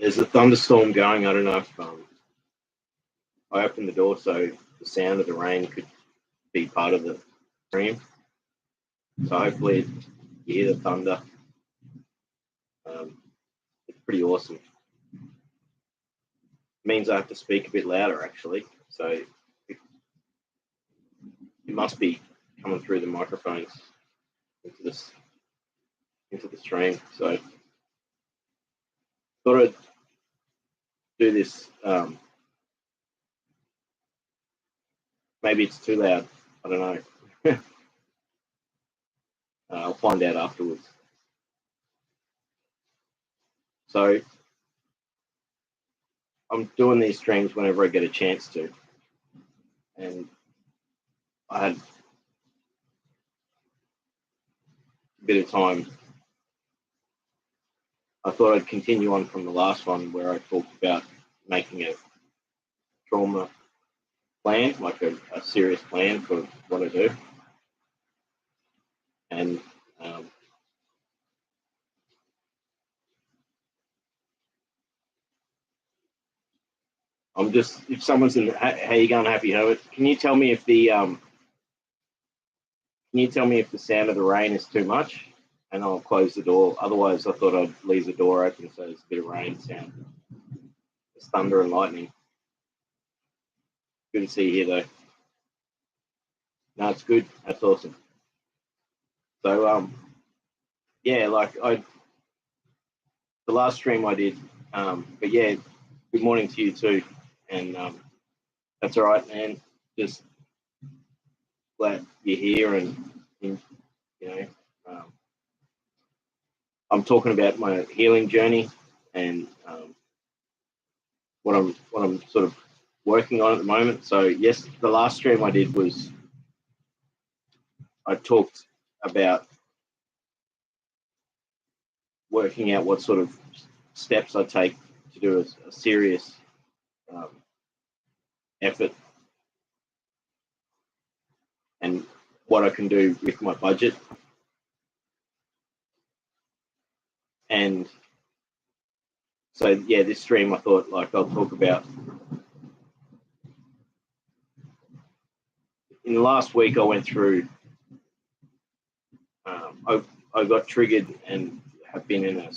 there's a thunderstorm going. I don't know if I opened the door so the sound of the rain could be part of the stream. So hopefully you hear the thunder. It's pretty awesome. It means I have to speak a bit louder actually. So it must be coming through the microphones into the stream. So thought I'd do this. Maybe it's too loud. I don't know. I'll find out afterwards. So I'm doing these streams whenever I get a chance to. And I had a bit of time. I thought I'd continue on from the last one where I talked about making a trauma plan, like a serious plan for what I do. And I'm just, if someone's in, how you going, Happy Herbert? Can you tell me if the sound of the rain is too much? And I'll close the door. Otherwise, I thought I'd leave the door open so there's a bit of rain sound. It's thunder and lightning. Good to see you here, though. No, it's good. That's awesome. So, yeah, like the last stream I did, but yeah, good morning to you too. And that's all right, man. Just glad you're here, and you know, I'm talking about my healing journey and what I'm sort of working on at the moment. So yes, the last stream I did was I talked about working out what sort of steps I take to do a serious effort and what I can do with my budget. And so, yeah, this stream I thought like I'll talk about. In the last week I went through, I got triggered and have been in a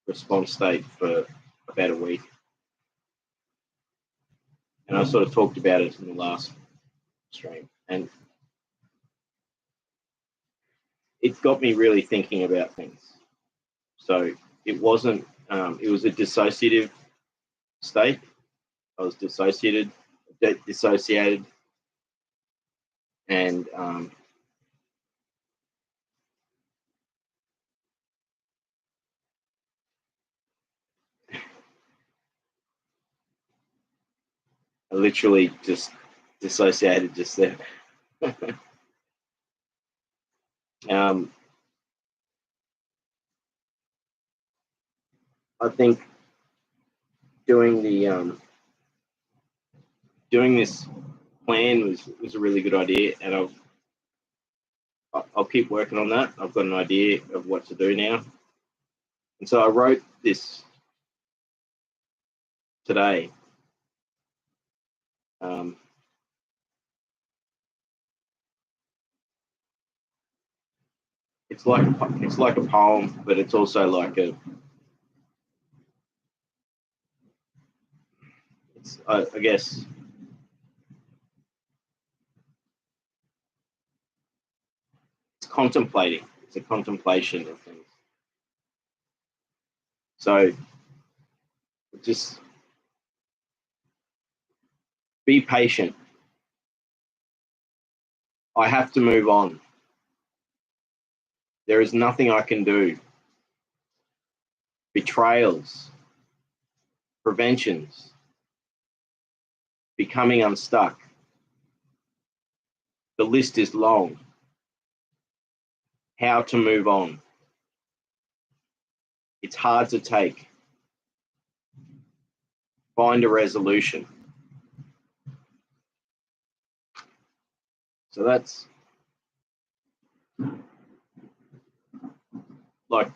response state for about a week. And I sort of talked about it in the last stream. And it got me really thinking about things. So it wasn't, it was a dissociative state. I was dissociated, and I literally just dissociated just there. I think doing this plan was a really good idea, and I'll keep working on that. I've got an idea of what to do now, and so I wrote this today. It's like a poem, but it's also like I guess it's contemplating. It's a contemplation of things. So just be patient. I have to move on. There is nothing I can do. Betrayals, preventions, becoming unstuck. The list is long. How to move on. It's hard to take. Find a resolution. So that's like,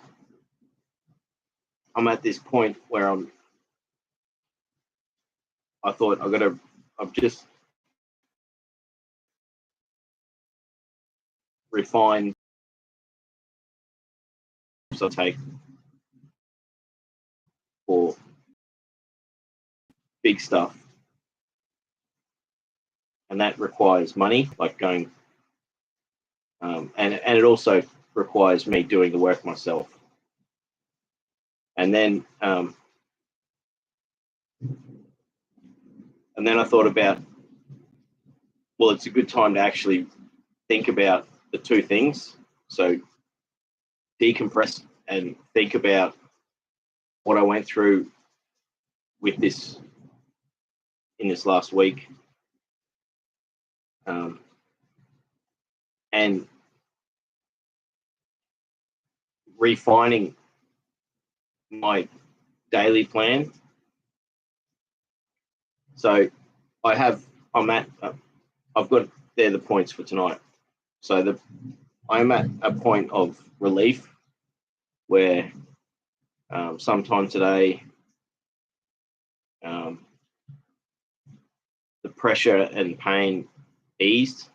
I'm at this point where I'm I thought I've just refined, so I take for big stuff, and that requires money, like going, and it also requires me doing the work myself. And then I thought about, well, it's a good time to actually think about the two things. So decompress and think about what I went through with this in this last week, and refining my daily plan. So I've got there the points for tonight. So I'm at a point of relief where sometime today, the pressure and pain eased.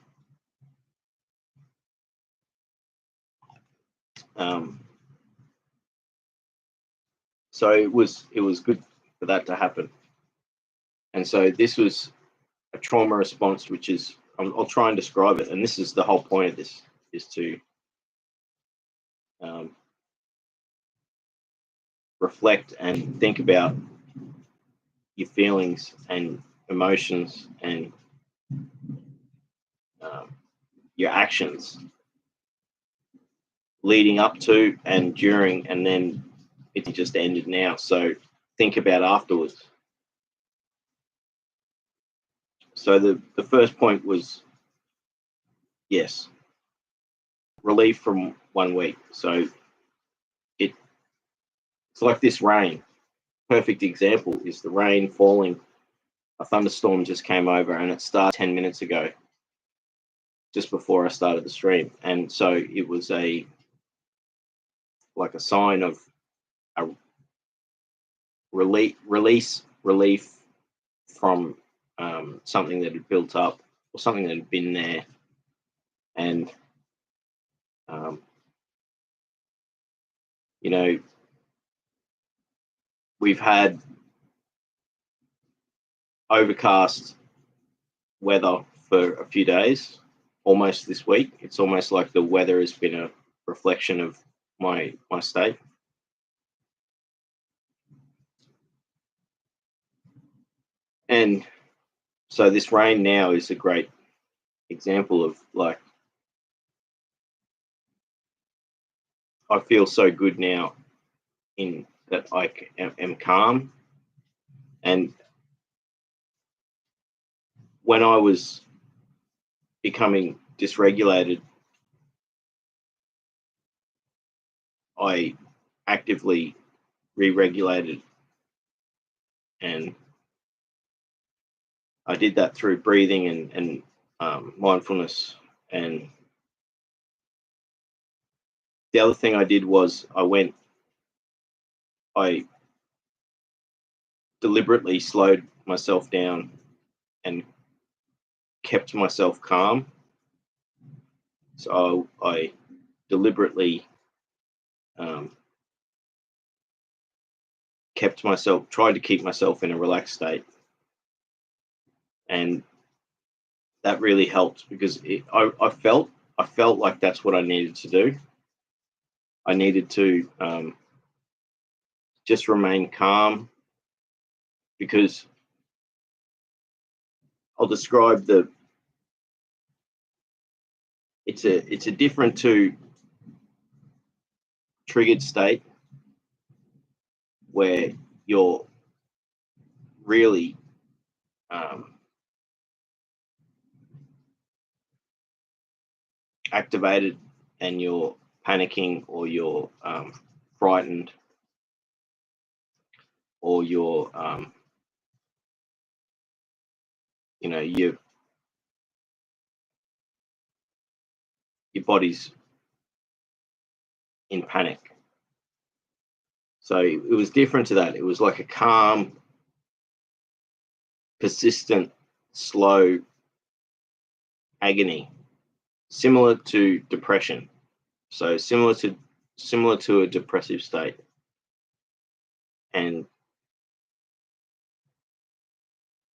So it was good for that to happen. And so this was a trauma response, which is, I'll try and describe it. And this is the whole point of this, is to reflect and think about your feelings and emotions and your actions leading up to and during, and then it just ended now. So think about afterwards. So the first point was, yes, relief from 1 week. So it's like this rain. Perfect example is the rain falling. A thunderstorm just came over, and it started 10 minutes ago, just before I started the stream. And so it was like a sign of a relief from something that had built up, or something that had been there. And you know, we've had overcast weather for a few days, almost this week. It's almost like the weather has been a reflection of my state. And so this rain now is a great example of, like, I feel so good now in that I am calm. And when I was becoming dysregulated, I actively re-regulated, and I did that through breathing and mindfulness. And the other thing I did was I deliberately slowed myself down and kept myself calm. So I deliberately tried to keep myself in a relaxed state. And that really helped, because I felt like that's what I needed to do. I needed to just remain calm, because I'll describe it's a different to triggered state, where you're really activated and you're panicking, or you're frightened, or you're your body's in panic. So it was different to that. It was like a calm, persistent, slow agony, similar to depression. So similar to a depressive state. And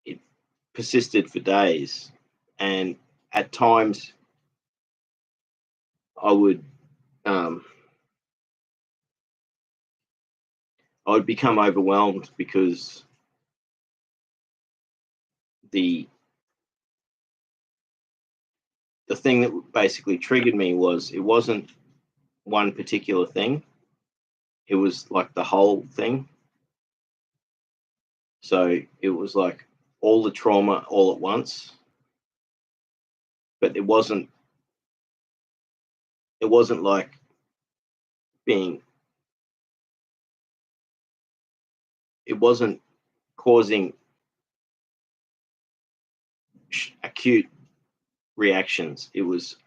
it persisted for days. And at times I would become overwhelmed because the thing that basically triggered me was, it wasn't one particular thing. It was like the whole thing. So it was like all the trauma all at once, but it wasn't like being, it wasn't causing acute reactions. It was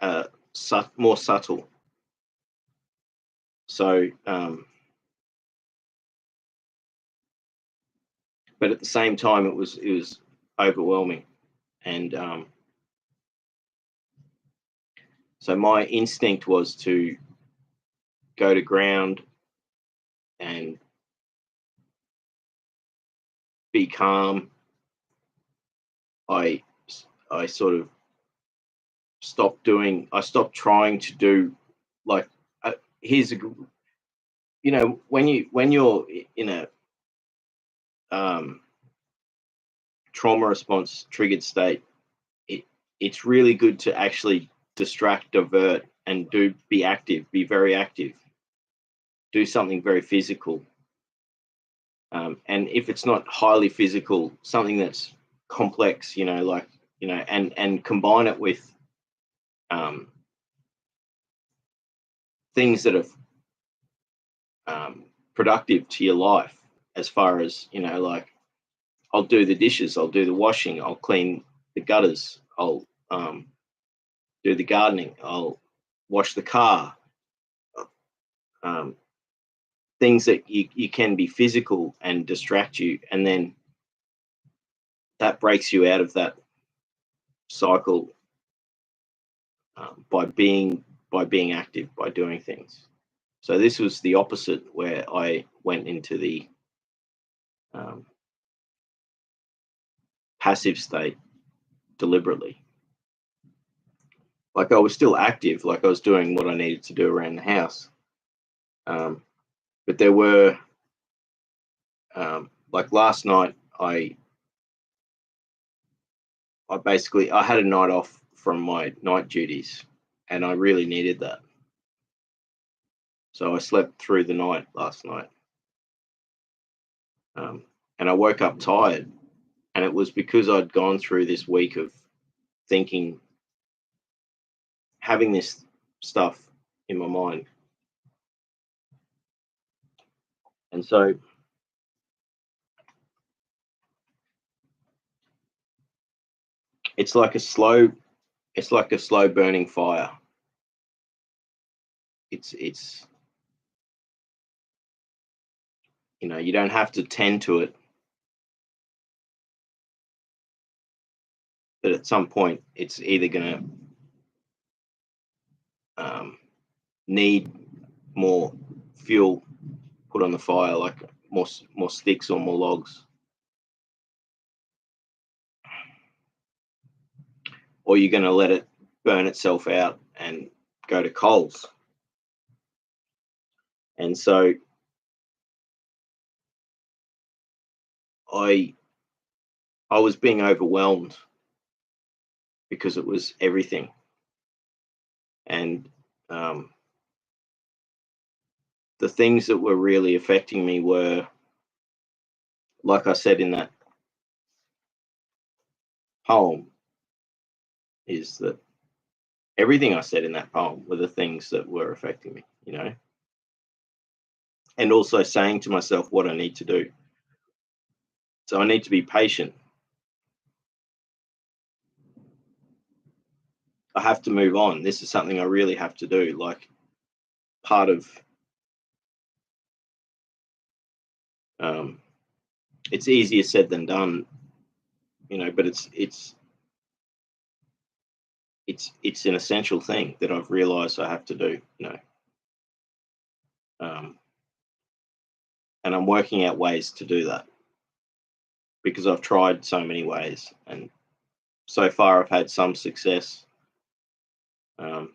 more subtle. So, but at the same time, it was overwhelming. And so my instinct was to go to ground and be calm. I sort of stopped trying to do, like, here's a, you know, when you're in a trauma response triggered state, it's really good to actually distract, divert, and be active, be very active, do something very physical. And if it's not highly physical, something that's complex, like, and combine it with things that are productive to your life, as far as, like, I'll do the dishes, I'll do the washing, I'll clean the gutters, I'll do the gardening, I'll wash the car. Things that you can be physical and distract you, and then that breaks you out of that cycle, by being active, by doing things. So this was the opposite, where I went into the passive state deliberately. Like, I was still active, like I was doing what I needed to do around the house. But there were, like last night, I had a night off from my night duties, and I really needed that. So I slept through the night last night. And I woke up tired, and it was because I'd gone through this week of thinking, having this stuff in my mind. And so it's like a slow burning fire. It's you don't have to tend to it, but at some point it's either going to need more fuel put on the fire, like more sticks or more logs, or you're going to let it burn itself out and go to coals. And so I was being overwhelmed because it was everything. And the things that were really affecting me were, like I said in that poem, is that everything I said in that poem were the things that were affecting me, and also saying to myself what I need to do. So I need to be patient. I have to move on. This is something I really have to do. Like, part of, it's easier said than done, but it's an essential thing that I've realised I have to do. Um, and I'm working out ways to do that because I've tried so many ways, and so far I've had some success. But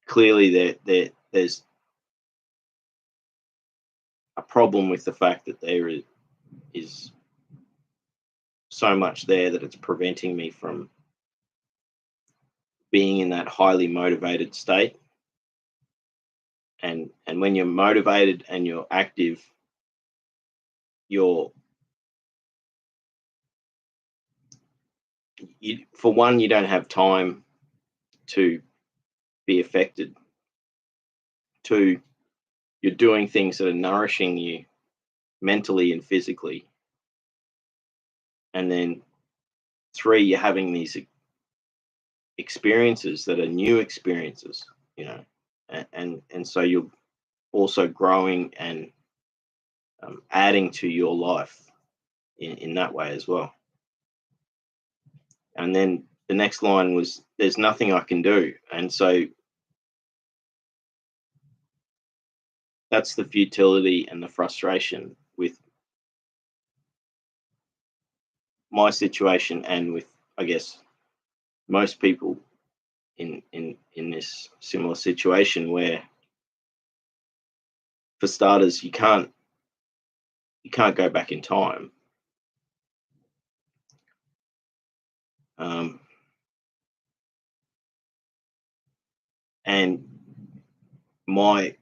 clearly there's a problem with the fact that there is so much there that it's preventing me from being in that highly motivated state. And when you're motivated and you're active, for one, you don't have time to be affected. Two, you're doing things that are nourishing you mentally and physically. And then three, you're having these experiences that are new experiences, and so you're also growing and adding to your life in that way as well. And then the next line was, "There's nothing I can do," and so that's the futility and the frustration with my situation, and with, I guess, most people in this similar situation, where, for starters, you can't go back in time. And my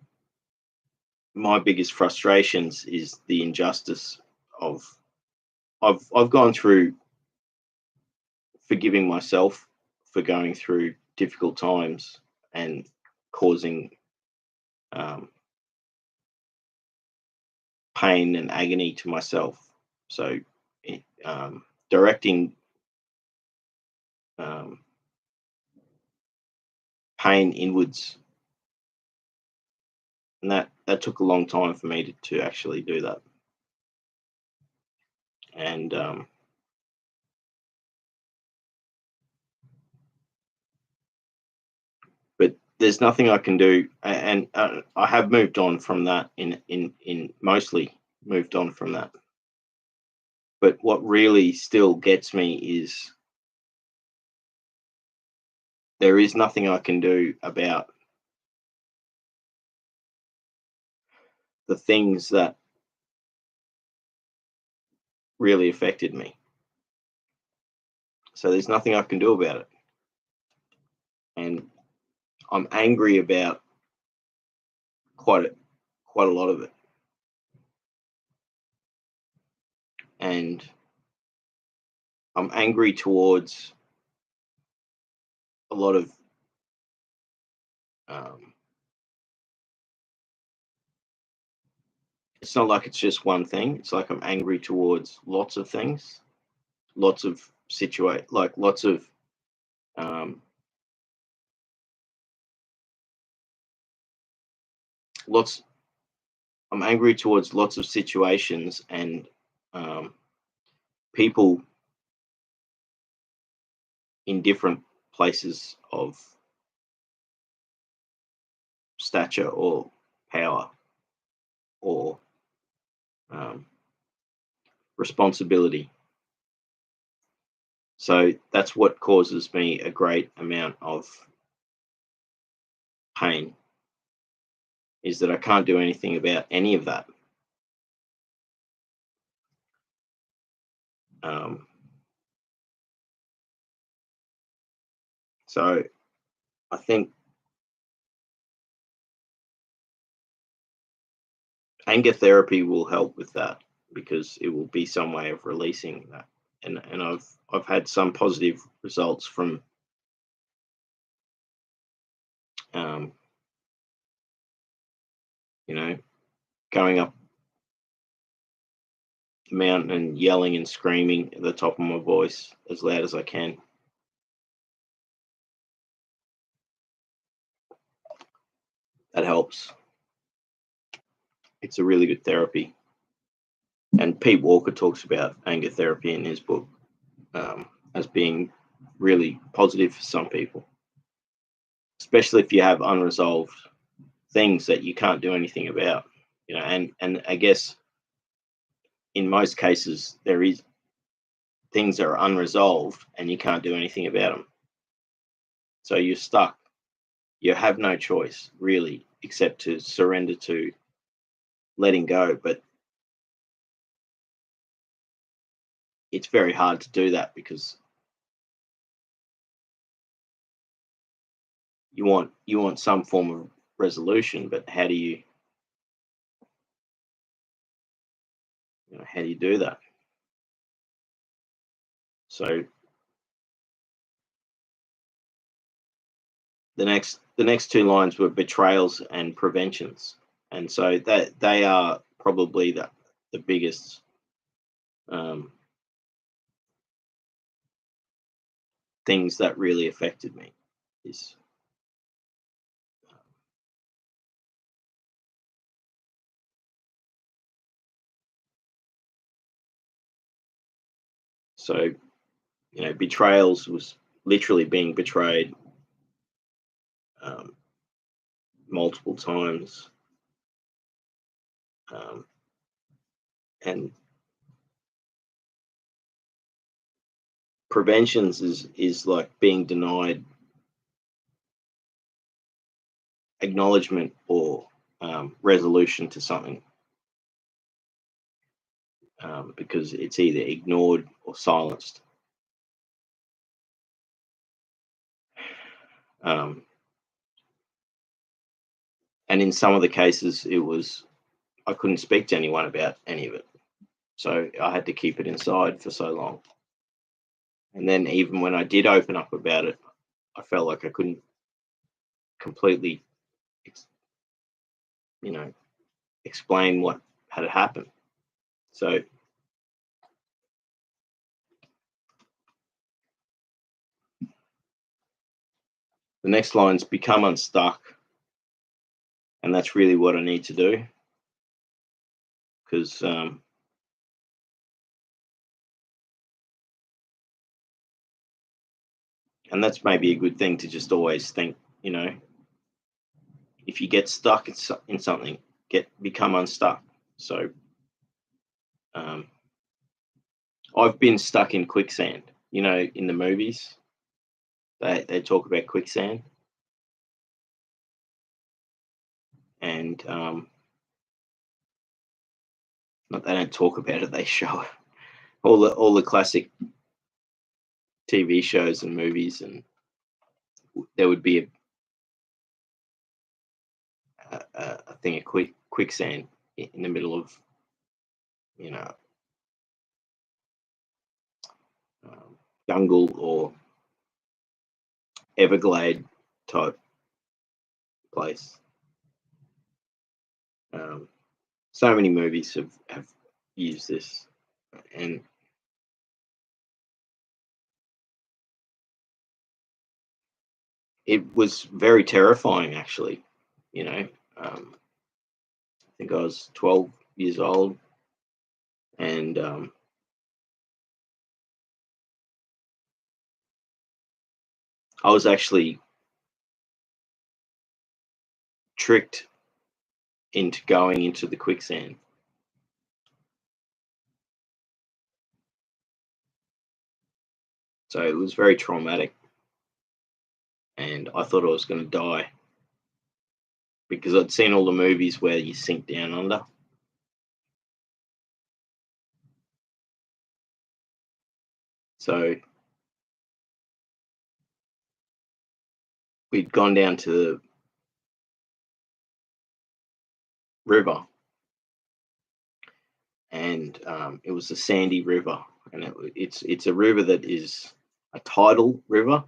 biggest frustrations is the injustice of I've gone through forgiving myself for going through difficult times and causing pain and agony to myself. So directing pain inwards, and that took a long time for me to actually do that. And but there's nothing I can do, and I have moved on from that. In mostly moved on from that. But what really still gets me is there is nothing I can do about the things that really affected me. So there's nothing I can do about it. And I'm angry about quite a lot of it. And I'm angry towards a lot of it's not like it's just one thing. It's like I'm angry towards lots of things, lots of lots of lots. I'm angry towards lots of situations and people in different places of stature or power or responsibility. So that's what causes me a great amount of pain, is that I can't do anything about any of that. So I think anger therapy will help with that, because it will be some way of releasing that. And I've had some positive results from going up the mountain and yelling and screaming at the top of my voice as loud as I can. That helps. It's a really good therapy. And Pete Walker talks about anger therapy in his book as being really positive for some people, especially if you have unresolved things that you can't do anything about. And I guess in most cases there is things that are unresolved and you can't do anything about them. So you're stuck. You have no choice really except to surrender to letting go. But it's very hard to do that because you want some form of resolution, but how do you do that? So the next two lines were betrayals and preventions, and so that they are probably the biggest things that really affected me. Is so betrayals was literally being betrayed um, multiple times, um, and preventions is like being denied acknowledgement or resolution to something, because it's either ignored or silenced. Um, and in some of the cases, it was I couldn't speak to anyone about any of it, so I had to keep it inside for so long. And then even when I did open up about it, I felt like I couldn't completely, you know, explain what had happened. So the next line's become unstuck, and that's really what I need to do because and that's maybe a good thing to just always think, if you get stuck in something, become unstuck. So um, I've been stuck in quicksand. In the movies, they talk about quicksand, and not they don't talk about it. They show it. All the classic TV shows and movies, and there would be a thing of quicksand in the middle of you know jungle or Everglade type place. Um, so many movies have used this, and it was very terrifying actually. You know, I think I was 12 years old, and I was actually tricked into going into the quicksand. So it was very traumatic, and I thought I was going to die because I'd seen all the movies where you sink down under. So we'd gone down to the river, and it was a sandy river, and it's a river that is a tidal river.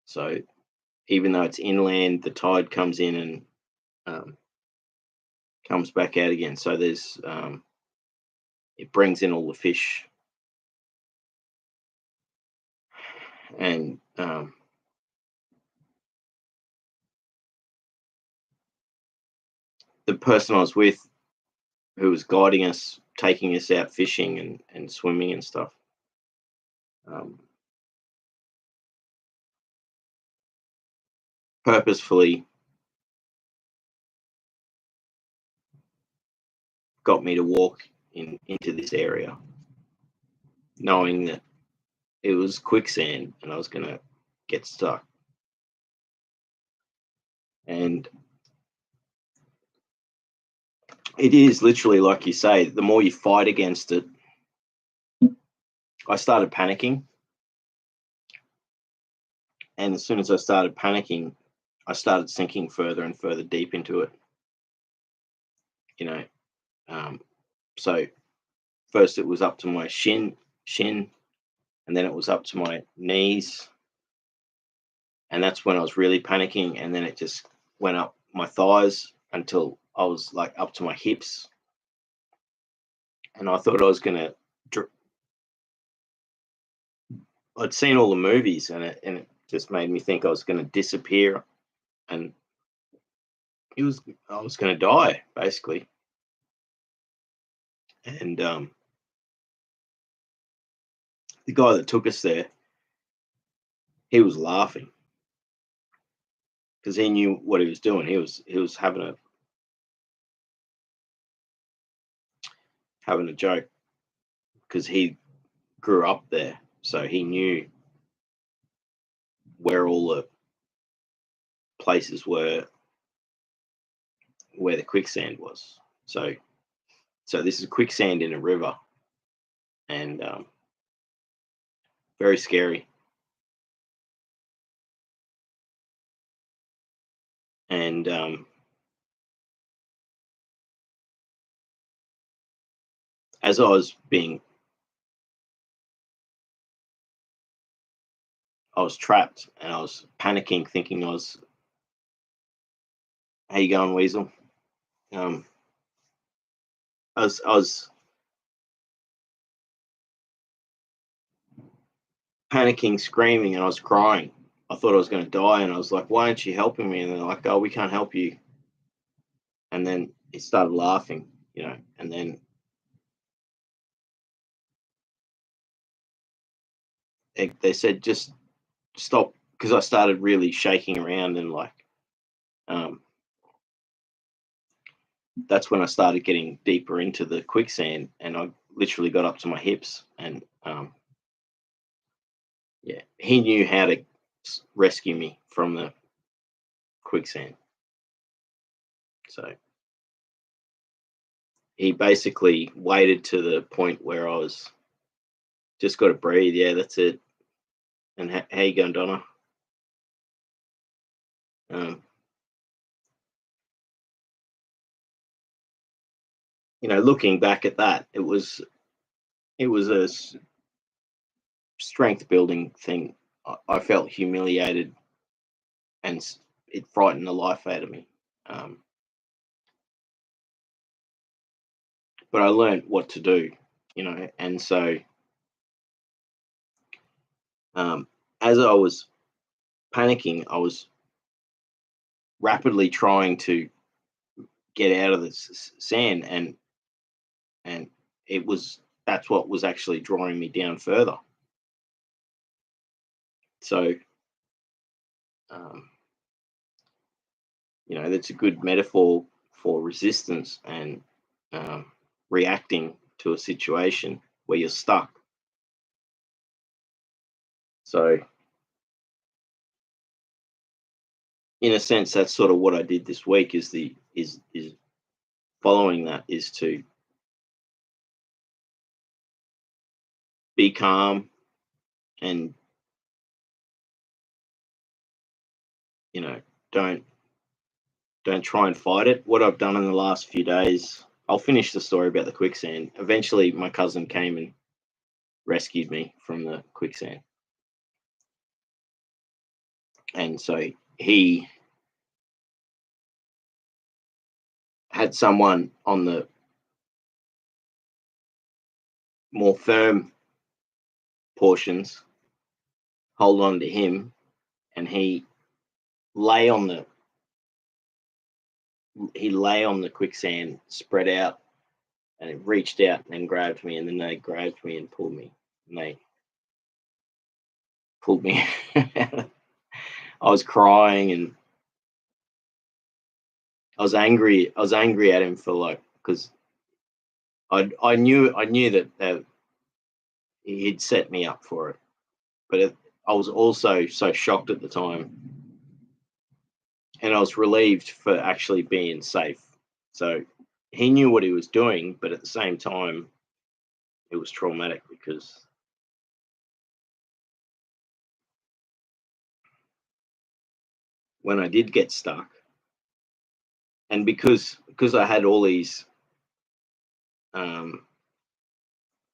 So even though it's inland, the tide comes in and um, comes back out again. So there's it brings in all the fish, and the person I was with, who was guiding us taking us out fishing and swimming and stuff. Purposefully got me to walk into this area, knowing that it was quicksand and I was going to get stuck. And it is literally like you say, the more you fight against it, I started panicking. And as soon as I started panicking, I started sinking further and further deep into it. So first it was up to my shin, and then it was up to my knees. And that's when I was really panicking. And then it just went up my thighs until I was like up to my hips. And I thought I was going to, I'd seen all the movies and it just made me think I was going to disappear. And I was going to die, basically. And the guy that took us there, he was laughing because he knew what he was doing. He was having a joke because he grew up there, so he knew where all the places were where the quicksand was. So this is quicksand in a river, and very scary. And as I was trapped and I was panicking, thinking how you going, Weasel? I was panicking, screaming, and I was crying. I thought I was going to die, and I was like, why aren't you helping me? And they're like, oh, we can't help you. And then he started laughing, and then they said, just stop, because I started really shaking around, and that's when I started getting deeper into the quicksand, and I literally got up to my hips. And he knew how to rescue me from the quicksand. So he basically waited to the point where I was just got to breathe. Yeah, that's it. And how you going, Donna? Looking back at that, it was a strength building thing. I felt humiliated, and it frightened the life out of me. But I learned what to do, and so as I was panicking, I was rapidly trying to get out of the sand, and that's what was actually drawing me down further. So that's a good metaphor for resistance and reacting to a situation where you're stuck. So in a sense, that's sort of what I did this week, is following that, is to be calm and don't try and fight it. What I've done in the last few days, I'll finish the story about the quicksand. Eventually my cousin came and rescued me from the quicksand, and so he had someone on the more firm portions hold on to him, and he lay on the quicksand, spread out, and it reached out and grabbed me, and then they grabbed me and pulled me, and they pulled me. I was crying, and I was angry. I was angry at him for, like, because I knew that he'd set me up for it, but I was also so shocked at the time, and I was relieved for actually being safe. So he knew what he was doing, but at the same time, it was traumatic because when I did get stuck, and because I had all these um,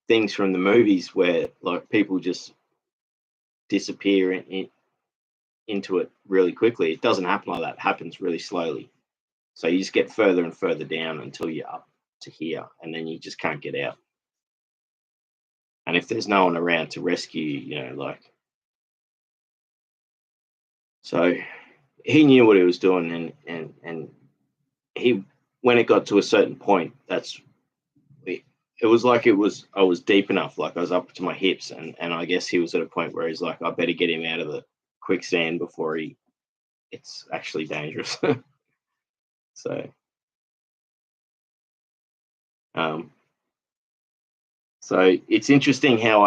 things from the movies where, like, people just disappear into it really quickly. It doesn't happen like that. It happens really slowly. So you just get further and further down until you're up to here, and then you just can't get out. And if there's no one around to rescue you, like, so he knew what he was doing, and he, when it got to a certain point, it was like I was deep enough, like I was up to my hips, and I guess he was at a point where he's like, I better get him out of the quicksand before it's actually dangerous. So um so it's interesting how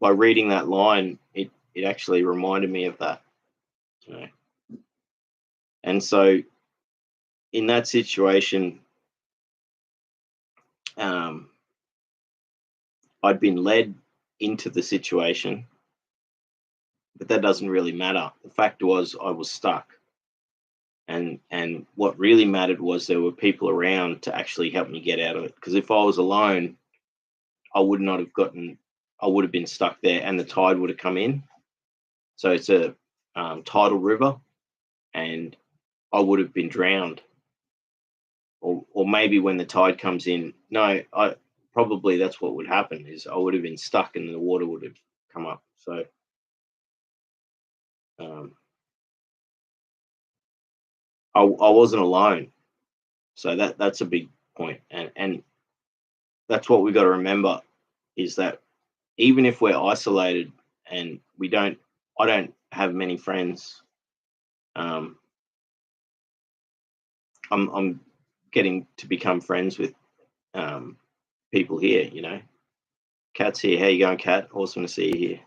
by reading that line, it actually reminded me of that, you know. And so in that situation, um I'd been led into the situation, but that doesn't really matter. The fact was I was stuck. And what really mattered was there were people around to actually help me get out of it. Because if I was alone, I would not have gotten. I would have been stuck there, and the tide would have come in. So it's a tidal river, and I would have been drowned. Or maybe when the tide comes in, no, I probably that's what would happen is I would have been stuck, and the water would have come up. So um, I wasn't alone. So that's a big point, and that's what we got to remember is that even if we're isolated and I don't have many friends. um, I'm getting to become friends with um, people here, Kat's here. How you going, Kat? Awesome to see you here.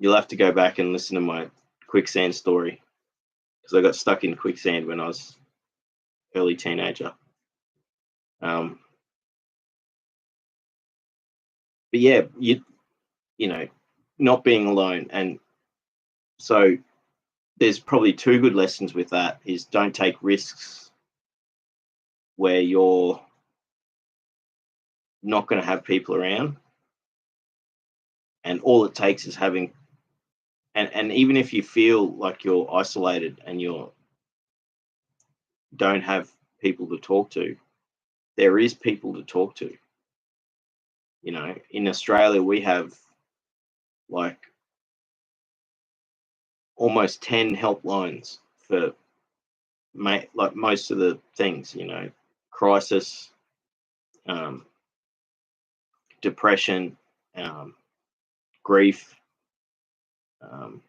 You'll have to go back and listen to my quicksand story because I got stuck in quicksand when I was early teenager. um, but yeah, you know not being alone. And so there's probably two good lessons with that is don't take risks where you're not going to have people around, and all it takes is having, and even if you feel like you're isolated and you don't have people to talk to, there is people to talk to. In Australia we have like almost 10 helplines for like most of the things, crisis, um, depression, um, grief, um,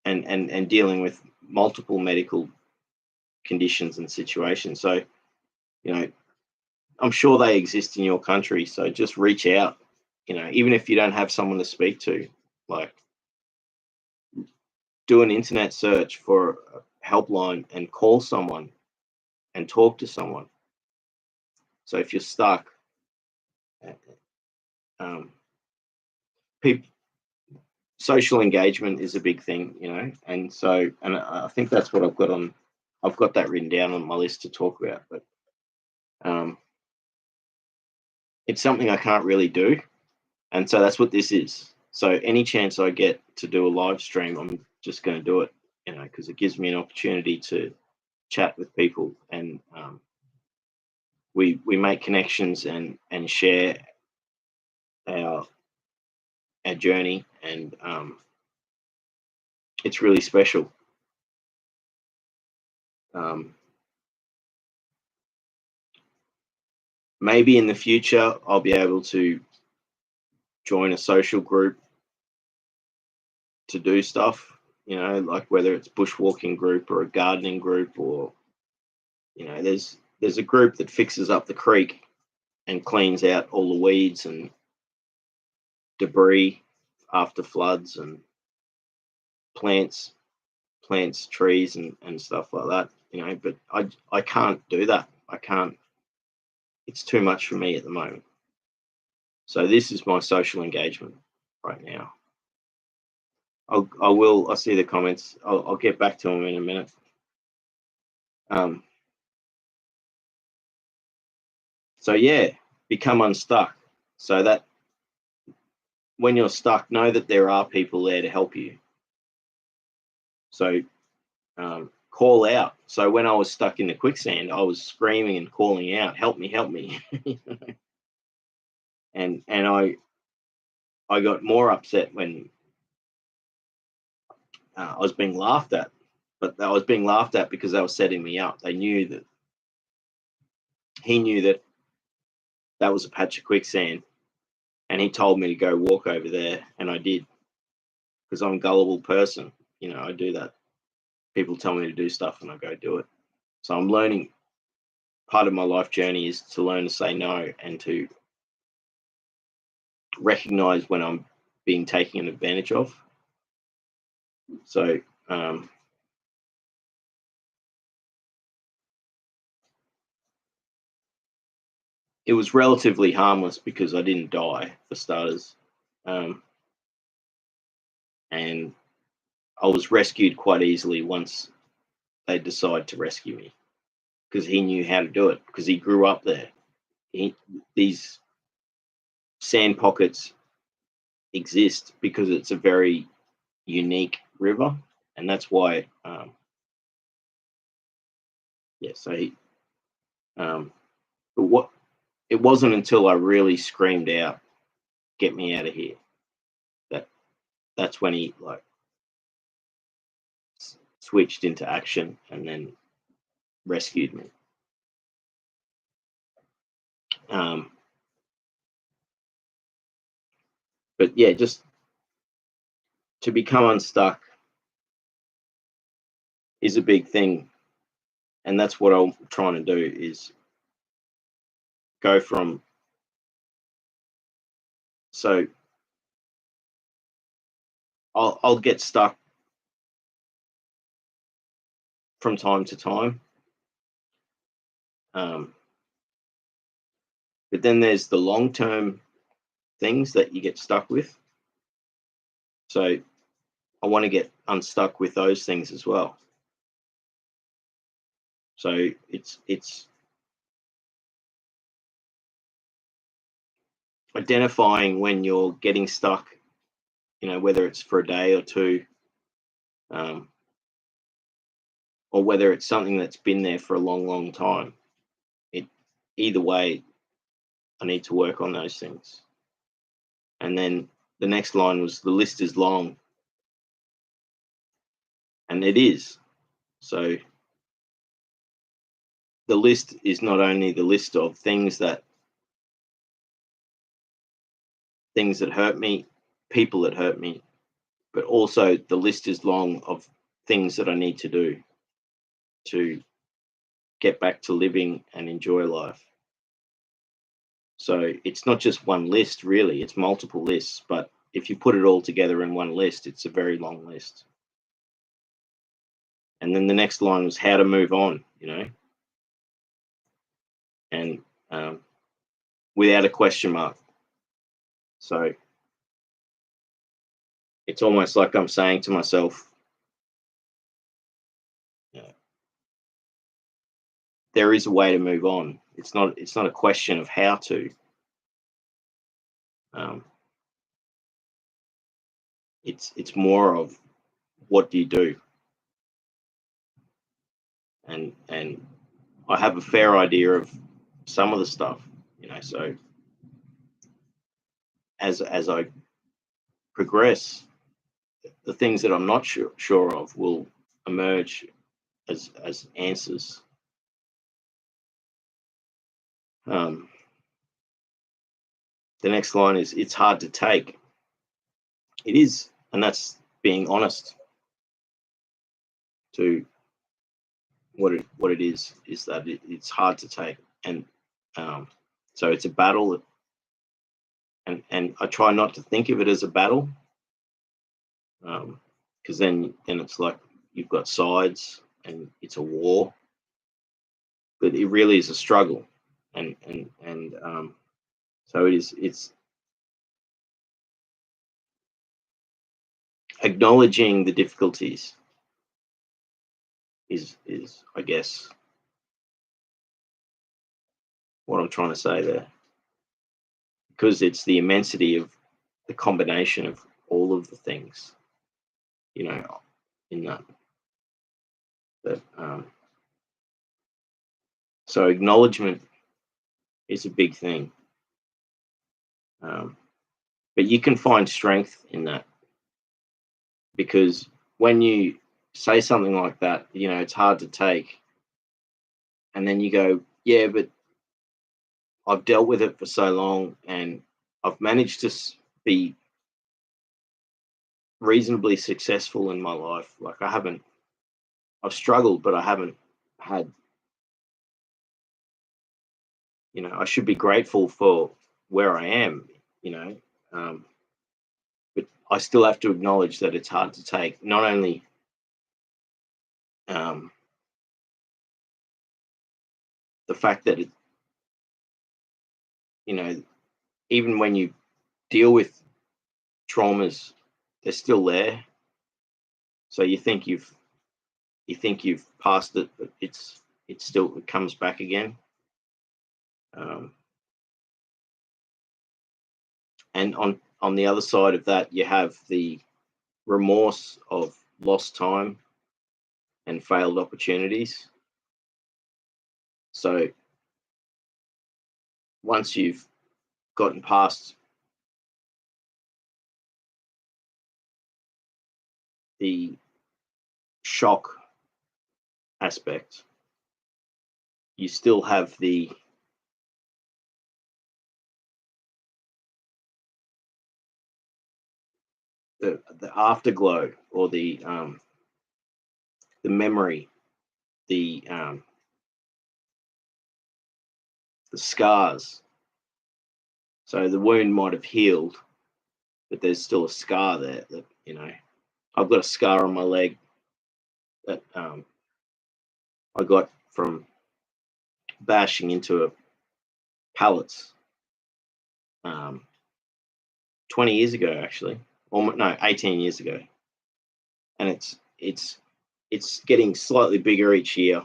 and dealing with multiple medical conditions and situations. So, you know, I'm sure they exist in your country. So just reach out, even if you don't have someone to speak to, like do an internet search for a helpline and call someone and talk to someone. So if you're stuck, um, people, social engagement is a big thing, and so, and I think that's what I've got that written down on my list to talk about, but um, it's something I can't really do. And so that's what this is. So any chance I get to do a live stream, I'm just going to do it, because it gives me an opportunity to chat with people, and we make connections and share our journey, and it's really special. maybe in the future I'll be able to join a social group to do stuff, like whether it's bushwalking group or a gardening group, or there's a group that fixes up the creek and cleans out all the weeds and debris after floods, and plants trees and stuff like that, but I can't do that. It's too much for me at the moment. So this is my social engagement right now. I see the comments. I'll get back to them in a minute. So yeah, become unstuck. So that when you're stuck, know that there are people there to help you. So call out. So when I was stuck in the quicksand, I was screaming and calling out, "Help me, help me!" and I got more upset when I was being laughed at. But I was being laughed at because they were setting me up. He knew that that was a patch of quicksand, and he told me to go walk over there, and I did, because I'm a gullible person. I do that. People tell me to do stuff, and I go do it. So I'm learning. Part of my life journey is to learn to say no and to recognize when I'm being taken advantage of. So it was relatively harmless because I didn't die, for starters, and I was rescued quite easily once they decided to rescue me, because he knew how to do it, because he grew up there. These sand pockets exist because it's a very unique river, and that's why so he but what it wasn't until I really screamed out, "Get me out of here," that's when he switched into action and then rescued me. But yeah, just to become unstuck is a big thing, and that's what I'm trying to do, is go from so I'll get stuck from time to time, but then there's the long-term things that you get stuck with. So I want to get unstuck with those things as well. So it's identifying when you're getting stuck, whether it's for a day or two, or whether it's something that's been there for a long, long time. Either way, I need to work on those things. And then the next line was, the list is long. And it is. So the list is not only the list of things that hurt me, people that hurt me, but also the list is long of things that I need to do to get back to living and enjoy life. So it's not just one list, really, it's multiple lists, but if you put it all together in one list, it's a very long list. And then the next line was how to move on, and without a question mark. So it's almost like I'm saying to myself, there is a way to move on. It's not a question of how to. It's more of what do you do, and I have a fair idea of some of the stuff, so as I progress, the things that I'm not sure of will emerge as answers. the next line is, it's hard to take. It is, and that's being honest to what it is that it's hard to take. And so it's a battle, and I try not to think of it as a battle, because then it's like you've got sides and it's a war, but it really is a struggle. And so it's acknowledging the difficulties is I guess what I'm trying to say there, because it's the immensity of the combination of all of the things, you know, in that so acknowledgement is a big thing, but you can find strength in that, because when you say something like that, you know, it's hard to take, and then you go, yeah, but I've dealt with it for so long and I've managed to be reasonably successful in my life. Like I've struggled, but I haven't had, you know, I should be grateful for where I am, you know, but I still have to acknowledge that it's hard to take. Not only the fact that it, you know, even when you deal with traumas, they're still there. So you think you've passed it, but it comes back again. And on the other side of that, you have the remorse of lost time and failed opportunities. So once you've gotten past the shock aspect, you still have the afterglow, or the memory, the scars. So the wound might have healed, but there's still a scar there. That, you know, I've got a scar on my leg that I got from bashing into a pallets 20 years ago, actually. Or no, 18 years ago. And it's getting slightly bigger each year.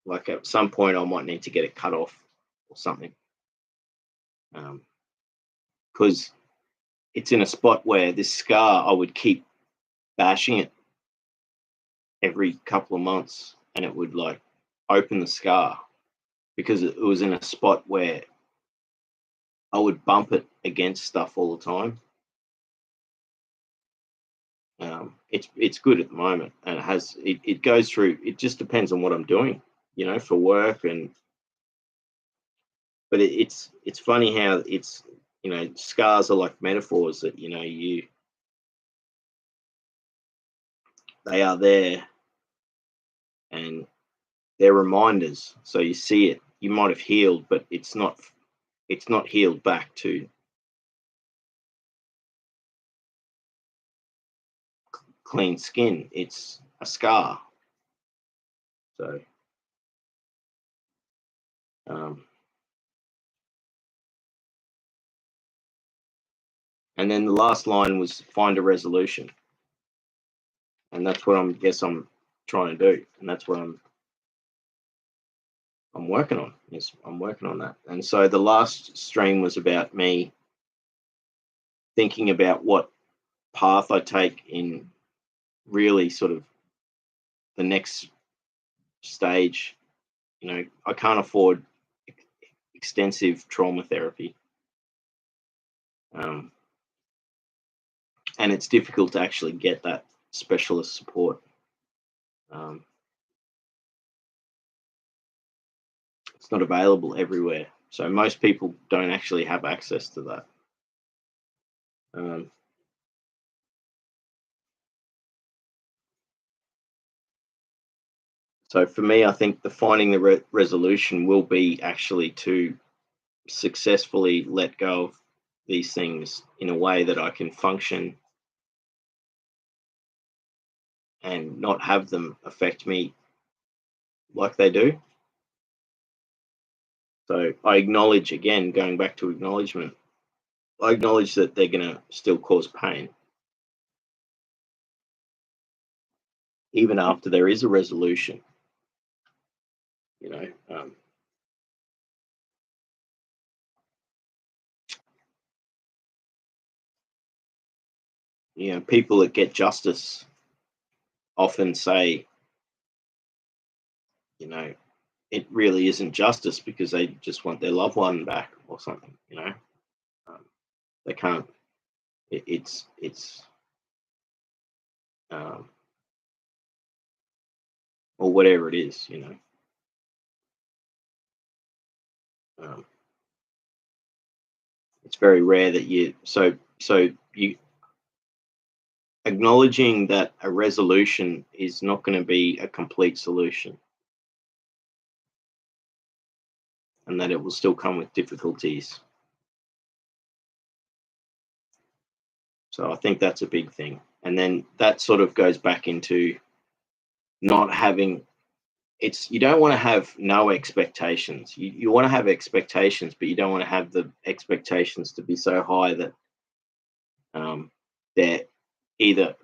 Like at some point I might need to get it cut off or something. Because it's in a spot where this scar, I would keep bashing it every couple of months, and it would like open the scar, because it was in a spot where I would bump it against stuff all the time. It's good at the moment, and it goes through. It just depends on what I'm doing, you know, for work, but it's funny how it's, you know, scars are like metaphors that, you know, they are there and they're reminders. So you see it, you might have healed, but it's not healed back to clean skin. It's a scar. So and then the last line was find a resolution, and that's what I'm trying to do, and that's what I'm working on. Yes, I'm working on that. And so the last stream was about me thinking about what path I take in really sort of the next stage. You know, I can't afford extensive trauma therapy. And it's difficult to actually get that specialist support. It's not available everywhere. So most people don't actually have access to that. So for me, I think the finding the resolution will be actually to successfully let go of these things in a way that I can function and not have them affect me like they do. So I acknowledge, again, going back to acknowledgement, I acknowledge that they're going to still cause pain, even after there is a resolution. You know, people that get justice often say, you know, it really isn't justice because they just want their loved one back or something. They can't. It's um, or whatever it is. Um, it's very rare that you acknowledging that a resolution is not going to be a complete solution, and that it will still come with difficulties. So I think that's a big thing. And then that sort of goes back into not having, you don't want to have no expectations. You want to have expectations, but you don't want to have the expectations to be so high that they're either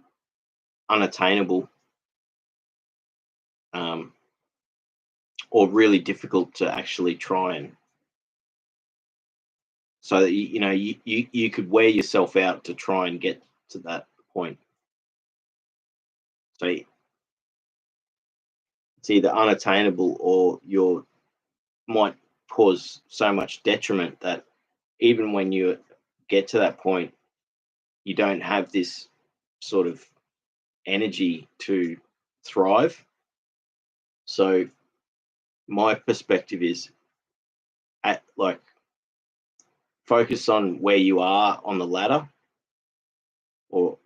unattainable um, or really difficult to actually try and, so that you could wear yourself out to try and get to that point. So it's either unattainable or you might cause so much detriment that even when you get to that point, you don't have this sort of energy to thrive. So my perspective is focus on where you are on the ladder, or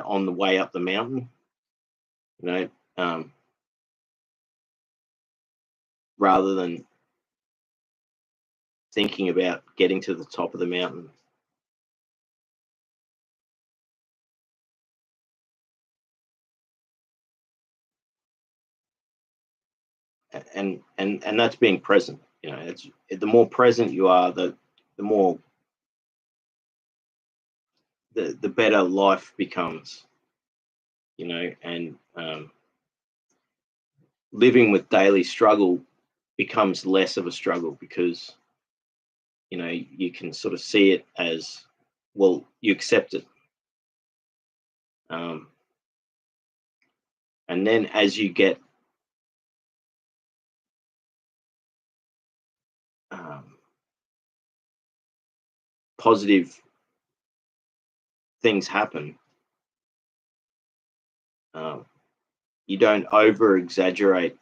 on the way up the mountain, you know um, rather than thinking about getting to the top of the mountain. And that's being present. It's the more present you are, the more the better life becomes. And living with daily struggle becomes less of a struggle because you can sort of see it as, well, you accept it. And then as you get positive things happen, you don't over exaggerate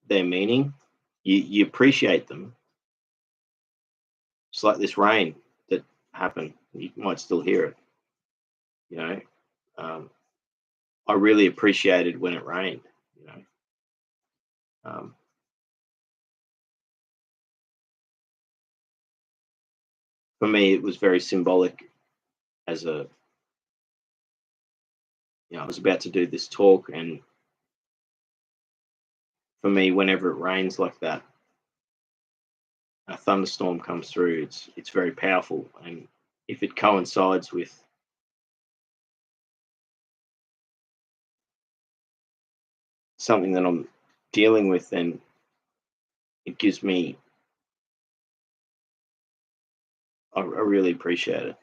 their meaning. You appreciate them. It's like this rain that happened. You might still hear it. I really appreciated when it rained. Um, for me, it was very symbolic. As I was about to do this talk, and for me, whenever it rains like that, a thunderstorm comes through. It's very powerful, and if it coincides with something that I'm dealing with, then it gives me. I really appreciate it,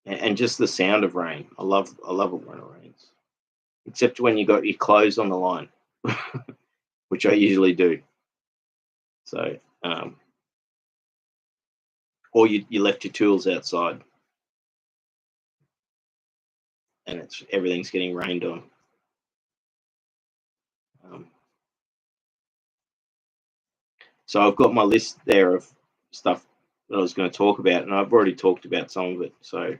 and just the sound of rain. I love it when it rains, except when you got your clothes on the line, which I usually do. So, or you left your tools outside, and everything's getting rained on. Um, So I've got my list there of stuff that I was going to talk about, and I've already talked about some of it. So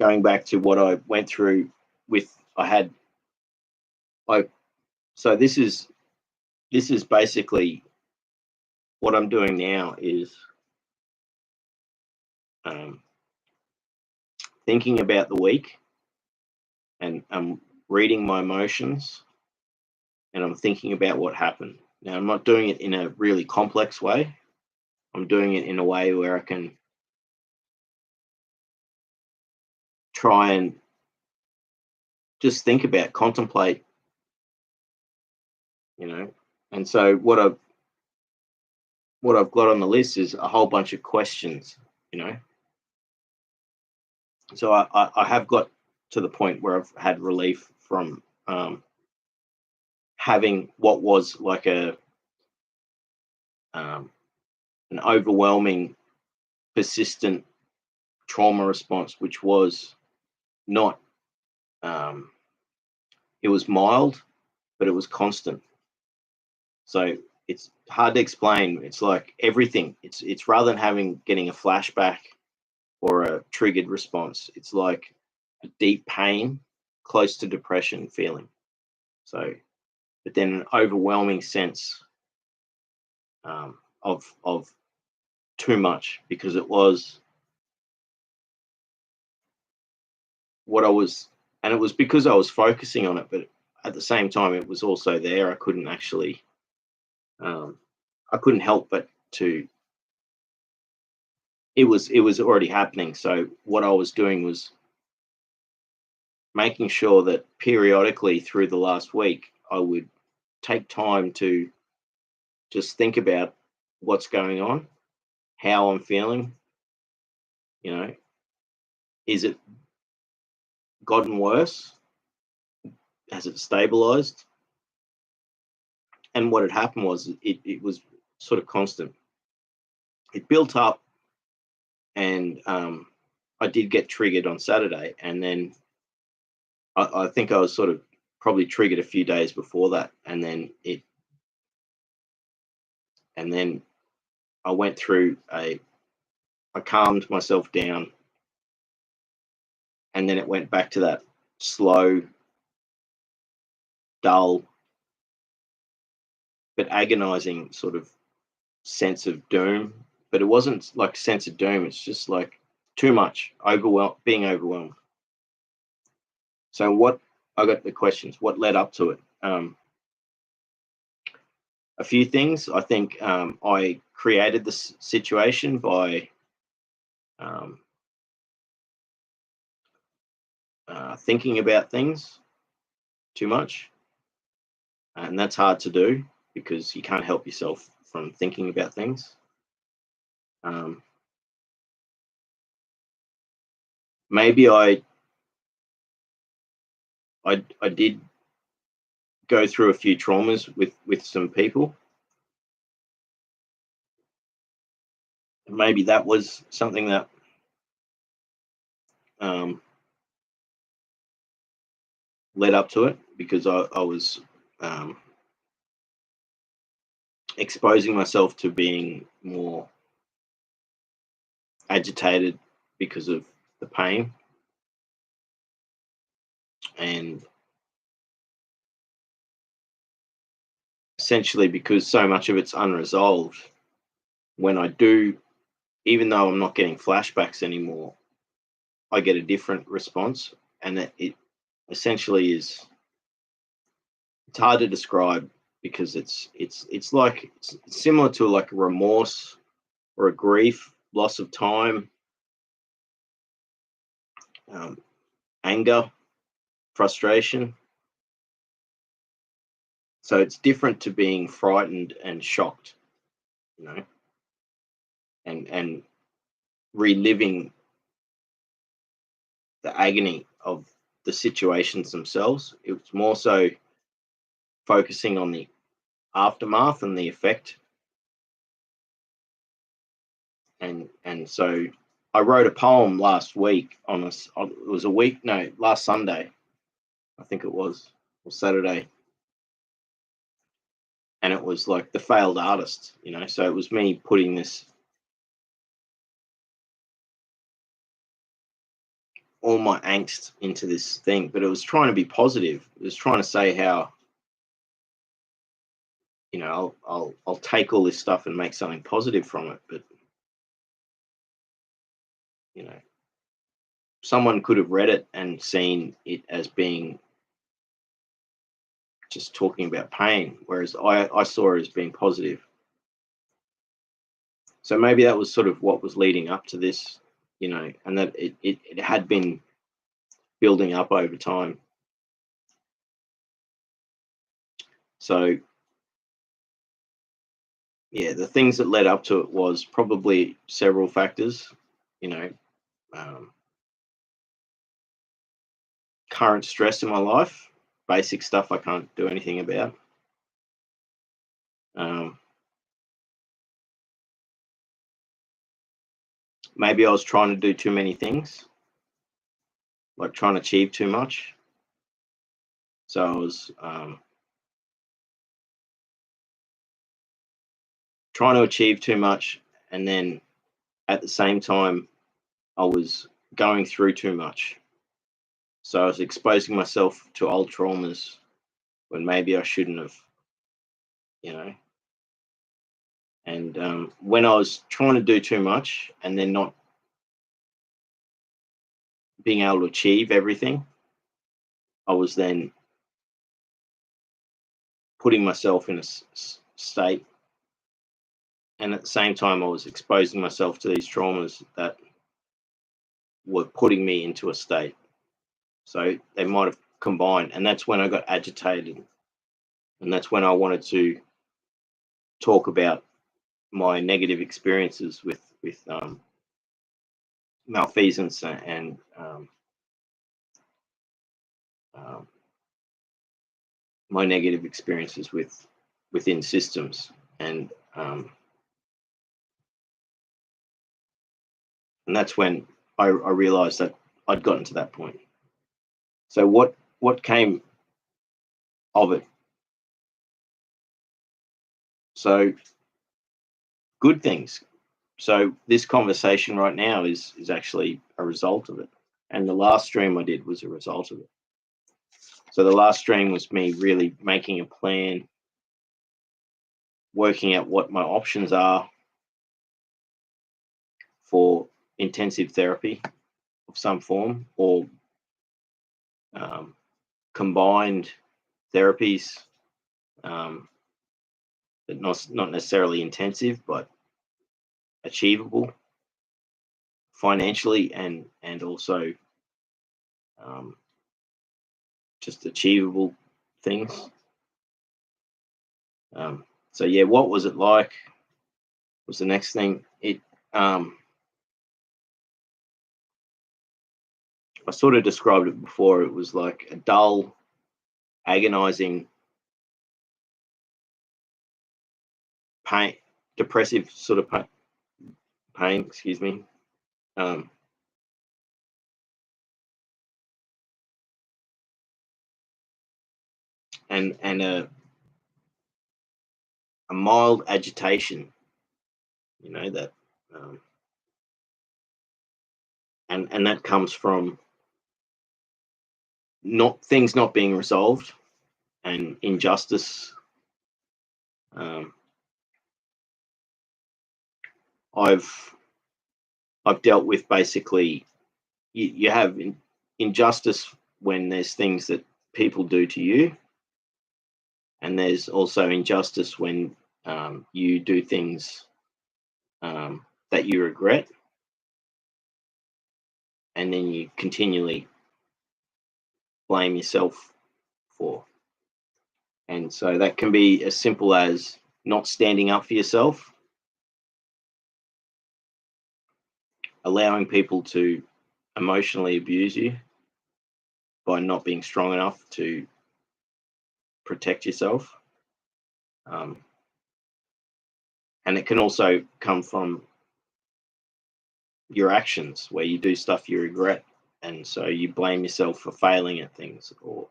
going back to what I went through with, so this is basically what I'm doing now is thinking about the week, and I'm reading my emotions, and I'm thinking about what happened. Now, I'm not doing it in a really complex way. I'm doing it in a way where I can try and just think about, contemplate, And so what I've got on the list is a whole bunch of questions, So I have got to the point where I've had relief from having what was like an overwhelming, persistent trauma response, which was not, it was mild, but it was constant. So it's hard to explain. It's like everything. It's rather than getting a flashback or a triggered response, it's like a deep pain, close to depression feeling. So, but then an overwhelming sense of too much, because it was what I was, and it was because I was focusing on it, but at the same time, it was also there. I couldn't actually, I couldn't help but to. It was already happening. So what I was doing was making sure that periodically through the last week, I would take time to just think about what's going on, how I'm feeling, is it gotten worse? Has it stabilized? And what had happened was it was sort of constant. It built up, and I did get triggered on Saturday, and then I think I was sort of probably triggered a few days before that, and then I went through I calmed myself down, and then it went back to that slow, dull, but agonizing sort of sense of doom. But it wasn't like a sense of doom. It's just like too much, being overwhelmed. So I got the questions. What led up to it? A few things. I think I created this situation by thinking about things too much, and that's hard to do because you can't help yourself from thinking about things. Maybe I did go through a few traumas with some people. Maybe that was something that led up to it, because I was exposing myself to being more agitated because of the pain, and essentially because so much of it's unresolved. When I do, even though I'm not getting flashbacks anymore, I get a different response, and it essentially is. It's hard to describe because it's similar to like a remorse or a grief, loss of time, anger, frustration. So it's different to being frightened and shocked, and reliving the agony of the situations themselves. It's more so focusing on the aftermath and the effect. And so I wrote a poem last week last Sunday, I think it was, or Saturday. and it was like the failed artist, you know. So it was me putting this, all my angst into this thing, but it was trying to be positive. It was trying to say how, you know, I'll take all this stuff and make something positive from it. But, you know, someone could have read it and seen it as being just talking about pain, whereas I saw it as being positive. So maybe that was sort of what was leading up to this, you know, and that it had been building up over time. So yeah, the things that led up to it was probably several factors, you know, current stress in my life, basic stuff I can't do anything about. Maybe I was trying to do too many things, like trying to achieve too much. So I was trying to achieve too much, and then at the same time, I was going through too much. So I was exposing myself to old traumas when maybe I shouldn't have, you know. And when I was trying to do too much and then not being able to achieve everything, I was then putting myself in a state. And at the same time, I was exposing myself to these traumas that were putting me into a state. So they might have combined. And that's when I got agitated. And that's when I wanted to talk about my negative experiences with malfeasance and my negative experiences within systems, and that's when I realized that I'd gotten to that point. So what came of it? So good things. So this conversation right now is actually a result of it, and the last stream I did was a result of it. So the last stream was me really making a plan, working out what my options are for intensive therapy of some form, or combined therapies, that not necessarily intensive but achievable financially, and also just achievable things. So yeah, what was it like was the next thing. I sort of described it before. It was like a dull, agonizing pain, depressive sort of pain, excuse me. And a mild agitation, you know, that and that comes from things not being resolved, and injustice. I've dealt with basically, you have injustice when there's things that people do to you, and there's also injustice when you do things that you regret, and then you continually blame yourself for. And so that can be as simple as not standing up for yourself, allowing people to emotionally abuse you by not being strong enough to protect yourself. And it can also come from your actions, where you do stuff you regret, and so you blame yourself for failing at things, or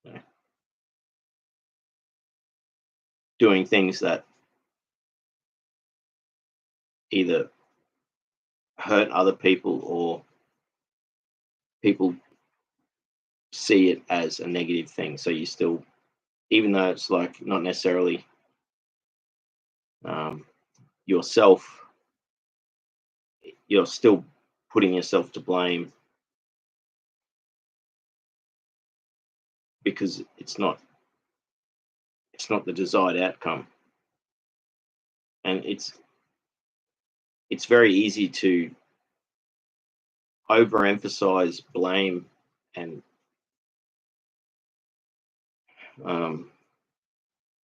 you know. doing things that either hurt other people or people see it as a negative thing. So you still, even though it's like not necessarily yourself, you're still putting yourself to blame because it's not the desired outcome. And it's very easy to overemphasize blame and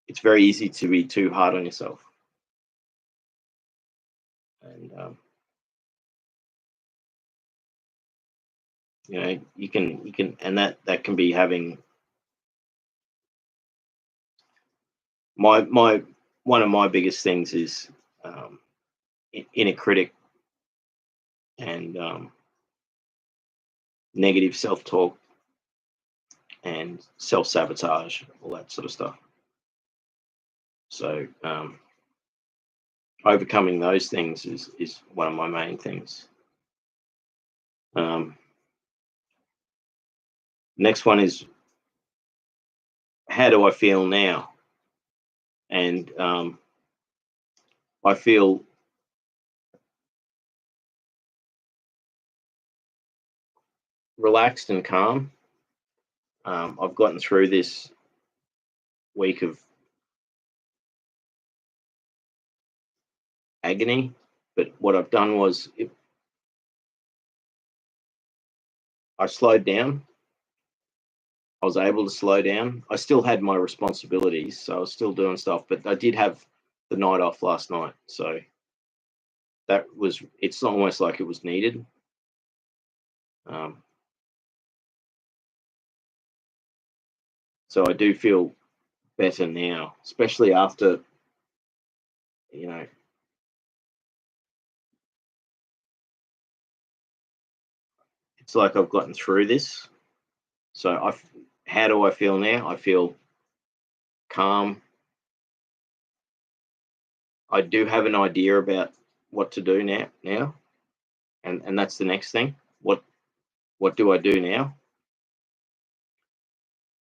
it's very easy to be too hard on yourself. And you know, you can, and that can be having my one of my biggest things is inner critic and negative self-talk and self-sabotage, all that sort of stuff. So overcoming those things is one of my main things. Next one is, how do I feel now? And I feel relaxed and calm. I've gotten through this week of agony, but what I've done was I slowed down. I was able to slow down. I still had my responsibilities, so I was still doing stuff, but I did have the night off last night, so that was, it's almost like it was needed. So I do feel better now, especially after, you know, it's like I've gotten through this. So how do I feel now? I feel calm. I do have an idea about what to do now, and that's the next thing. What do I do now?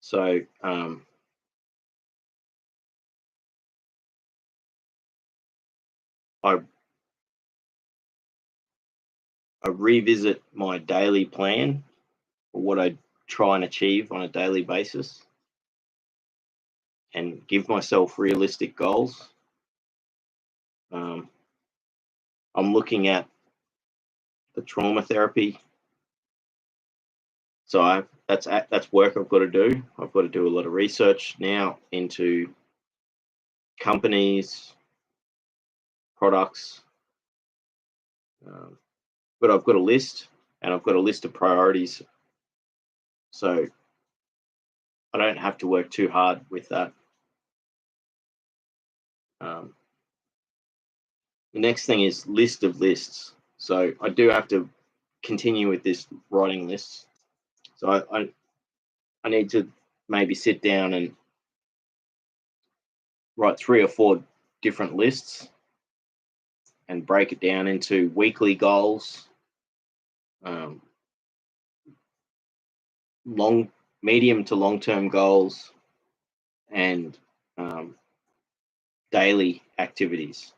So I revisit my daily plan for what I try and achieve on a daily basis, and give myself realistic goals. I'm looking at the trauma therapy. So that's work I've got to do. I've got to do a lot of research now into companies, products, but I've got a list, and I've got a list of priorities. So I don't have to work too hard with that. The next thing is list of lists. So I do have to continue with this writing lists. So I need to maybe sit down and write 3 or 4 different lists and break it down into weekly goals, medium to long-term goals, and daily activities.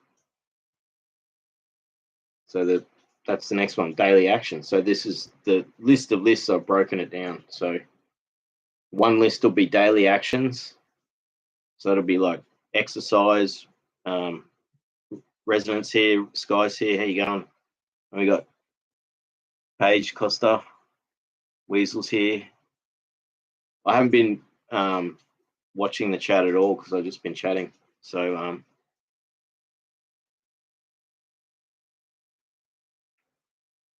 So that's the next one, daily action. So this is the list of lists. I've broken it down. So one list will be daily actions. So it'll be like exercise, residents here, Sky's here, how you going? And we got Paige, Costa, Weasel's here. I haven't been watching the chat at all because I've just been chatting. So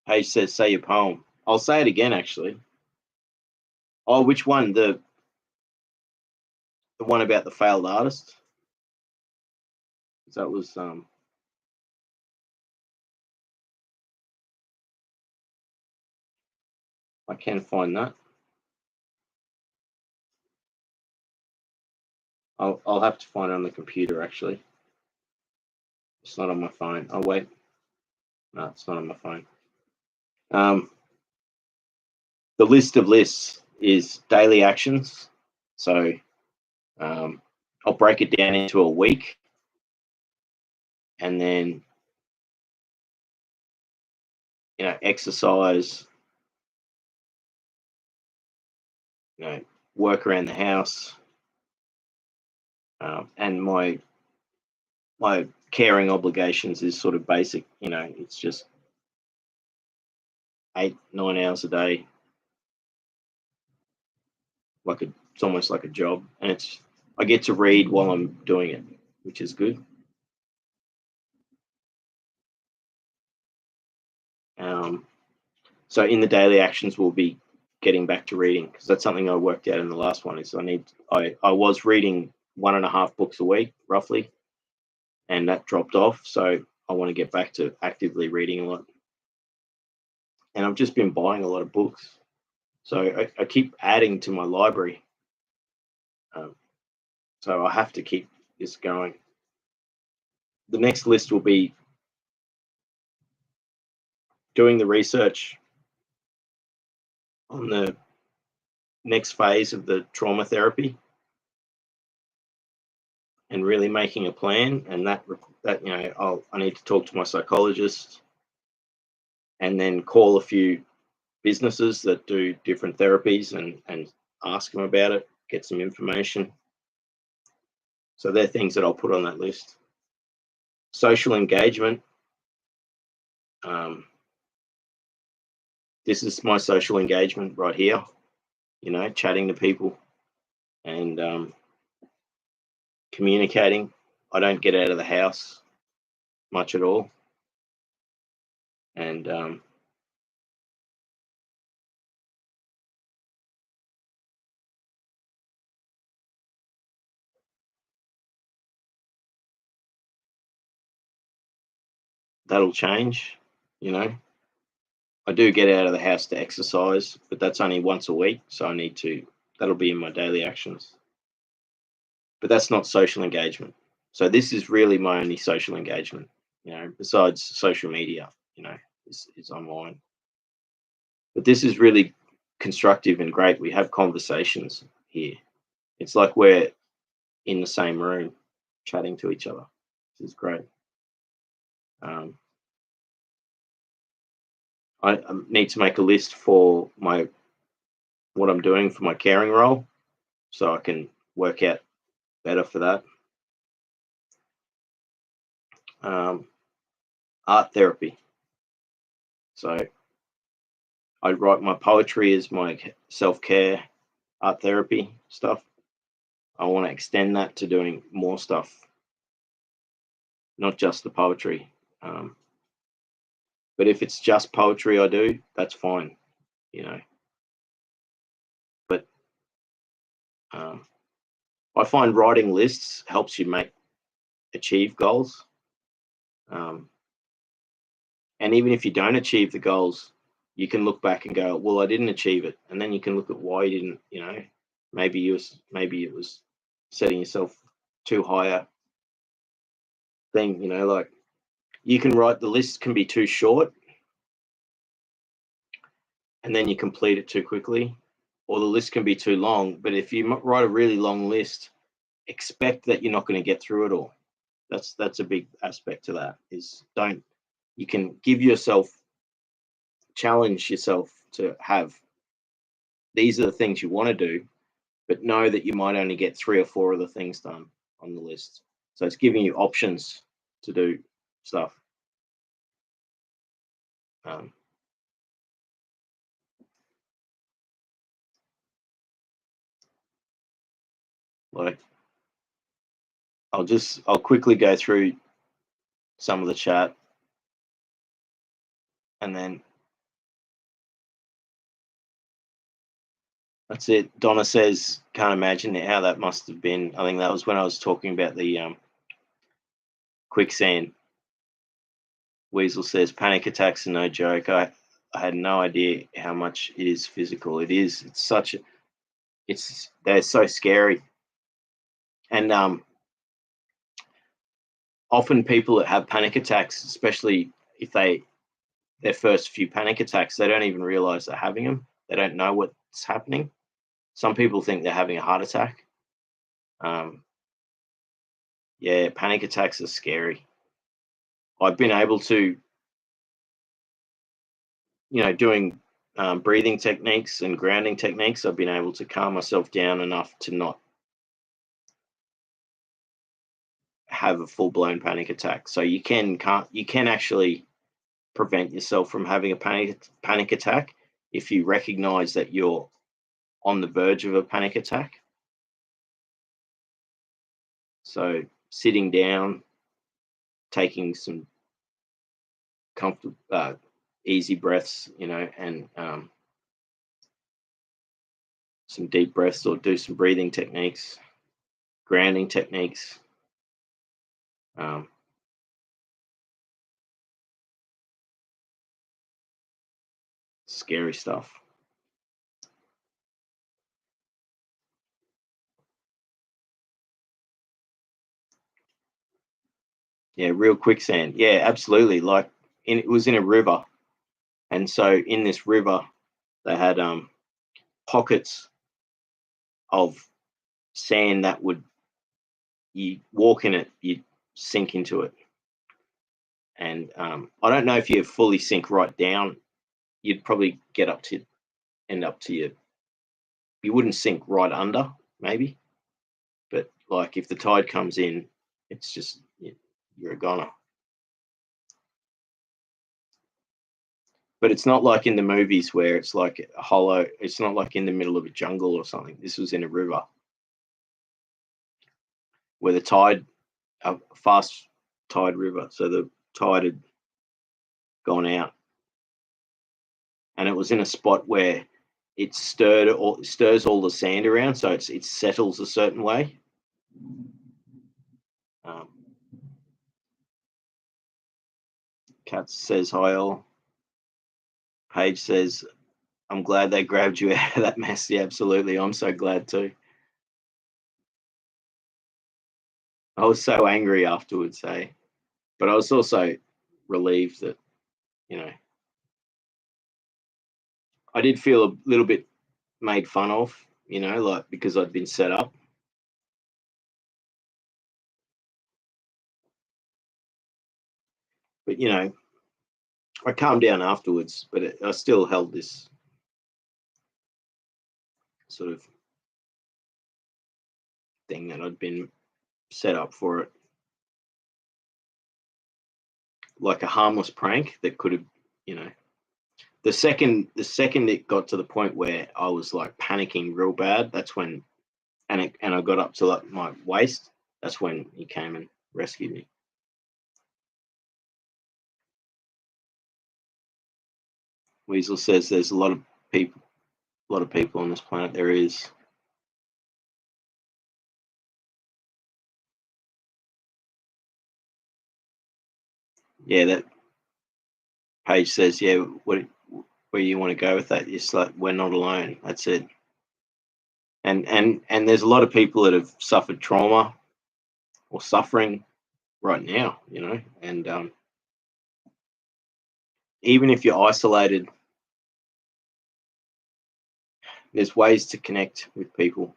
Paige says, say your poem. I'll say it again, actually. Oh, which one? The one about the failed artist? That was I can find that. I'll have to find it on the computer, actually. It's not on my phone. Oh, wait. No, it's not on my phone. The list of lists is daily actions. So I'll break it down into a week, and then, exercise, work around the house, and my caring obligations is sort of basic. It's just 8-9 hours a day. It's almost like a job, and I get to read while I'm doing it, which is good. So in the daily actions, we'll be getting back to reading, because that's something I worked out in the last one. Is I was reading 1.5 books a week roughly, and that dropped off. So I want to get back to actively reading a lot, and I've just been buying a lot of books. So I keep adding to my library. So I have to keep this going. The next list will be doing the research on the next phase of the trauma therapy, and really making a plan. And that I need to talk to my psychologist, and then call a few businesses that do different therapies and ask them about it, get some information. So they're things that I'll put on that list. Social engagement. This is my social engagement right here, chatting to people and communicating. I don't get out of the house much at all. And that'll change. I do get out of the house to exercise, but that's only once a week. So that'll be in my daily actions. But that's not social engagement. So this is really my only social engagement, besides social media, is online. But this is really constructive and great. We have conversations here. It's like we're in the same room chatting to each other. This is great. I need to make a list for what I'm doing for my caring role, so I can work out better for that. Art therapy. So I write my poetry as my self-care art therapy stuff. I want to extend that to doing more stuff, not just the poetry. But if it's just poetry I do, that's fine, But I find writing lists helps you achieve goals. And even if you don't achieve the goals, you can look back and go, well, I didn't achieve it. And then you can look at why you didn't, maybe it was setting yourself too high a thing, like you can write, the list can be too short and then you complete it too quickly, or the list can be too long. But if you write a really long list, expect that you're not going to get through it all. That's a big aspect to that. You can challenge yourself to have, these are the things you want to do, but know that you might only get 3 or 4 of the things done on the list. So it's giving you options to do stuff. Like I'll quickly go through some of the chat, and then that's it. Donna says, can't imagine how that must have been. I think that was when I was talking about the quicksand. Weasel says, panic attacks are no joke. I had no idea how much it is physical. It is. They're so scary. And often people that have panic attacks, especially if their first few panic attacks, they don't even realize they're having them. They don't know what's happening. Some people think they're having a heart attack. Yeah, panic attacks are scary. I've been able to, doing breathing techniques and grounding techniques, I've been able to calm myself down enough to not have a full-blown panic attack. So you can actually prevent yourself from having a panic attack if you recognize that you're on the verge of a panic attack. So sitting down, taking some comfortable, easy breaths, and some deep breaths, or do some breathing techniques, grounding techniques. Scary stuff. Yeah, real quicksand. Yeah, absolutely. Like it was in a river, and so in this river, they had pockets of sand that would, you walk in it, you sink into it, and I don't know if you fully sink right down. You'd probably end up to you wouldn't sink right under, maybe, but like if the tide comes in, it's just you're a goner. But it's not like in the movies where it's like a hollow. It's not like in the middle of a jungle or something. This was in a river where the tide, a fast tide river, so the tide had gone out, and it was in a spot where it stirs all the sand around, so it settles a certain way. Um, Kat says hi all. Paige says, I'm glad they grabbed you out of that mess. Yeah, absolutely. I'm so glad too. I was so angry afterwards, but I was also relieved that, I did feel a little bit made fun of, like because I'd been set up. But, I calmed down afterwards, but I still held this sort of thing that I'd been set up for it. Like a harmless prank that could have, the second it got to the point where I was like panicking real bad, that's when, and I got up to like my waist, that's when he came and rescued me. Weasel says there's a lot of people on this planet. There is. Yeah, that Page says, yeah, where you want to go with that? It's like, we're not alone. That's it. And there's a lot of people that have suffered trauma or suffering right now, and even if you're isolated, there's ways to connect with people.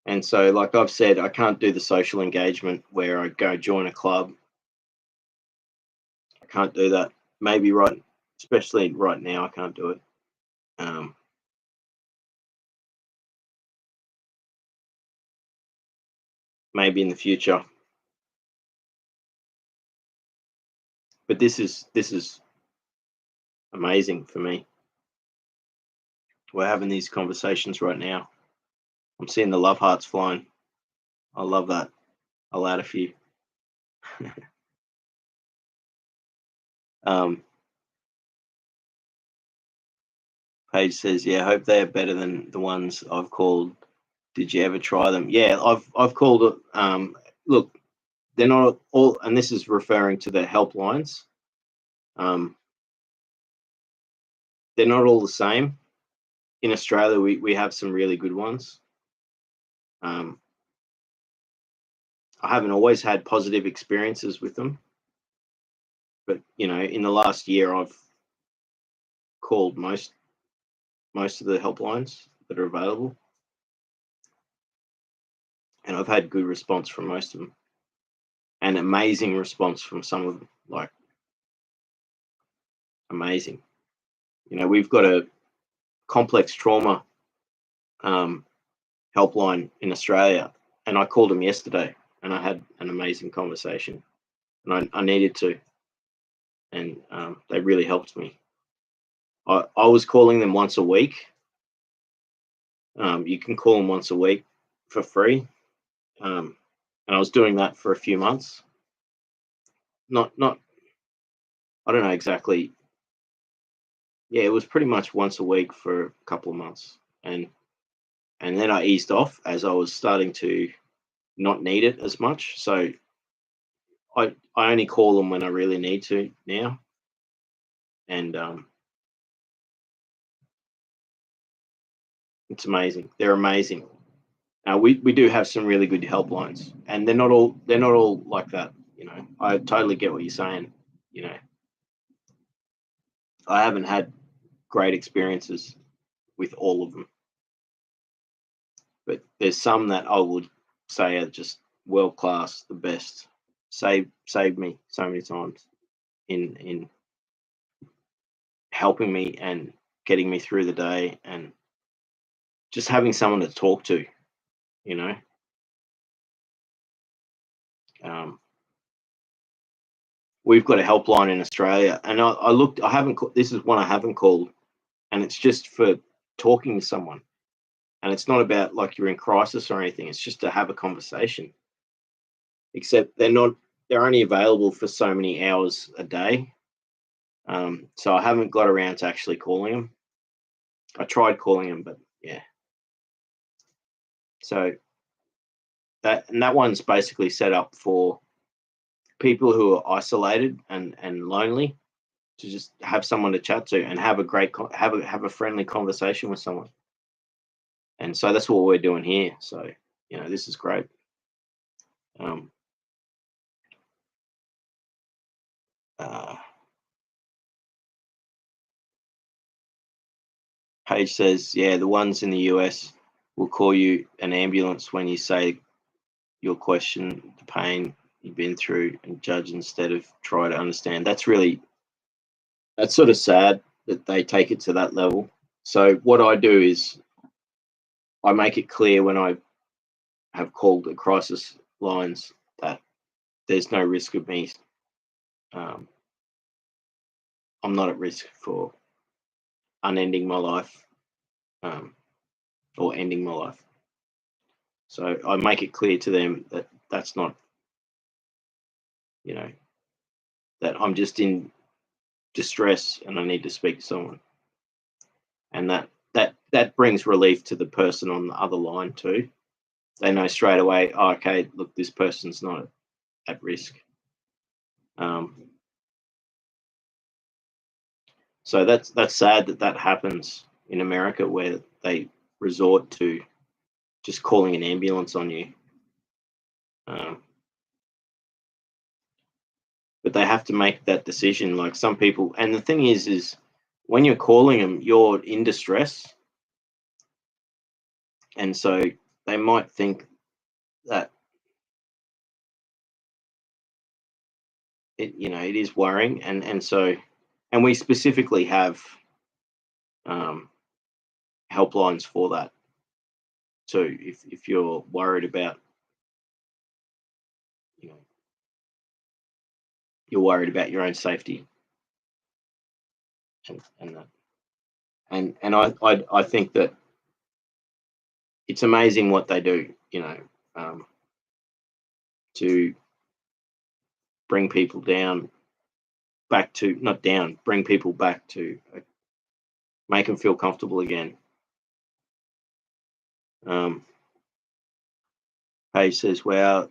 And so, like I've said, I can't do the social engagement where I go join a club. I can't do that. Maybe especially right now, I can't do it. Maybe in the future. But this is amazing for me. We're having these conversations right now. I'm seeing the love hearts flying. I love that. I'll add a few. Paige says, yeah, I hope they are better than the ones I've called. Did you ever try them? Yeah, I've called it. Look, they're not all, and this is referring to the helplines. They're not all the same. In Australia, we have some really good ones. I haven't always had positive experiences with them, but you know, in the last year, I've called most of the helplines that are available, and I've had good response from most of them, and amazing response from some of them, like amazing. You know, we've got a complex trauma helpline in Australia, and I called them yesterday, and I had an amazing conversation, and I needed to, and they really helped me. I was calling them once a week. You can call them once a week for free, and I was doing that for a few months. Not I don't know exactly. Yeah, it was pretty much once a week for a couple of months, and then I eased off as I was starting to not need it as much. So I only call them when I really need to now, and it's amazing. They're amazing. We do have some really good helplines, and they're not all like that. You know, I totally get what you're saying. You know, I haven't had great experiences with all of them, but there's some that I would say are just world class, the best. Saved me so many times in helping me and getting me through the day, and just having someone to talk to. You know, um, we've got a helpline in Australia, and I looked. I haven't. This is one I haven't called, and it's just for talking to someone. And it's not about like you're in crisis or anything. It's just to have a conversation. Except they're only available for so many hours a day. So I haven't got around to actually calling them. I tried calling them, but yeah. So that one's basically set up for people who are isolated and lonely, to just have someone to chat to and have a great have a friendly conversation with someone. And so that's what we're doing here. So you know, this is great. Um, uh, Paige says, yeah, the ones in the US will call you an ambulance when you say your question, the pain you've been through, and judge instead of try to understand. That's sort of sad that they take it to that level. So what I do is I make it clear when I have called the crisis lines that there's no risk of me. I'm not at risk for unending my life, or ending my life. So I make it clear to them that that's not, you know, that I'm just in distress and I need to speak to someone, and that brings relief to the person on the other line too. They know straight away, oh, okay, look, this person's not at risk. So that's sad that happens in America, where they resort to just calling an ambulance on you. But they have to make that decision. Like some people, and the thing is when you're calling them, you're in distress, and so they might think that it is worrying, and so, and we specifically have helplines for that too. If you're worried about, you're worried about your own safety, and that, and I think that it's amazing what they do, to bring people down, back to, not down, bring people back to, make them feel comfortable again. Paige says, wow,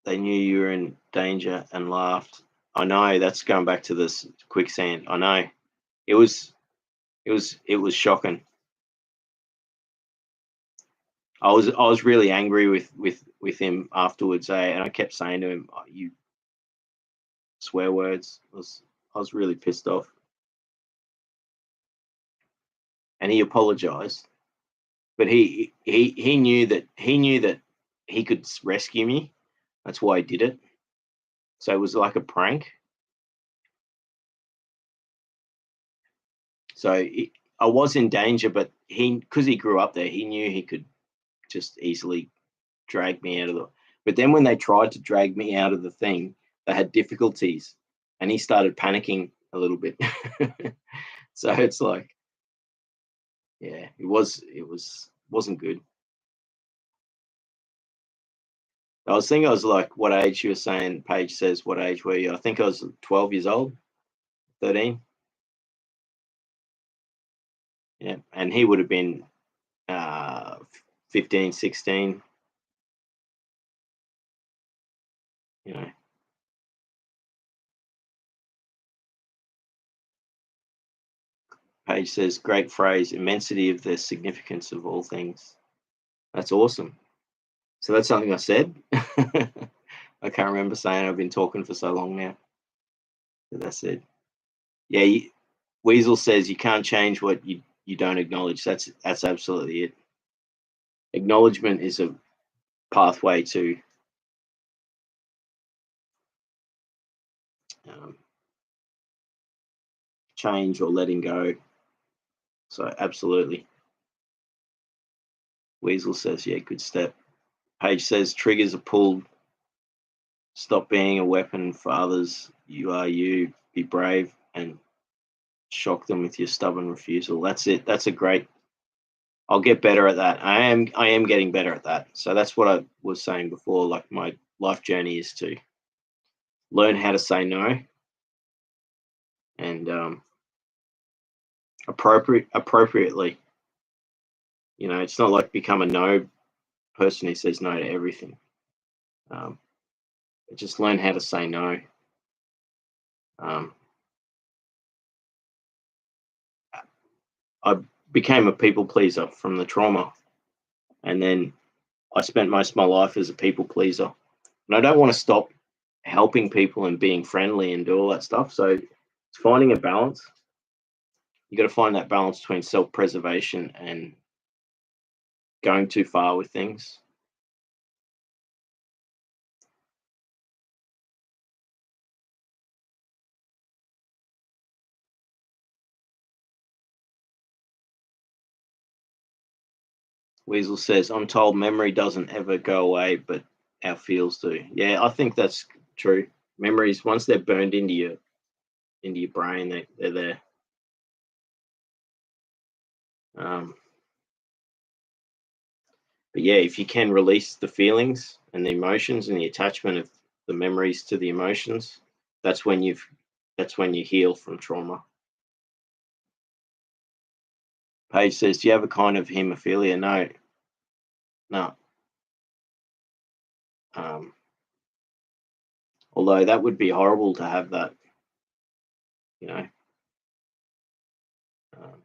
they knew you were in danger and laughed. I know, that's going back to this quicksand. I know. It was shocking. I was really angry with him afterwards, and I kept saying to him, oh, "You swear words." I was really pissed off, and he apologized. But he knew that he could rescue me. That's why he did it. So it was like a prank. So I was in danger, but because he grew up there, he knew he could just easily drag me out of the. But then when they tried to drag me out of the thing, they had difficulties, and he started panicking a little bit. So it's like, yeah, wasn't good. I was thinking I was like, what age you were saying? Paige says, what age were you? I think I was 12 years old, 13. Yeah, and he would have been 15, 16. You know, Paige says, great phrase, immensity of the significance of all things. That's awesome. So that's something I said. I can't remember saying. I've been talking for so long now. But that's it. Yeah, Weasel says you can't change what you don't acknowledge. That's absolutely it. Acknowledgement is a pathway to um, change or letting go. So absolutely. Weasel says, yeah, good step. Paige says triggers are pulled. Stop being a weapon for others. You are you. Be brave and shock them with your stubborn refusal. That's it. That's a great. I'll get better at that. I am getting better at that. So that's what I was saying before. Like my life journey is to learn how to say no and appropriately. You know, it's not like become a no person who says no to everything. Um, just learn how to say no. Um, I became a people pleaser from the trauma, and then I spent most of my life as a people pleaser. And I don't want to stop helping people and being friendly and do all that stuff. So it's finding a balance. You got to find that balance between self-preservation and going too far with things. Weasel says, I'm told memory doesn't ever go away, but our feels do. Yeah, I think that's true. Memories, once they're burned into your brain, they're there. Um, but yeah, if you can release the feelings and the emotions and the attachment of the memories to the emotions, that's when you heal from trauma. Paige says, do you have a kind of hemophilia? No, no. Um, although that would be horrible to have that, you know. Um,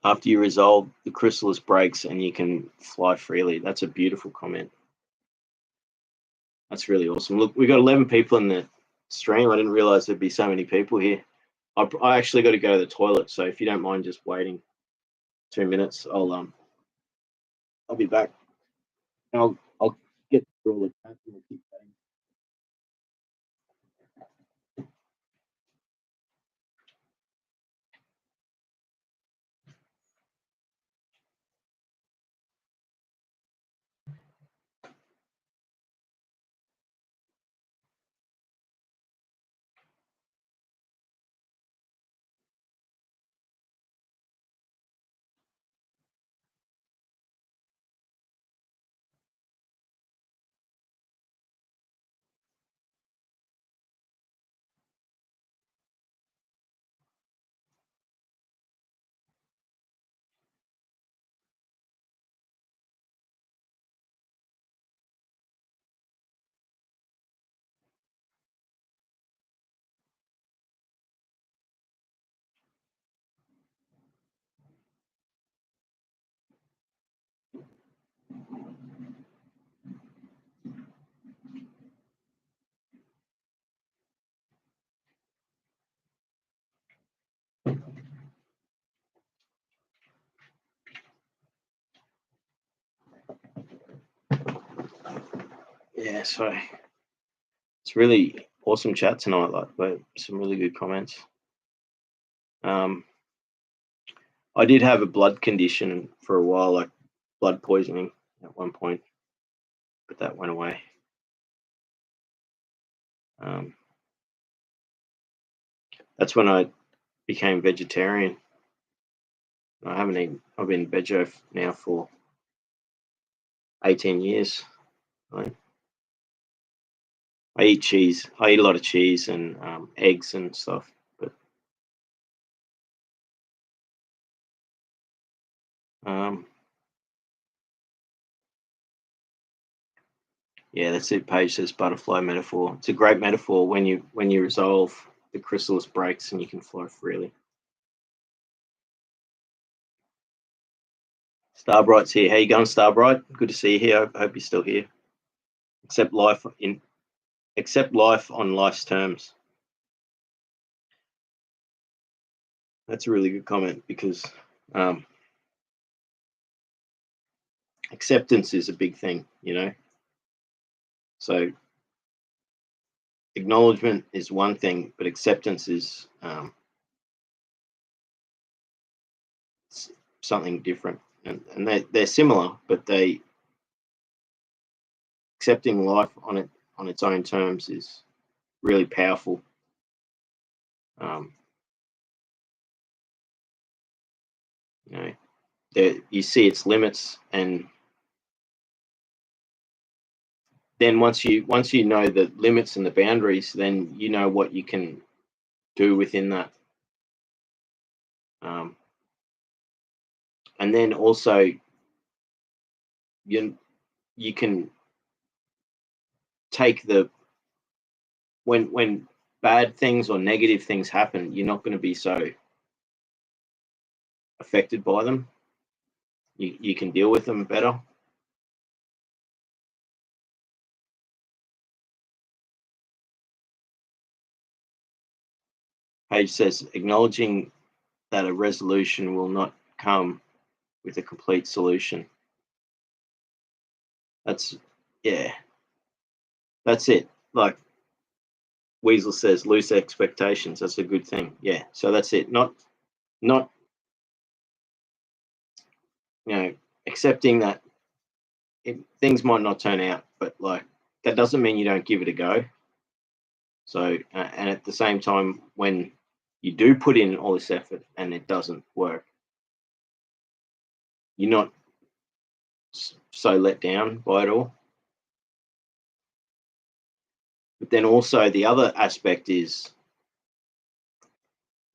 after you resolve, the chrysalis breaks and you can fly freely. That's a beautiful comment. That's really awesome. Look, we got 11 people in the stream. I didn't realize there'd be so many people here. I actually got to go to the toilet, so if you don't mind just waiting 2 minutes, I'll be back. I'll get through all the chat and we'll keep going. yeah, so it's really awesome chat tonight. Like, but some really good comments. I did have a blood condition for a while, like blood poisoning at one point, but that went away. That's when I became vegetarian. I haven't eaten. I've been veggie now for 18 years. Right? I eat cheese. I eat a lot of cheese and eggs and stuff. But yeah, that's it. Paige says butterfly metaphor. It's a great metaphor when you resolve the chrysalis breaks and you can flow freely. Starbright's here. How you going, Starbright? Good to see you here. I hope you're still here. Accept life on life's terms. That's a really good comment because acceptance is a big thing, you know. So acknowledgement is one thing, but acceptance is something different, and they're similar, but accepting life on its own terms is really powerful. You know, you see its limits, and then once you know the limits and the boundaries, then you know what you can do within that. And then also you can take when bad things or negative things happen, you're not going to be so affected by them. You can deal with them better. Paige says, acknowledging that a resolution will not come with a complete solution. That's it. Like Weasel says, loose expectations. That's a good thing. Yeah. So that's it. Not accepting that things might not turn out, but like that doesn't mean you don't give it a go. So and at the same time, when you do put in all this effort and it doesn't work, you're not so let down by it all. But then also the other aspect is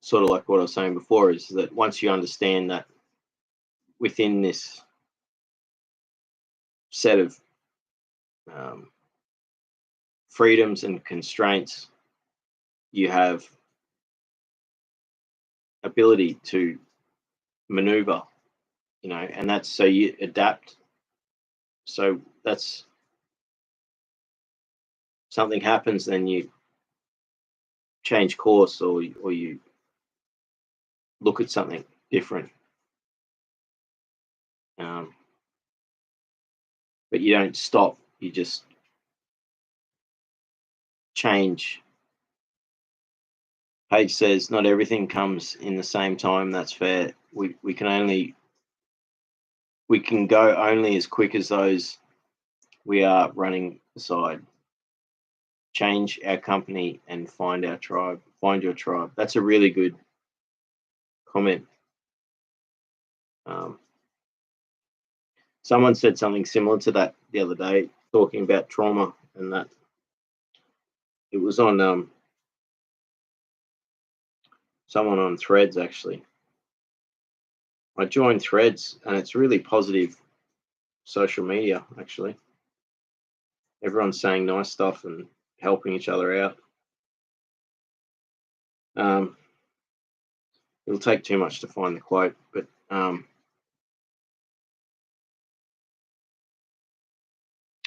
sort of like what I was saying before, is that once you understand that within this set of freedoms and constraints, you have ability to maneuver, and that's so you adapt. So that's something happens, then you change course, or you look at something different. But you don't stop. You just change. Paige says, not everything comes in the same time. That's fair. We can go only as quick as those we are running beside. Change our company and find our tribe. Find your tribe. That's a really good comment. Someone said something similar to that the other day, talking about trauma, and that it was on someone on Threads, actually. I joined Threads, and it's really positive social media, actually. Everyone's saying nice stuff and helping each other out. It'll take too much to find the quote, but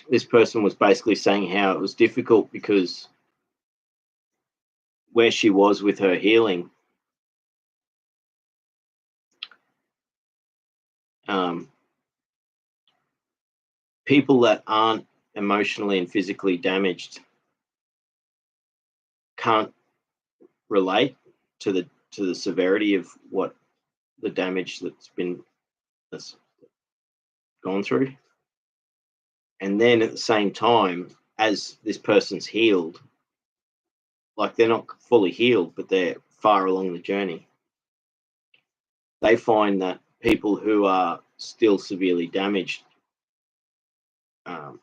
this person was basically saying how it was difficult because where she was with her healing, people that aren't emotionally and physically damaged can't relate to the severity of what the damage that's gone through. And then at the same time, as this person's healed, like they're not fully healed, but they're far along the journey, they find that people who are still severely damaged are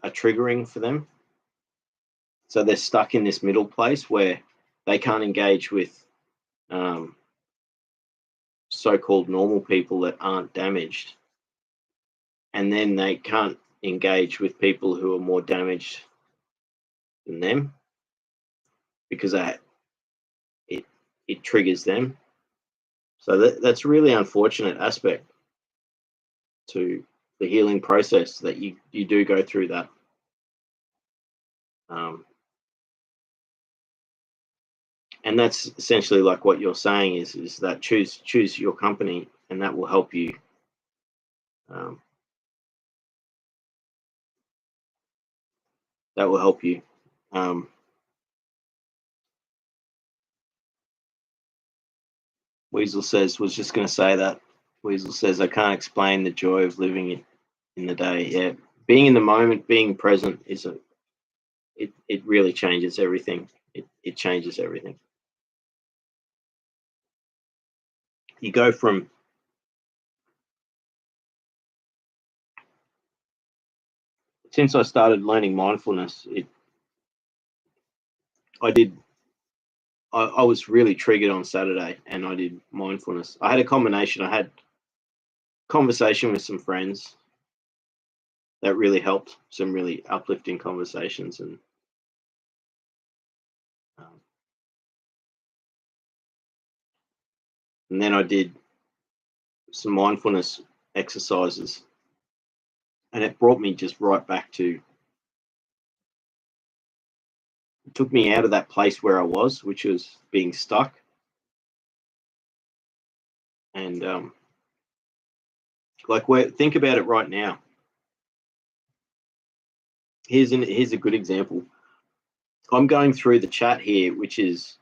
triggering for them. So they're stuck in this middle place where they can't engage with so-called normal people that aren't damaged, and then they can't engage with people who are more damaged than them because it triggers them. So that's a really unfortunate aspect to the healing process, that you do go through that. And that's essentially like what you're saying is that choose your company, and that will help you. That will help you. Weasel says, was just going to say that. Weasel says, I can't explain the joy of living in the day. Yeah, being in the moment, being present it really changes everything. It changes everything. You go from since I started learning mindfulness, I was really triggered on Saturday, and I did mindfulness. I had a combination. I had conversation with some friends that really helped, some really uplifting conversations, and then I did some mindfulness exercises, and it brought me just right back to, it took me out of that place where I was, which was being stuck. And think about it right now. Here's a good example. I'm going through the chat here, which is,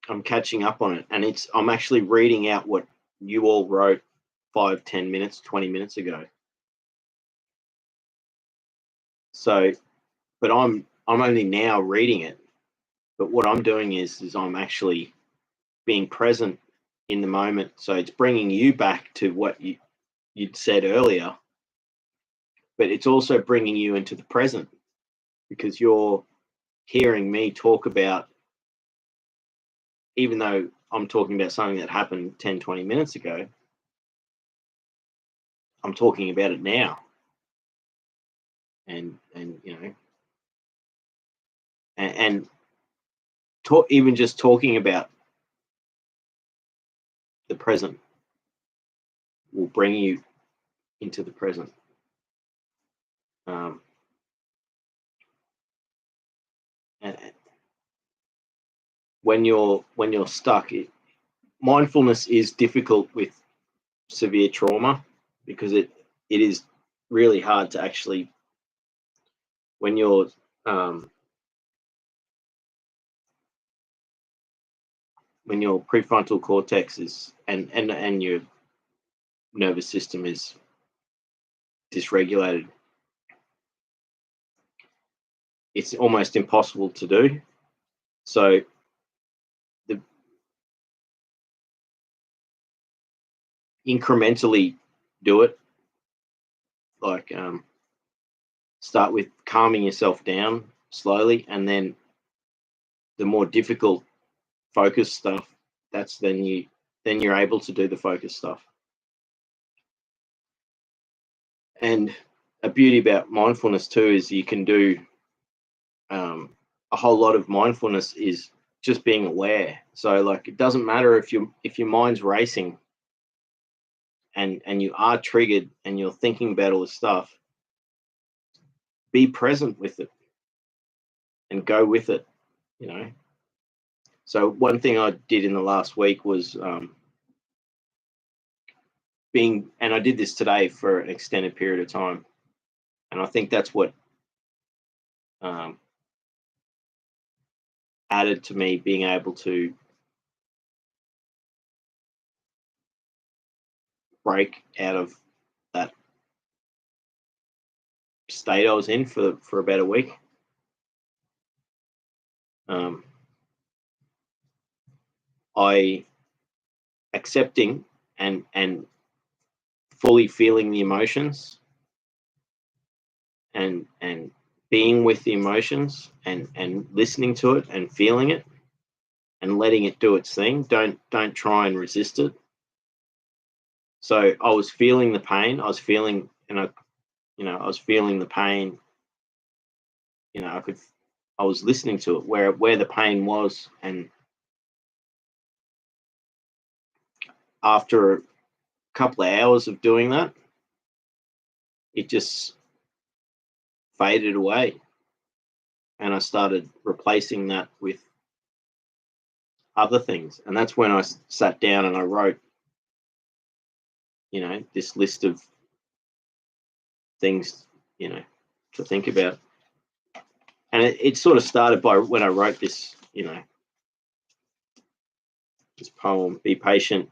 I'm catching up on it, and I'm actually reading out what you all wrote 5, 10 minutes, 20 minutes ago. So, but I'm only now reading it. But what I'm doing is I'm actually being present in the moment. So it's bringing you back to what you'd said earlier, but it's also bringing you into the present, because you're hearing me talk about, even though I'm talking about something that happened 10, 20 minutes ago, I'm talking about it now. And you know, and even just talking about the present will bring you into the present. And when you're stuck, mindfulness is difficult with severe trauma, because it is really hard to actually, when your prefrontal cortex is and your nervous system is dysregulated, it's almost impossible to do. So incrementally do it, like start with calming yourself down slowly, and then the more difficult focus stuff, that's then you're able to do the focus stuff. And a beauty about mindfulness too is you can do a whole lot of mindfulness is just being aware. So like, it doesn't matter if your mind's racing and you are triggered and you're thinking about all this stuff, be present with it and go with it, you know. So one thing I did in the last week was and I did this today for an extended period of time, and I think that's what added to me being able to break out of that state I was in for about a week. I accepting and fully feeling the emotions and being with the emotions and listening to it and feeling it and letting it do its thing. Don't try and resist it. So I was feeling the pain. I was feeling, I was feeling the pain. I was listening to it where the pain was, and after a couple of hours of doing that, it just faded away, and I started replacing that with other things. And that's when I sat down and I wrote, this list of things, to think about. And it sort of started by when I wrote this, this poem: be patient,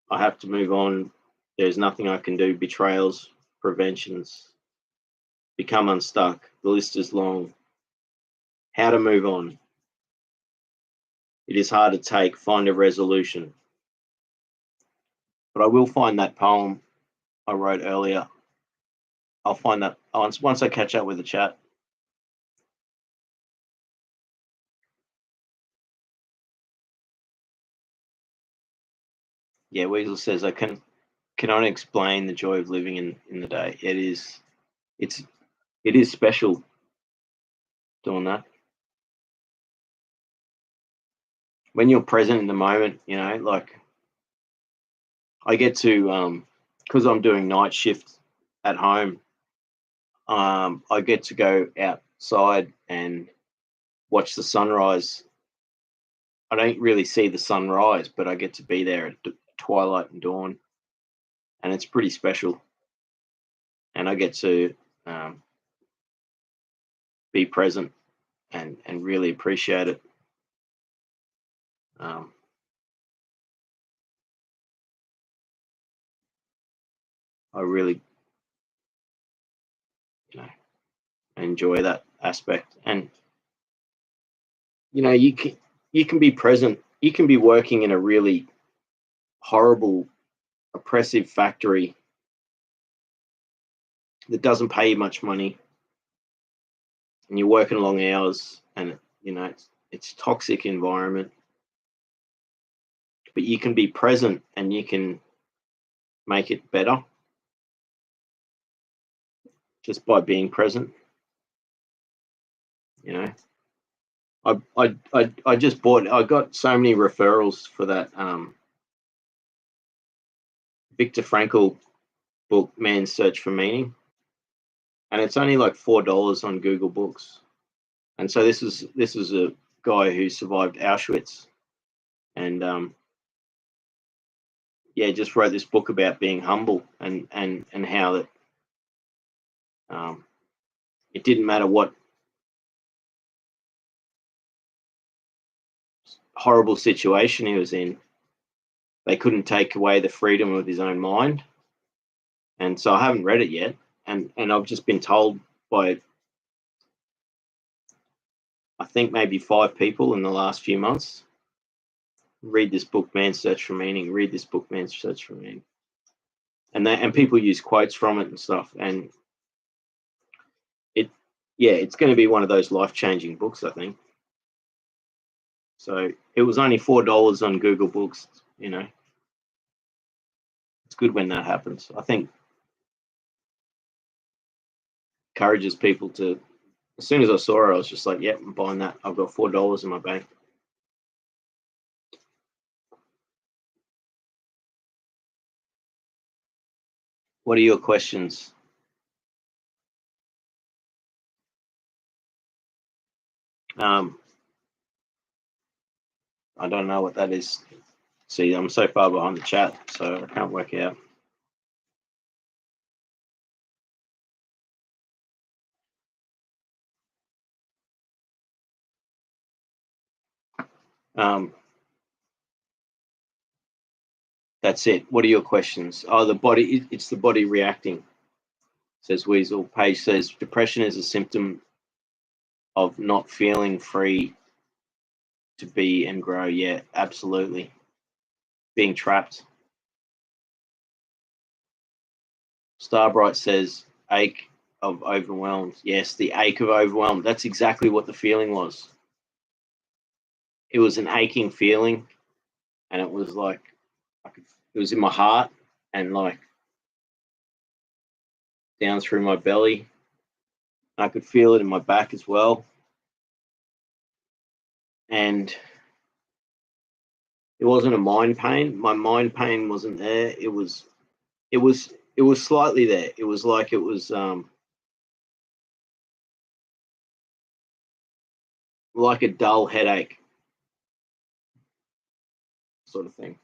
I have to move on, there's nothing I can do, betrayals, preventions, become unstuck, the list is long, how to move on, it is hard to take, find a resolution. But I will find that poem I wrote earlier. I'll find that once I catch up with the chat. Yeah, Weasel says, I cannot explain the joy of living in the day. It is special doing that. When you're present in the moment, like I get to, because I'm doing night shift at home, I get to go outside and watch the sunrise. I don't really see the sunrise, but I get to be there at twilight and dawn, and it's pretty special. And I get to be present and really appreciate it. I really, enjoy that aspect. And you can be present. You can be working in a really horrible, oppressive factory that doesn't pay you much money, and you're working long hours, and it's toxic environment. But you can be present and you can make it better just by being present. I just bought. I got so many referrals for that Viktor Frankl book, Man's Search for Meaning, and it's only like $4 on Google Books. And so this is a guy who survived Auschwitz, and just wrote this book about being humble and how that it didn't matter what horrible situation he was in, they couldn't take away the freedom of his own mind. And so I haven't read it yet, and I've just been told by, I think, maybe 5 people in the last few months, read this book, Man's Search for Meaning, read this book, Man's Search for Meaning. And people use quotes from it and stuff, and it's going to be one of those life-changing books, I think. So it was only $4 on Google Books. It's good when that happens. I think encourages people to. As soon as I saw it, I was just like, "Yep, I'm buying that. I've got $4 in my bank." What are your questions? I don't know what that is. See, I'm so far behind the chat, so I can't work out. That's it. What are your questions? Oh, the body, it's the body reacting, says Weasel. Paige says, depression is a symptom of not feeling free to be and grow. Yeah, absolutely. Being trapped. Starbright says, ache of overwhelmed. Yes, the ache of overwhelmed. That's exactly what the feeling was. It was an aching feeling, and it was like, it was in my heart and like down through my belly. I could feel it in my back as well. And it wasn't a mind pain. My mind pain wasn't there. It was slightly there. It was like it was like a dull headache sort of thing.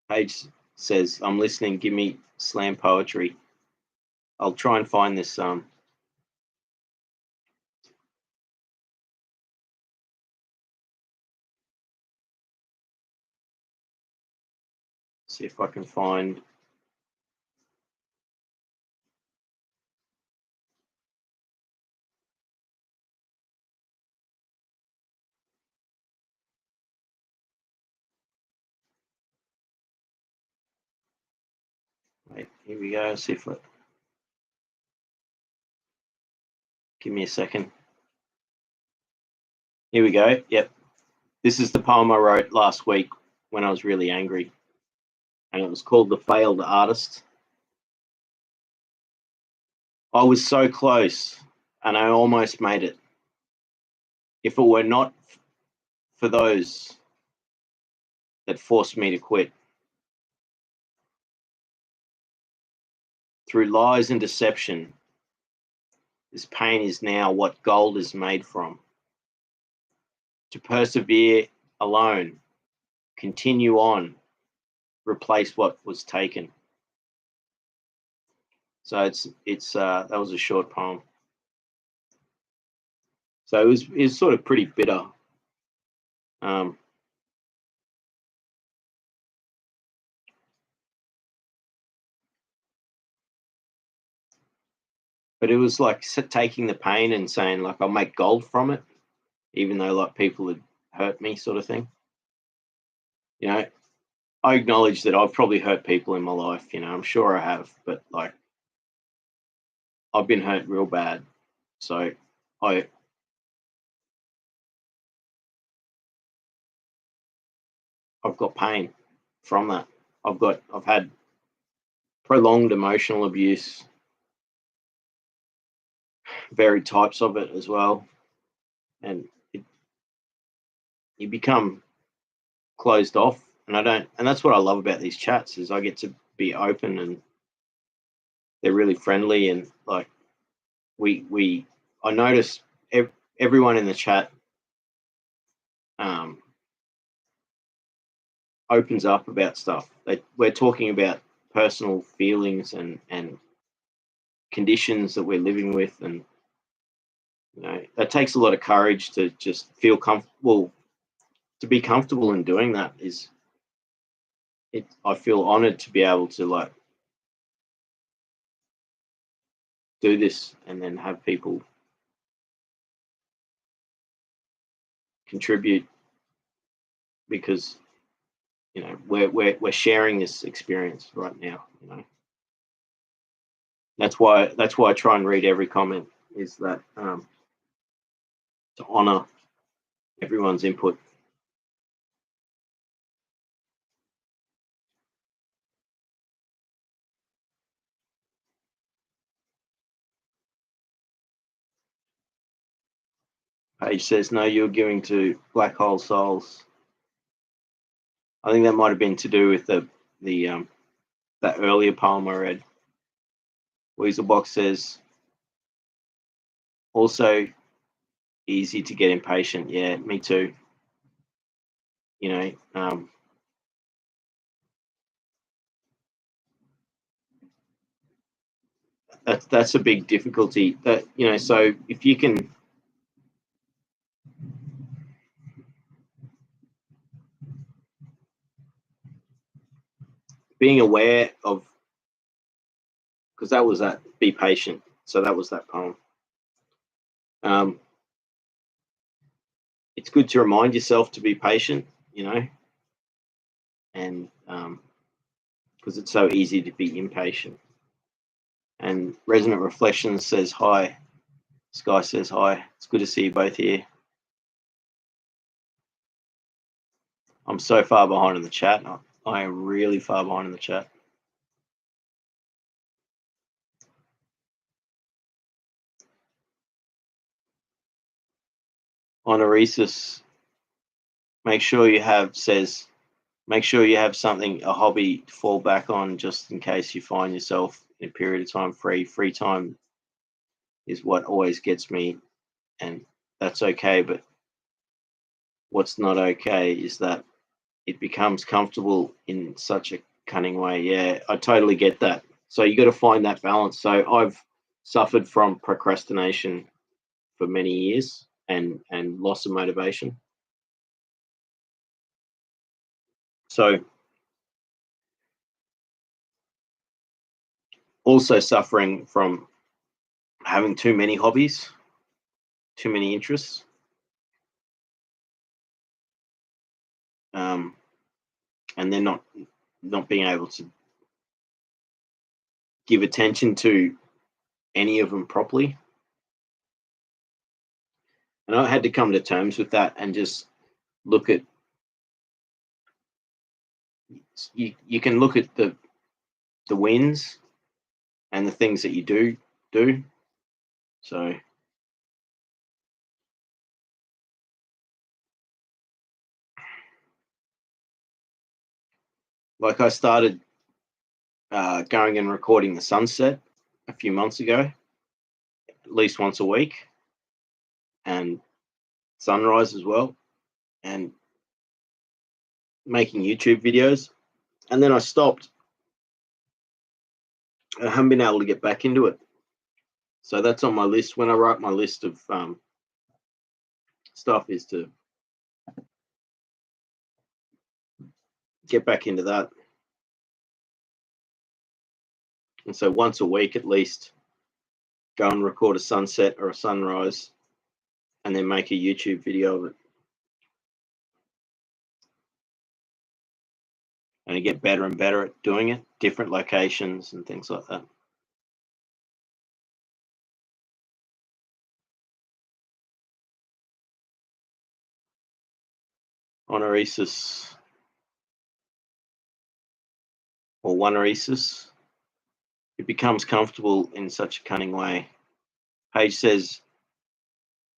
Paige says, I'm listening, give me slam poetry. I'll try and find this see if I can find wait, here we go. See if give me a second. Here we go. Yep. This is the poem I wrote last week when I was really angry. And it was called The Failed Artist. I was so close and I almost made it. If it were not for those that forced me to quit. Through lies and deception, this pain is now what gold is made from. To persevere alone, continue on, replace what was taken. So it's that was a short poem. So it was sort of pretty bitter. But it was like taking the pain and saying like I'll make gold from it, even though like people had hurt me, sort of thing. You know, I acknowledge that I've probably hurt people in my life. You know, I'm sure I have, but like I've been hurt real bad. So I've got pain from that. I've had prolonged emotional abuse, varied types of it as well, and you become closed off. And that's what I love about these chats is I get to be open and they're really friendly and like I notice everyone in the chat opens up about stuff. We're talking about personal feelings and conditions that we're living with, and you know that takes a lot of courage to just feel comfortable. To be comfortable in doing that is it. I feel honored to be able to like do this and then have people contribute because you know we're sharing this experience right now. You know that's why I try and read every comment is that to honor everyone's input. Paige says, no, you're giving to black hole souls. I think that might have been to do with the that earlier poem I read. Weaselbox says, also easy to get impatient. Yeah, me too. You know, that's a big difficulty. That you know, so if you can being aware of, because that was that, be patient. So that was that poem. It's good to remind yourself to be patient, you know, and because it's so easy to be impatient. And Resonant Reflections says hi. Sky says hi. It's good to see you both here. I'm so far behind in the chat. I am really far behind in the chat. Honorisis, make sure you have something, a hobby to fall back on, just in case you find yourself in a period of time free. Free time is what always gets me, and that's okay. But what's not okay is that it becomes comfortable in such a cunning way. Yeah, I totally get that. So you got to find that balance. So I've suffered from procrastination for many years and loss of motivation. So also suffering from having too many hobbies, too many interests. And then not being able to give attention to any of them properly. And I had to come to terms with that and just look at, you can look at the wins and the things that you do. So like I started going and recording the sunset a few months ago, at least once a week, and sunrise as well, and making YouTube videos. And then I stopped. I haven't been able to get back into it. So that's on my list. When I write my list of stuff, is to get back into that. And so once a week at least, go and record a sunset or a sunrise, and then make a YouTube video of it. And I get better and better at doing it, different locations and things like that. Honorisis or Oneresis, it becomes comfortable in such a cunning way. Paige says,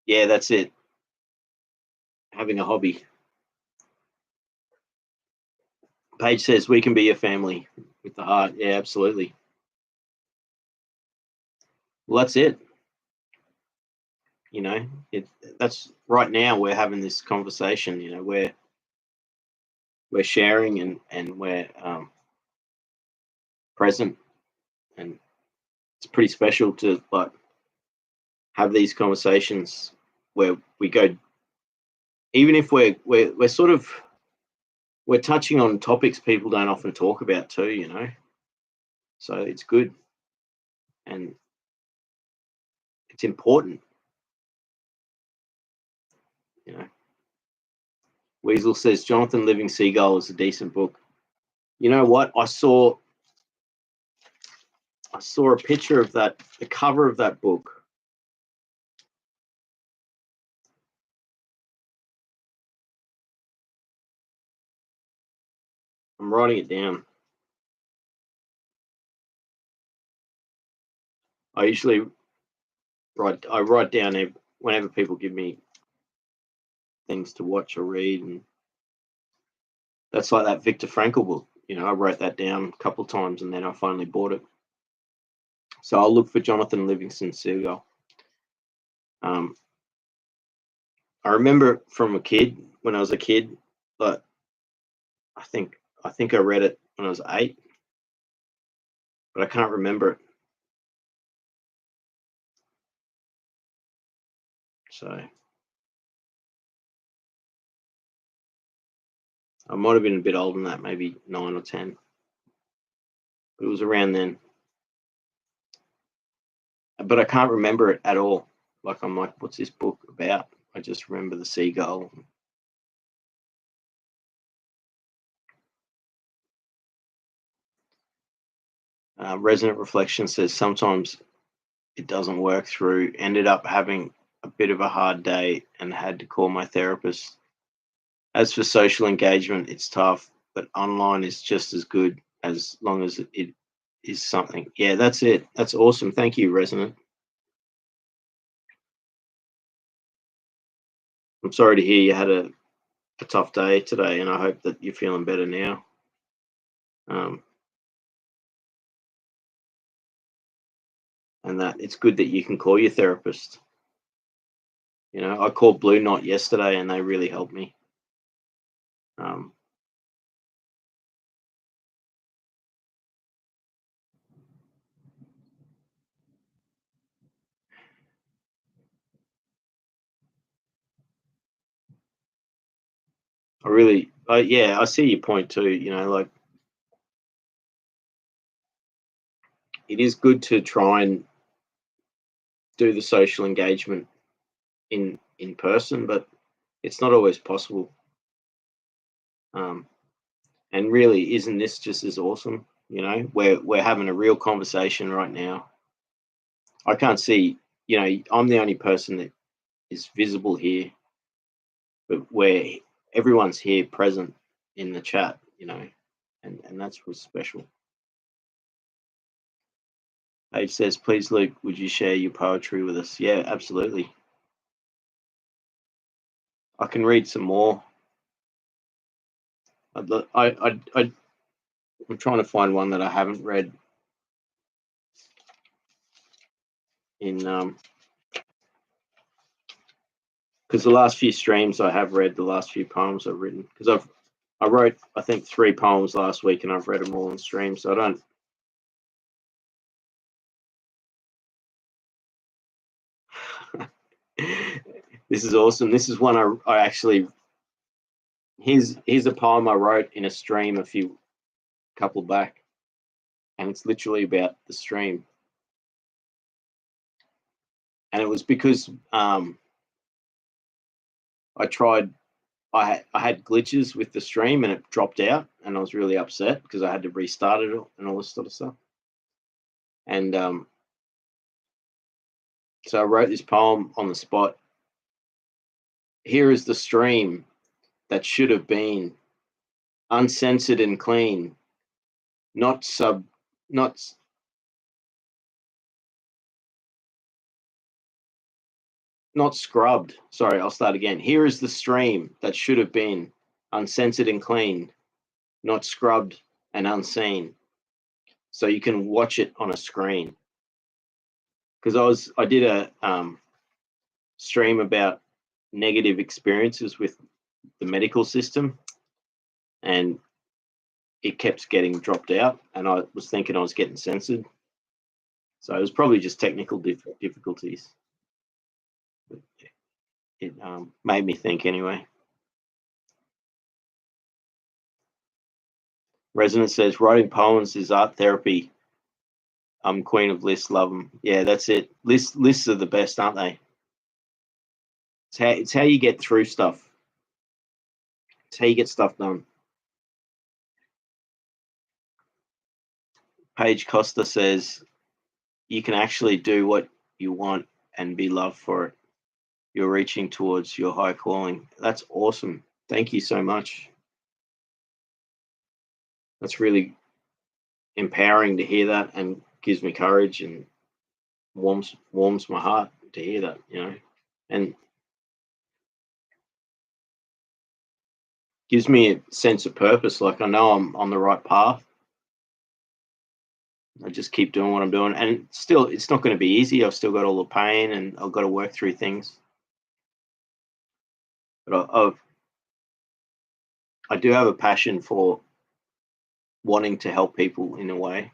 yeah, that's it. Having a hobby. Paige says, we can be a family with the heart. Yeah, absolutely. Well, that's it. You know, that's right now we're having this conversation, you know, we're sharing and we're present, and it's pretty special to like have these conversations where we go, even if we're sort of, we're touching on topics people don't often talk about too, you know, so it's good and it's important, you know. Weasel says Jonathan Living Seagull is a decent book. You know what, I saw a picture of that, the cover of that book. I'm writing it down. I usually write down whenever people give me things to watch or read, and that's like that Viktor Frankl book. You know, I wrote that down a couple of times and then I finally bought it. So I'll look for Jonathan Livingston Seagull. I remember from a kid, when I was a kid, but I think I read it when I was 8, but I can't remember it. So I might have been a bit older than that, maybe 9 or 10. But it was around then. But I can't remember it at all. Like, I'm like, what's this book about? I just remember the seagull. Resonant Reflection says sometimes it doesn't work through. Ended up having a bit of a hard day and had to call my therapist. As for social engagement, it's tough, but online is just as good as long as it is something. Yeah, that's it. That's awesome. Thank you, Resonant. I'm sorry to hear you had a tough day today, and I hope that you're feeling better now. And that it's good that you can call your therapist. You know, I called Blue Knot yesterday, and they really helped me. I see your point too. You know, like, it is good to try and do the social engagement in person, but it's not always possible. And really, isn't this just as awesome? You know, we're having a real conversation right now. I can't see. You know, I'm the only person that is visible here, but where everyone's here present in the chat. You know, and that's what's special. Paige says, please, Luke, would you share your poetry with us? Yeah, absolutely. I can read some more. I'm trying to find one that I haven't read in because the last few streams I have read, the last few poems I've written, because I wrote, I think, 3 poems last week, and I've read them all in stream, so I don't. This is awesome. This is one I actually. Here's a poem I wrote in a stream a couple back, and it's literally about the stream. And it was because I had glitches with the stream, and it dropped out, and I was really upset because I had to restart it and all this sort of stuff. And so I wrote this poem on the spot. Here is the stream that should have been uncensored and clean, not scrubbed. Sorry, I'll start again. Here is the stream that should have been uncensored and clean, not scrubbed and unseen, so you can watch it on a screen. Because I did a stream about negative experiences with the medical system, and it kept getting dropped out, and I was thinking I was getting censored. So it was probably just technical difficulties. It made me think anyway. Resonance says, writing poems is art therapy. I'm queen of lists, love them. Yeah, that's it. Lists are the best, aren't they? It's how you get through stuff. It's how you get stuff done. Paige Costa says, you can actually do what you want and be loved for it. You're reaching towards your high calling. That's awesome. Thank you so much. That's really empowering to hear that, and gives me courage and warms my heart to hear that, you know, and gives me a sense of purpose. Like, I know I'm on the right path. I just keep doing what I'm doing, and still, it's not going to be easy. I've still got all the pain, and I've got to work through things. But I do have a passion for wanting to help people in a way.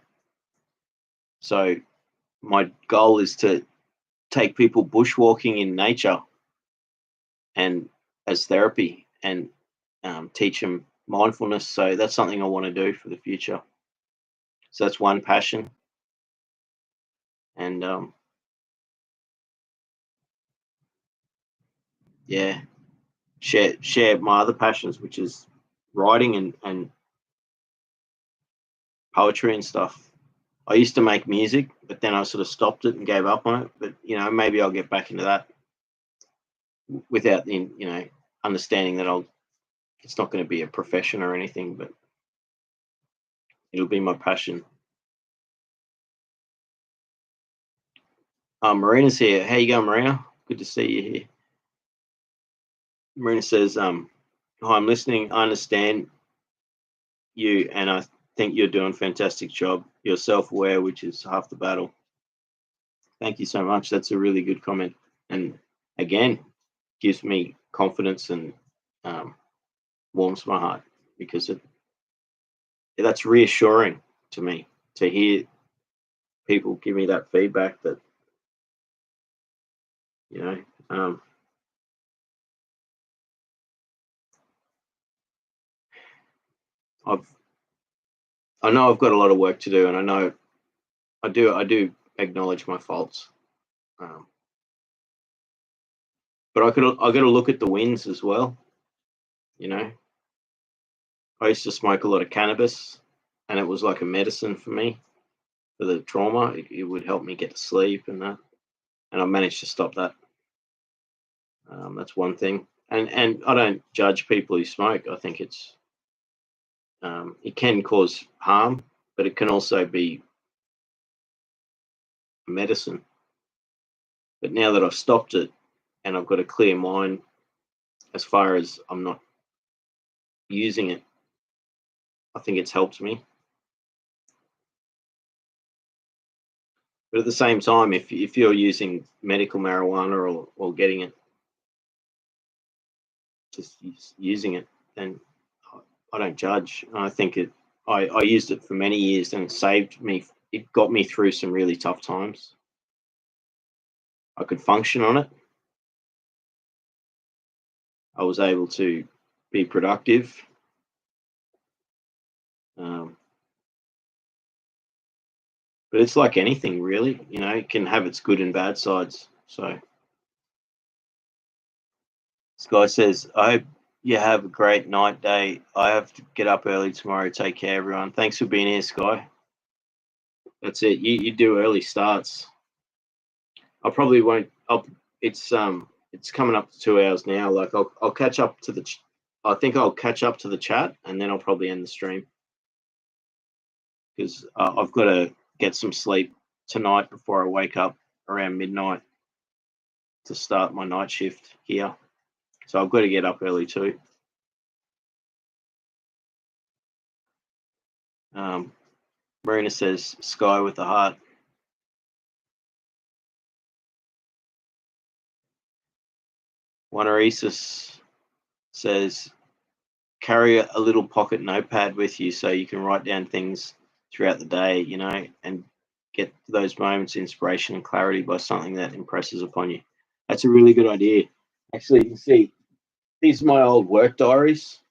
So my goal is to take people bushwalking in nature and as therapy, and teach them mindfulness. So that's something I want to do for the future. So that's one passion. And yeah, share my other passions, which is writing and poetry and stuff. I used to make music, but then I sort of stopped it and gave up on it. But maybe I'll get back into that without the understanding that it's not going to be a profession or anything, but it'll be my passion. Marina's here. How you going, Marina? Good to see you here. Marina says, "Hi, I'm listening. I understand you, and I think you're doing a fantastic job. You're self-aware, which is half the battle." Thank you so much. That's a really good comment, and again, gives me confidence and warms my heart, because that's reassuring to me to hear people give me that feedback that I know I've got a lot of work to do, and I know I do acknowledge my faults, but I got to look at the wins as well. I used to smoke a lot of cannabis, and it was like a medicine for me for the trauma. It would help me get to sleep and that, and I managed to stop that. That's one thing, and I don't judge people who smoke. I think it can cause harm, but it can also be medicine. But now that I've stopped it and I've got a clear mind as far as I'm not using it, I think it's helped me. But at the same time, if you're using medical marijuana or getting it, just using it, then I don't judge. I think I used it for many years, and it saved me. It got me through some really tough times. I could function on it. I was able to be productive. But it's like anything, really. It can have its good and bad sides. So, Sky says, "I hope you have a great night, day. I have to get up early tomorrow. Take care, everyone." Thanks for being here, Sky. That's it. You do early starts. I probably won't. It's coming up to 2 hours now. Like I'll catch up to the. I think I'll catch up to the chat, and then I'll probably end the stream, because I've got to get some sleep tonight before I wake up around midnight to start my night shift here. So I've got to get up early too. Marina says, "Sky with the heart." Wanaresis says, "Carry a little pocket notepad with you so you can write down things throughout the day, and get those moments of inspiration and clarity by something that impresses upon you." That's a really good idea. Actually, you can see, these are my old work diaries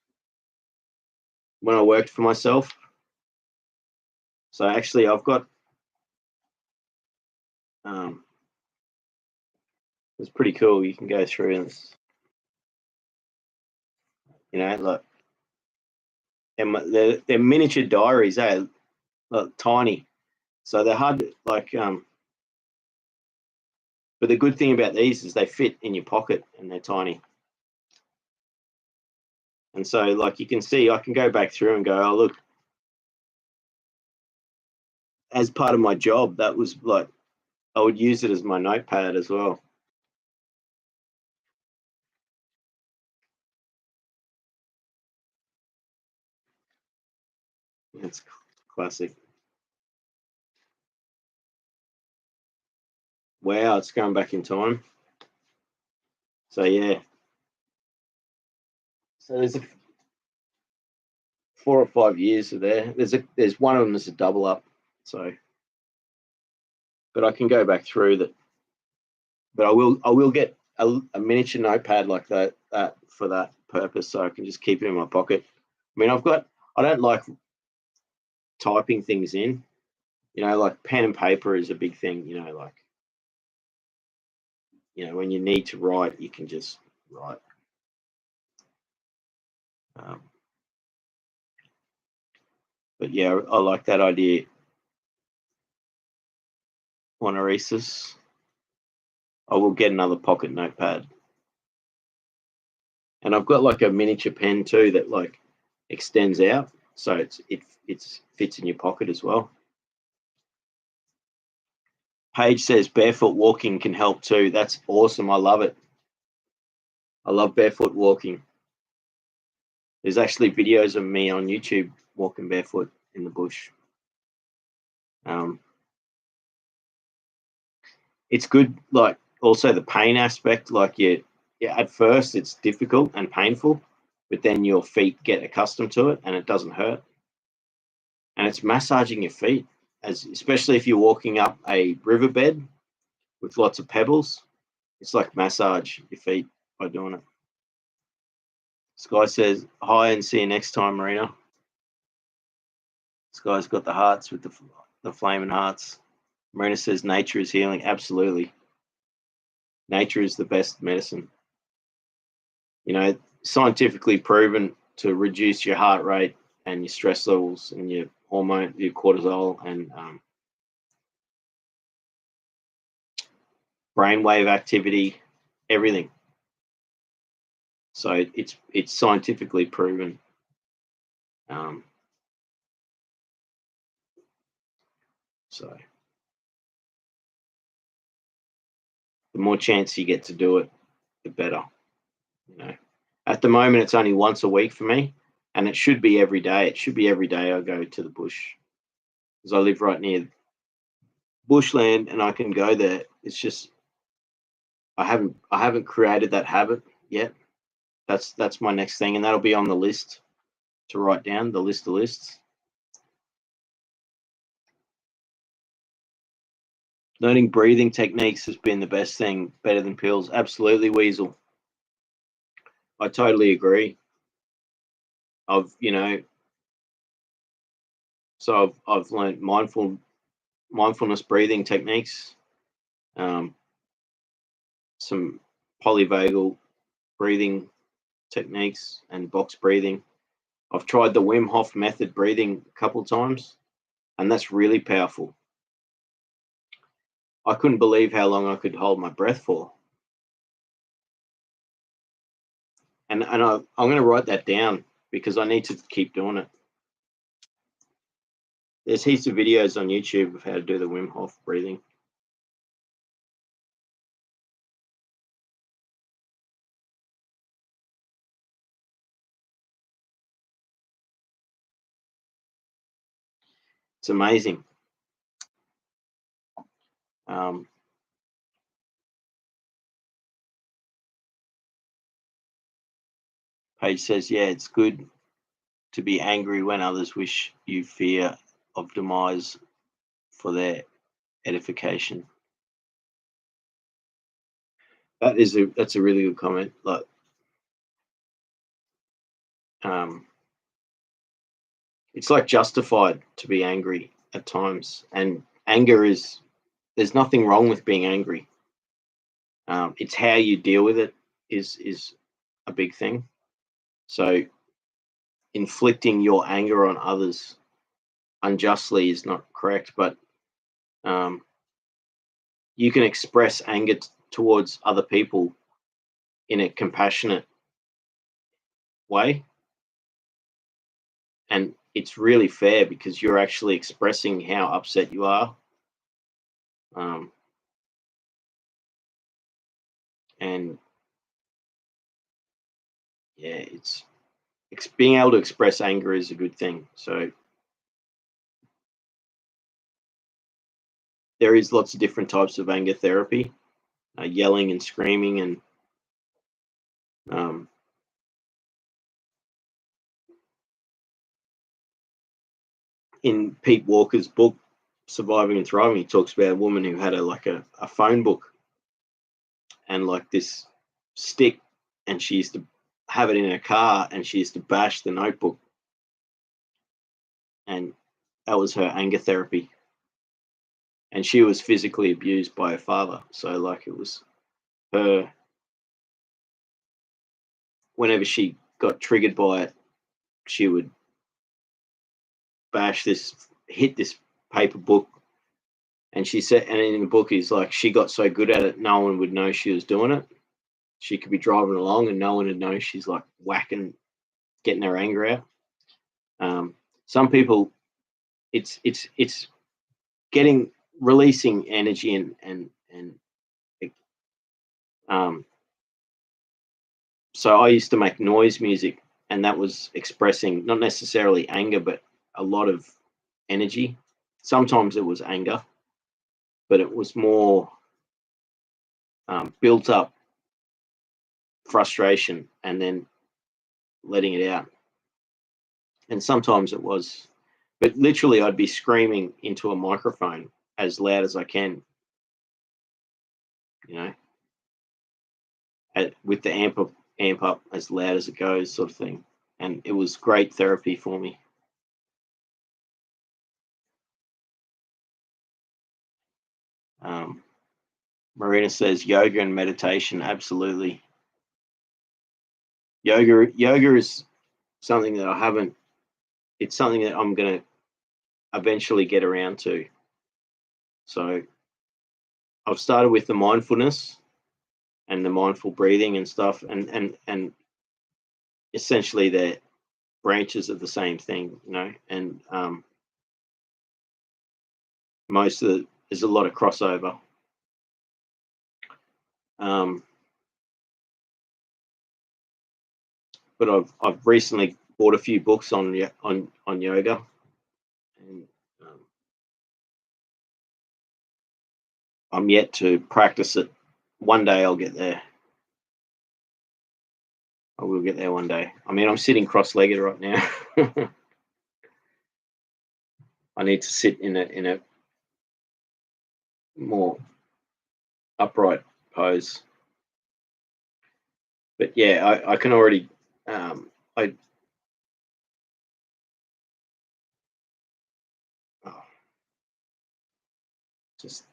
when I worked for myself. So actually, I've got, it's pretty cool. You can go through this, like, and they're miniature diaries, like, tiny. So they're hard, like, but the good thing about these is they fit in your pocket and they're tiny. And so, like, you can see, I can go back through and go, oh, look, as part of my job, that was like, I would use it as my notepad as well. It's classic. Wow, it's going back in time. So yeah. So there's 4 or 5 years of there. There's one of them that's a double up. So, but I can go back through that. But I will get a miniature notepad like that for that purpose, so I can just keep it in my pocket. I mean, I don't like typing things in. You know, like pen and paper is a big thing. You know, like, you know, when you need to write, you can just write. But yeah, I like that idea. Monoresis. I will get another pocket notepad. And I've got like a miniature pen too that like extends out, so it fits in your pocket as well. Paige says barefoot walking can help too. That's awesome. I love it. I love barefoot walking. There's actually videos of me on YouTube walking barefoot in the bush. It's good, like also the pain aspect. Like yeah, at first it's difficult and painful, but then your feet get accustomed to it and it doesn't hurt. And it's massaging your feet, especially if you're walking up a riverbed with lots of pebbles. It's like massage your feet by doing it. Sky says hi and see you next time, Marina. Sky's got the hearts with the flaming hearts. Marina says nature is healing. Absolutely. Nature is the best medicine. You know, scientifically proven to reduce your heart rate and your stress levels and your hormone, your cortisol, and brainwave activity, everything. So it's scientifically proven. So the more chance you get to do it, the better. You know, at the moment it's only once a week for me, and it should be every day. It should be every day I go to the bush because I live right near bushland and I can go there. It's just I haven't created that habit yet. That's my next thing, and that'll be on the list to write down, the list of lists. Learning breathing techniques has been the best thing, better than pills. Absolutely, Weasel. I totally agree. I've learned mindfulness breathing techniques, some polyvagal breathing techniques, and box breathing. I've tried the Wim Hof method breathing a couple of times, and that's really powerful. I couldn't believe how long I could hold my breath for. And I'm going to write that down because I need to keep doing it. There's heaps of videos on YouTube of how to do the Wim Hof breathing. It's amazing. Paige says, yeah, it's good to be angry when others wish you fear of demise for their edification. That's a really good comment. Like, it's like justified to be angry at times, and anger there's nothing wrong with being angry. It's how you deal with it is a big thing. So inflicting your anger on others unjustly is not correct, but you can express anger towards other people in a compassionate way, and it's really fair because you're actually expressing how upset you are. And yeah, it's being able to express anger is a good thing. So there is lots of different types of anger therapy, yelling and screaming, and in Pete Walker's book Surviving and Thriving, he talks about a woman who had a phone book and like this stick, and she used to have it in her car and she used to bash the notebook, and that was her anger therapy. and she was physically abused by her father. So like it was her, whenever she got triggered by it, she would hit this paper book. And she said, and in the book is like, she got so good at it, no one would know she was doing it. She could be driving along and no one would know she's like whacking, getting her anger out. Some people, it's getting, releasing energy and so I used to make noise music, and that was expressing not necessarily anger, but a lot of energy. Sometimes it was anger, but it was more built up frustration and then letting it out. And sometimes it was, but literally I'd be screaming into a microphone as loud as I can, you know, with the amp up as loud as it goes, sort of thing. And it was great therapy for me. Marina says yoga and meditation, absolutely. Yoga is something that I haven't, it's something that I'm going to eventually get around to. So I've started with the mindfulness and the mindful breathing and stuff, and essentially they're branches of the same thing, you know, and there's a lot of crossover. But I've recently bought a few books on yoga, and I'm yet to practice it. One day I'll get there. I will get there one day. I mean, I'm sitting cross-legged right now. I need to sit in a more upright pose. But yeah, I can already just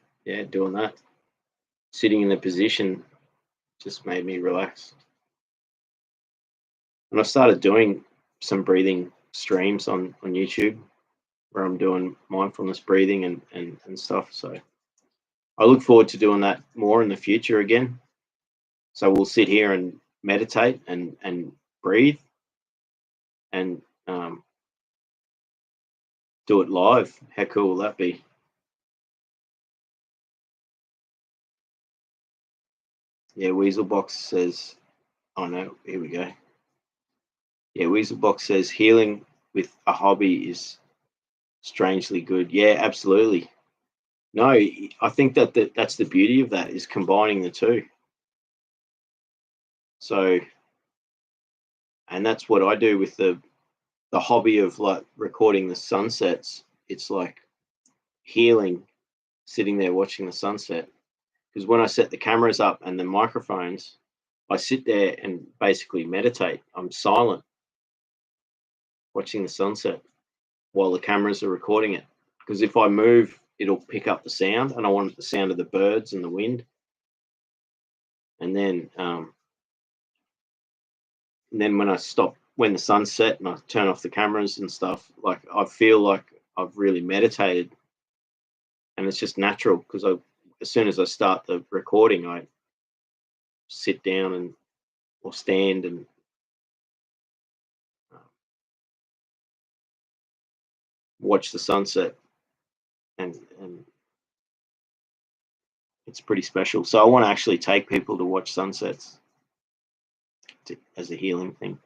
doing that, sitting in the position just made me relax. And I started doing some breathing streams on YouTube where I'm doing mindfulness breathing and stuff. So I look forward to doing that more in the future again. So we'll sit here and meditate and breathe and do it live. How cool will that be? Yeah, Weaselbox says, oh no, here we go. Yeah, Weaselbox says healing with a hobby is strangely good. Yeah, absolutely. No, I think that's the beauty of that, is combining the two. So, and that's what I do with the hobby of like recording the sunsets. It's like healing, sitting there watching the sunset. Because when I set the cameras up and the microphones, I sit there and basically meditate. I'm silent, watching the sunset while the cameras are recording it. Because if I move, it'll pick up the sound, and I want the sound of the birds and the wind. And then when I stop, when the sun's set and I turn off the cameras and stuff, like I feel like I've really meditated, and it's just natural because as soon as I start the recording, I sit down or stand and watch the sunset, and it's pretty special. So I want to actually take people to watch sunsets as a healing thing.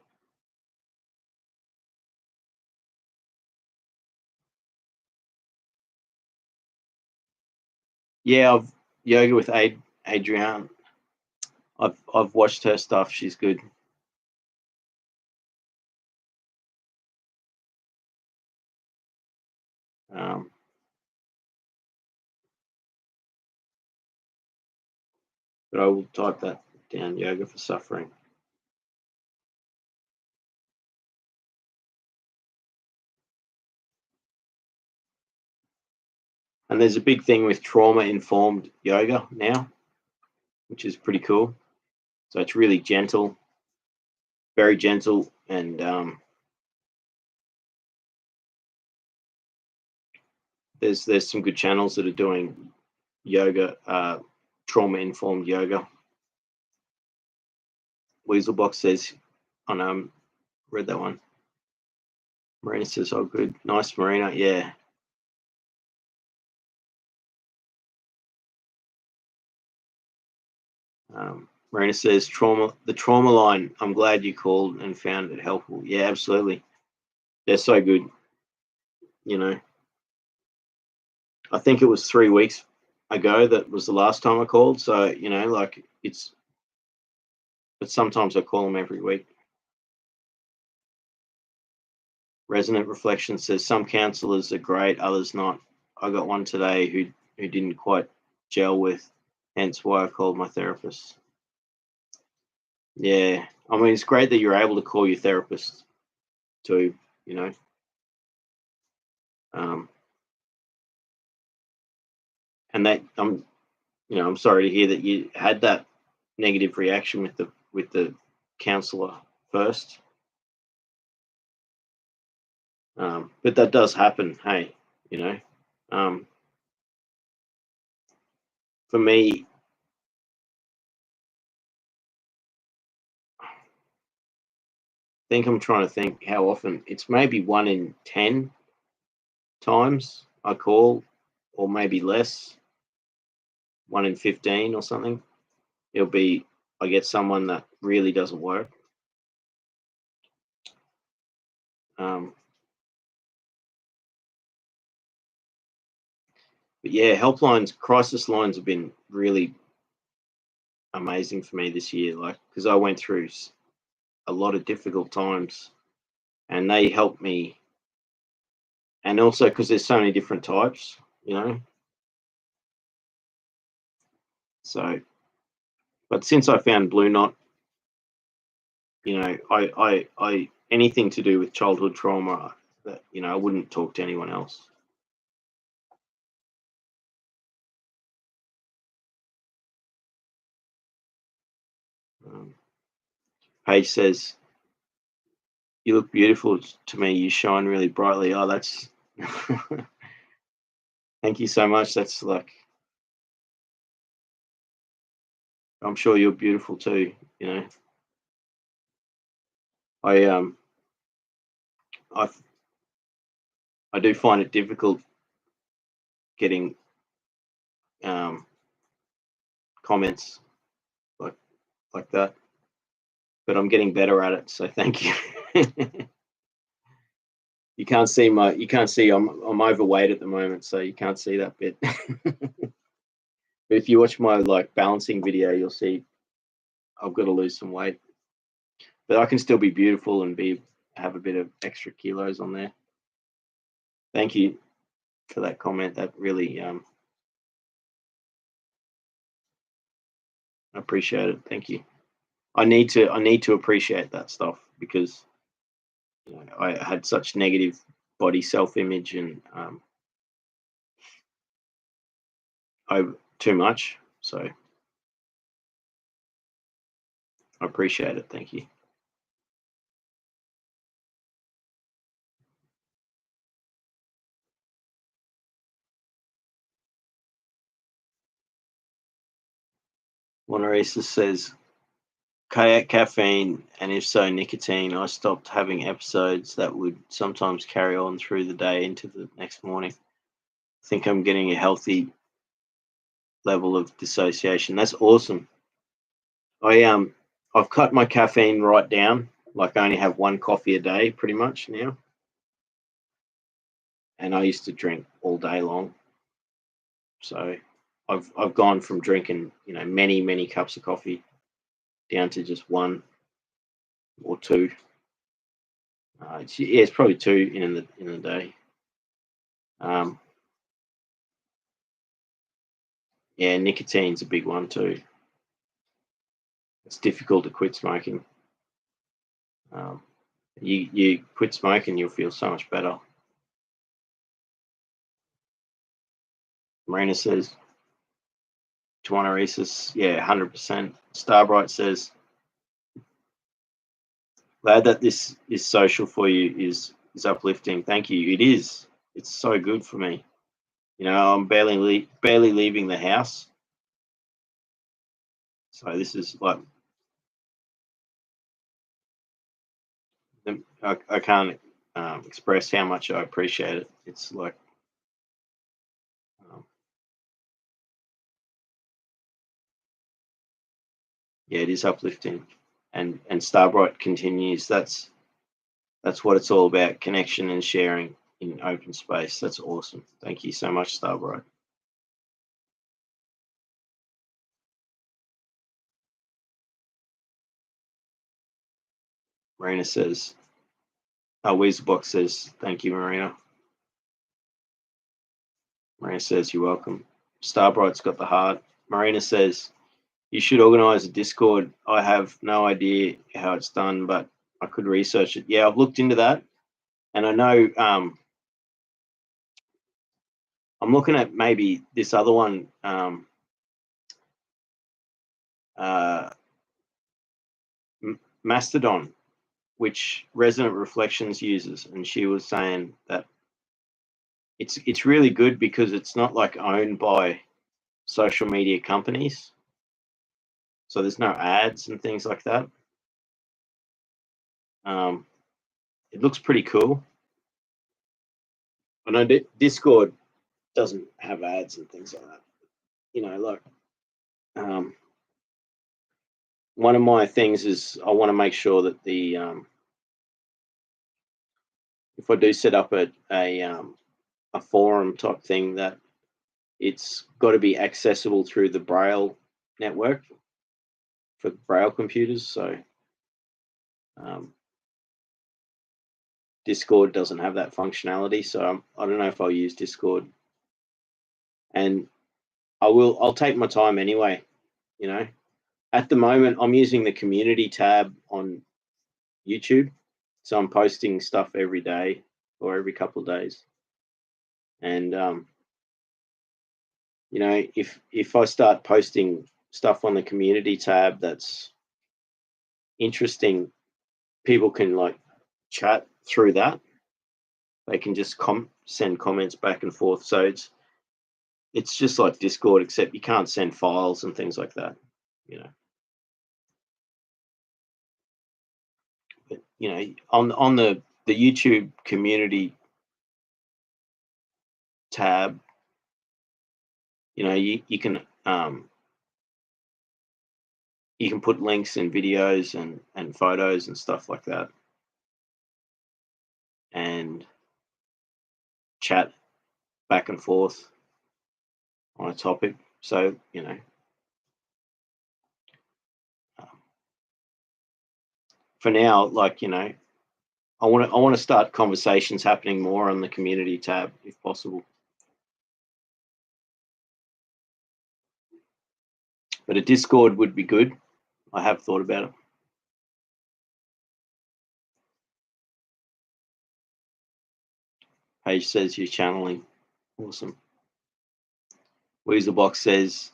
Yeah, I've yoga with Adrienne. I've watched her stuff. She's good. But I will type that down, yoga for suffering. And there's a big thing with trauma-informed yoga now, which is pretty cool. So it's really gentle, very gentle, and there's some good channels that are doing yoga, trauma-informed yoga. Weaselbox says, read that one. Marina says, oh, good. Nice, Marina. Yeah. Marina says, the trauma line. I'm glad you called and found it helpful. Yeah, absolutely. They're so good. You know, I think it was 3 weeks ago that was the last time I called. So, you know, like but sometimes I call them every week. Resonant Reflection says, some counselors are great, others not. I got one today who didn't quite gel with, hence why I called my therapist. Yeah, I mean, it's great that you're able to call your therapist too, you know. And that I'm sorry to hear that you had that negative reaction with the counselor first. But that does happen. Hey, you know, for me, I think I'm trying to think how often. It's maybe 1 in 10 times I call, or maybe less, 1 in 15 or something. It'll be, I get someone that really doesn't work. But yeah, helplines, crisis lines have been really amazing for me this year, like, because I went through a lot of difficult times and they helped me. And also because there's so many different types, you know. So, but since I found Blue Knot, you know, I anything to do with childhood trauma, that, you know, I wouldn't talk to anyone else. Paige says, you look beautiful to me. You shine really brightly. Oh, that's thank you so much. That's like, I'm sure you're beautiful too, you know. I I I do find it difficult getting comments like that, but I'm getting better at it. So thank you. You can't see I'm overweight at the moment, so you can't see that bit. But if you watch my like balancing video, you'll see I've got to lose some weight, but I can still be beautiful and have a bit of extra kilos on there. Thank you for that comment. That really I appreciate it. Thank you. I need to appreciate that stuff because, you know, I had such negative body self-image and too much. So I appreciate it. Thank you. Monorisa says, kayak caffeine, and if so, nicotine. I stopped having episodes that would sometimes carry on through the day into the next morning. I think I'm getting a healthy level of dissociation. That's awesome. I've cut my caffeine right down. Like, I only have 1 coffee a day pretty much now. And I used to drink all day long. So I've gone from drinking, you know, many cups of coffee down to just 1 or 2. It's probably 2 in the day. Yeah, nicotine's a big one too. It's difficult to quit smoking. You quit smoking, you'll feel so much better. Marina says, Tawana Reeses, yeah, 100%. Starbright says, glad that this is social for you, is uplifting. Thank you. It is. It's so good for me. You know, I'm barely leaving the house. So this is like, I can't express how much I appreciate it. It's like, yeah, it is uplifting. And Starbright continues. That's what it's all about: connection and sharing in open space. That's awesome. Thank you so much, Starbright. Marina says, Weaselbox says, thank you, Marina. Marina says, you're welcome. Starbright's got the heart. Marina says, you should organise a Discord. I have no idea how it's done, but I could research it. Yeah, I've looked into that. And I know I'm looking at maybe this other one, Mastodon, which Resonant Reflections uses. And she was saying that it's really good because it's not like owned by social media companies. So there's no ads and things like that. It looks pretty cool. I know Discord doesn't have ads and things like that. You know, like one of my things is I want to make sure that the if I do set up a forum type thing, that it's got to be accessible through the Braille network for Braille computers. So Discord doesn't have that functionality, so I don't know if I'll use Discord. And I'll take my time anyway. You know, at the moment I'm using the community tab on YouTube, so I'm posting stuff every day or every couple of days. And you know, if I start posting stuff on the community tab that's interesting, people can like chat through that. They can just send comments back and forth. So it's just like Discord, except you can't send files and things like that. You know, but you know, on the YouTube community tab, you know, you can put links and videos and photos and stuff like that, and chat back and forth on a topic. So you know, for now, like, you know, I want to start conversations happening more on the community tab if possible. But a Discord would be good. I have thought about it. Paige says you're channeling. Awesome. Weaselbox says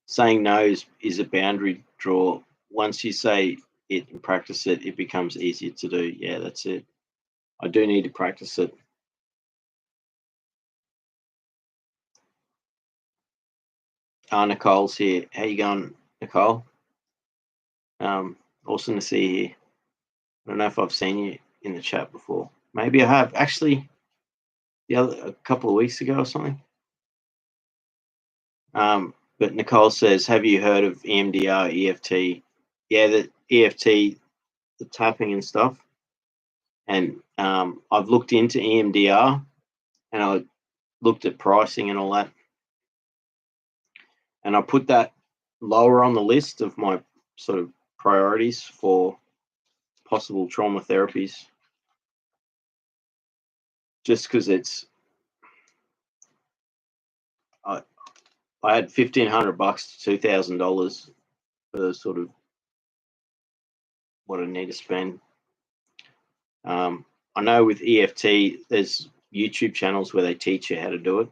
saying no is a boundary draw. Once you say it and practice it, it becomes easier to do. Yeah, that's it. I do need to practice it. Nicole's here. How you going, Nicole? Awesome to see you here. I don't know if I've seen you in the chat before. Maybe I have. Actually, a couple of weeks ago or something. But Nicole says, have you heard of EMDR, EFT? Yeah, the EFT, the tapping and stuff. And I've looked into EMDR and I looked at pricing and all that. And I put that lower on the list of my sort of priorities for possible trauma therapies. Just because it's, I had $1,500 to $2,000 for sort of what I need to spend. I know with EFT, there's YouTube channels where they teach you how to do it.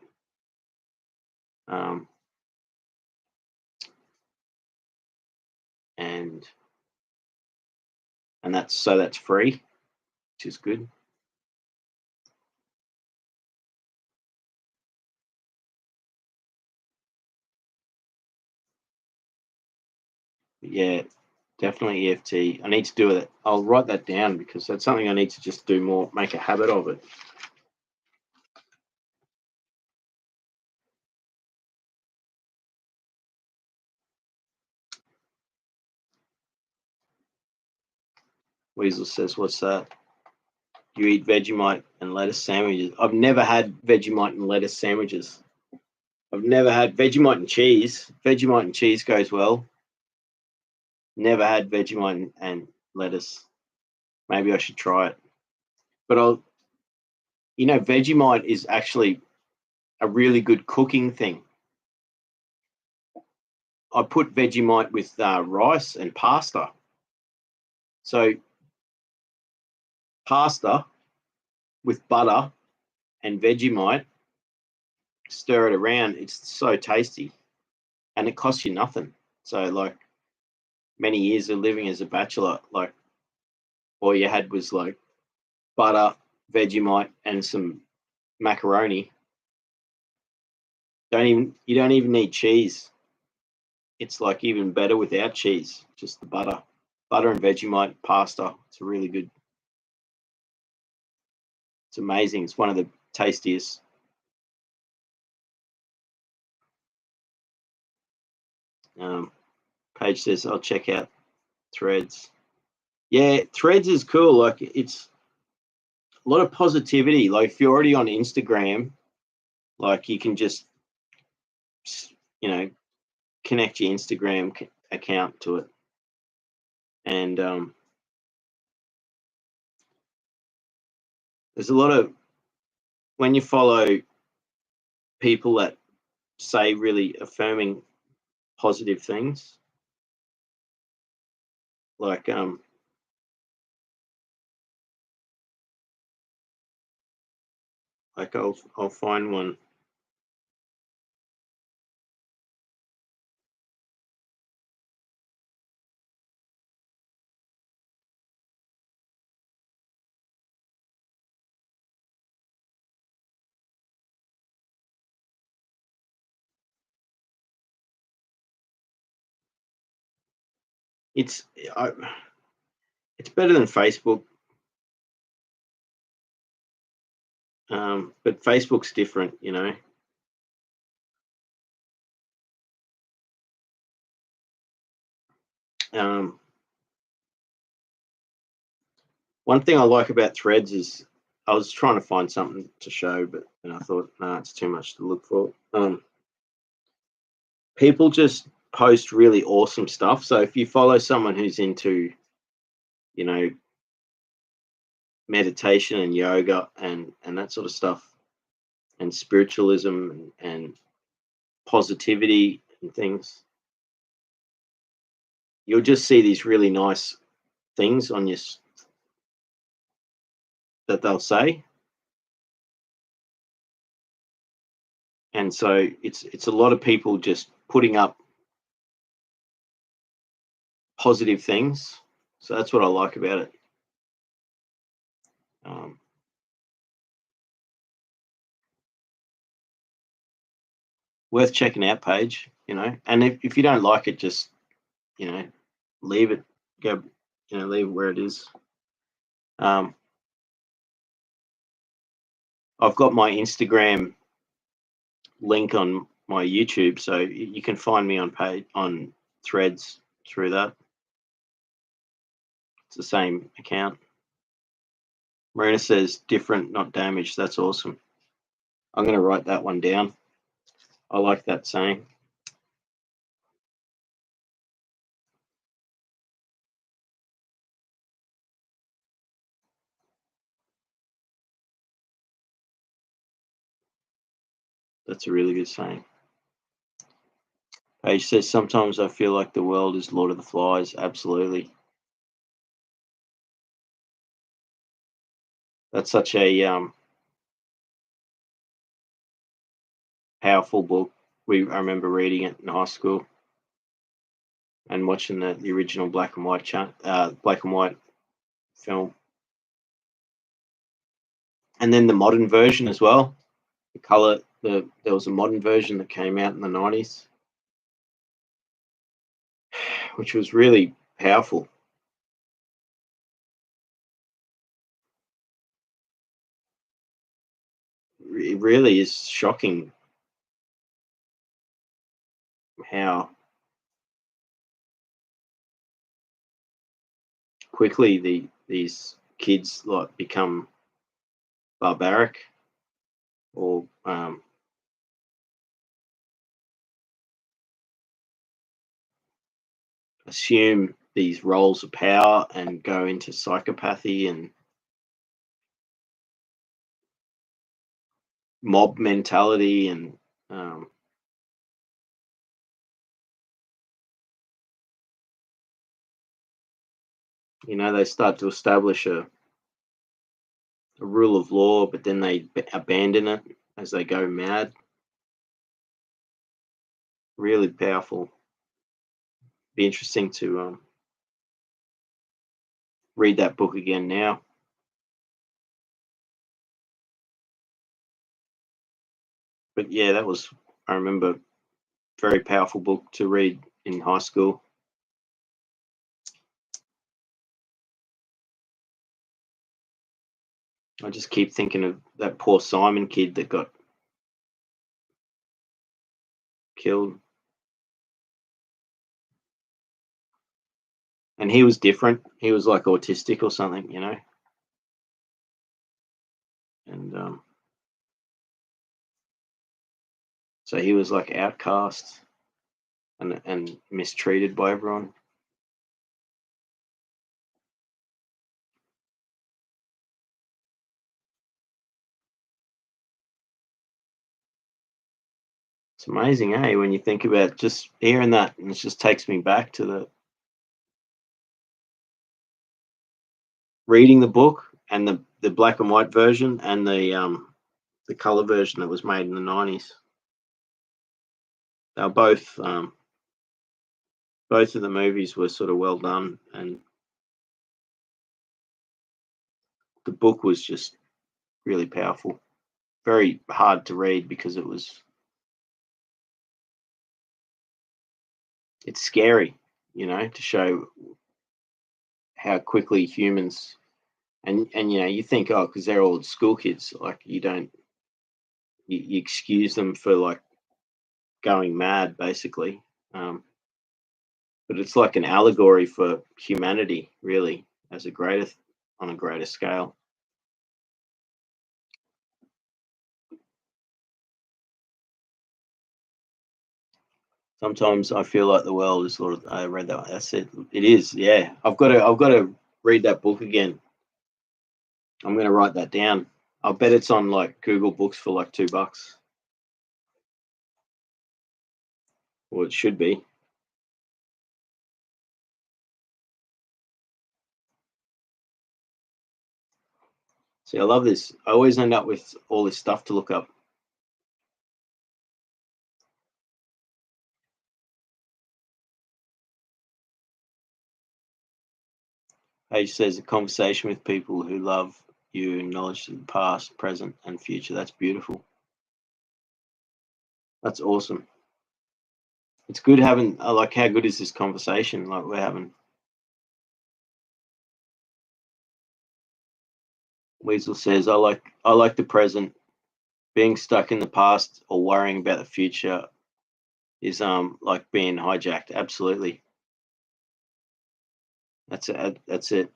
Um, and that's free, which is good. But yeah, definitely EFT. I need to do it. I'll write that down because that's something I need to just do more, make a habit of it. Weasel says, "What's that? You eat Vegemite and lettuce sandwiches?" I've never had Vegemite and lettuce sandwiches. I've never had Vegemite and cheese. Vegemite and cheese goes well. Never had Vegemite and lettuce. Maybe I should try it. But Vegemite is actually a really good cooking thing. I put Vegemite with rice and pasta. So pasta with butter and Vegemite, stir it around. It's so tasty, and it costs you nothing. So like many years of living as a bachelor, like all you had was like butter, Vegemite, and some macaroni. You don't even need cheese. It's like even better without cheese, just the butter and Vegemite pasta. It's really good. It's amazing. It's one of the tastiest. Paige says, "I'll check out Threads." Yeah, Threads is cool. Like it's a lot of positivity. Like if you're already on Instagram, like you can just you know connect your Instagram account to it, and there's a lot of when you follow people that say really affirming positive things, like I'll find one. It's I, it's better than Facebook, but Facebook's different, you know. Um, One thing I like about Threads is I was trying to find something to show, but then I thought, no, it's too much to look for. People just post really awesome stuff. So if you follow someone who's into, you know, meditation and yoga and that sort of stuff, and spiritualism and positivity and things, you'll just see these really nice things on your that they'll say, and so it's a lot of people just putting up positive things. So that's what I like about it. Um, Worth checking out page, and if you don't like it, just you know leave it, go, leave it where it is. um, I've got my Instagram link on my YouTube, so you can find me on Threads through that. It's the same account. Marina says different, not damaged. That's awesome. I'm going to write that one down. I like that saying. That's a really good saying. Paige says, sometimes I feel like the world is Lord of the Flies. Absolutely. That's such a powerful book. I remember reading it in high school and watching the original black and white film, and then the modern version as well. The color, there was a modern version that came out in the 90s, which was really powerful. It really is shocking how quickly these kids like become barbaric or assume these roles of power and go into psychopathy and mob mentality, and they start to establish a rule of law, but then they abandon it as they go mad. Really powerful. Be interesting to read that book again now. But yeah, that was, I remember, very powerful book to read in high school. I just keep thinking of that poor Simon kid that got killed. And he was different. He was like autistic or something, and so he was like outcast and mistreated by everyone. It's amazing, eh? When you think about just hearing that, and it just takes me back to the reading the book and the black and white version and the color version that was made in the 90s. They were both of the movies were sort of well done, and the book was just really powerful. Very hard to read because it's scary, to show how quickly humans, and you think, oh, because they're all school kids, like you excuse them for like going mad basically, but it's like an allegory for humanity, really, as on a greater scale. Sometimes I feel like the world is sort of. I read that. That's it. It is. Yeah. I've got to read that book again. I'm going to write that down. I bet it's on like Google Books for like $2. Or it should be. See, I love this. I always end up with all this stuff to look up. Page says a conversation with people who love you, acknowledge the past, present, and future. That's beautiful. That's awesome. It's good having. I like how good is this conversation like we're having. Weasel says, I like the present. Being stuck in the past or worrying about the future is like being hijacked. Absolutely. That's it. That's it.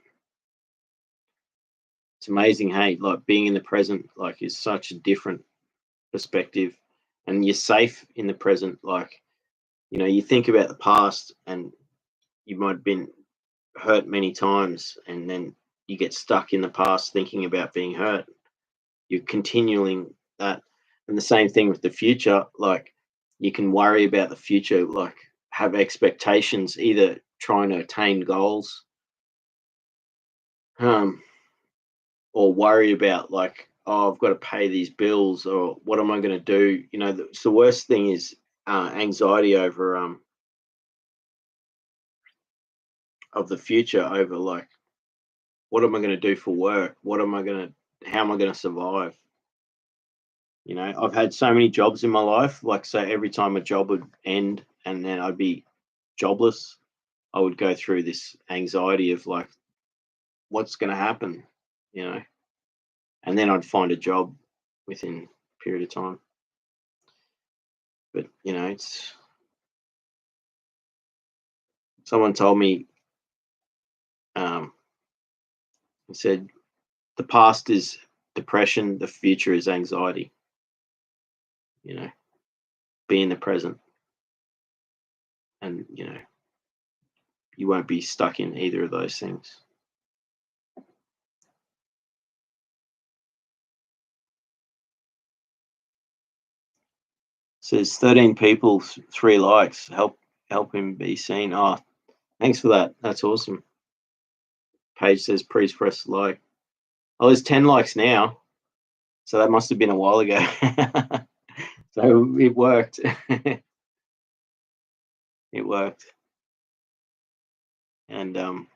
It's amazing, hey, like being in the present like is such a different perspective, and you're safe in the present. Like, you think about the past and you might have been hurt many times, and then you get stuck in the past thinking about being hurt. You're continuing that. And the same thing with the future. Like, you can worry about the future, like have expectations, either trying to attain goals, um, or worry about like, oh, I've got to pay these bills, or what am I going to do? It's the worst thing is anxiety over of the future, over like, what am I going to do for work? How am I going to survive? You know, I've had so many jobs in my life. Like, so every time a job would end and then I'd be jobless, I would go through this anxiety of like, what's going to happen, you know? And then I'd find a job within a period of time. But, you know, it's, someone told me, he said, the past is depression, the future is anxiety. You know, be in the present, and you know, you won't be stuck in either of those things. Says 13 people, 3 likes. Help him be seen. Oh, thanks for that. That's awesome. Paige says, please press like. Oh, there's 10 likes now. So that must have been a while ago. So it worked. It worked. And I'm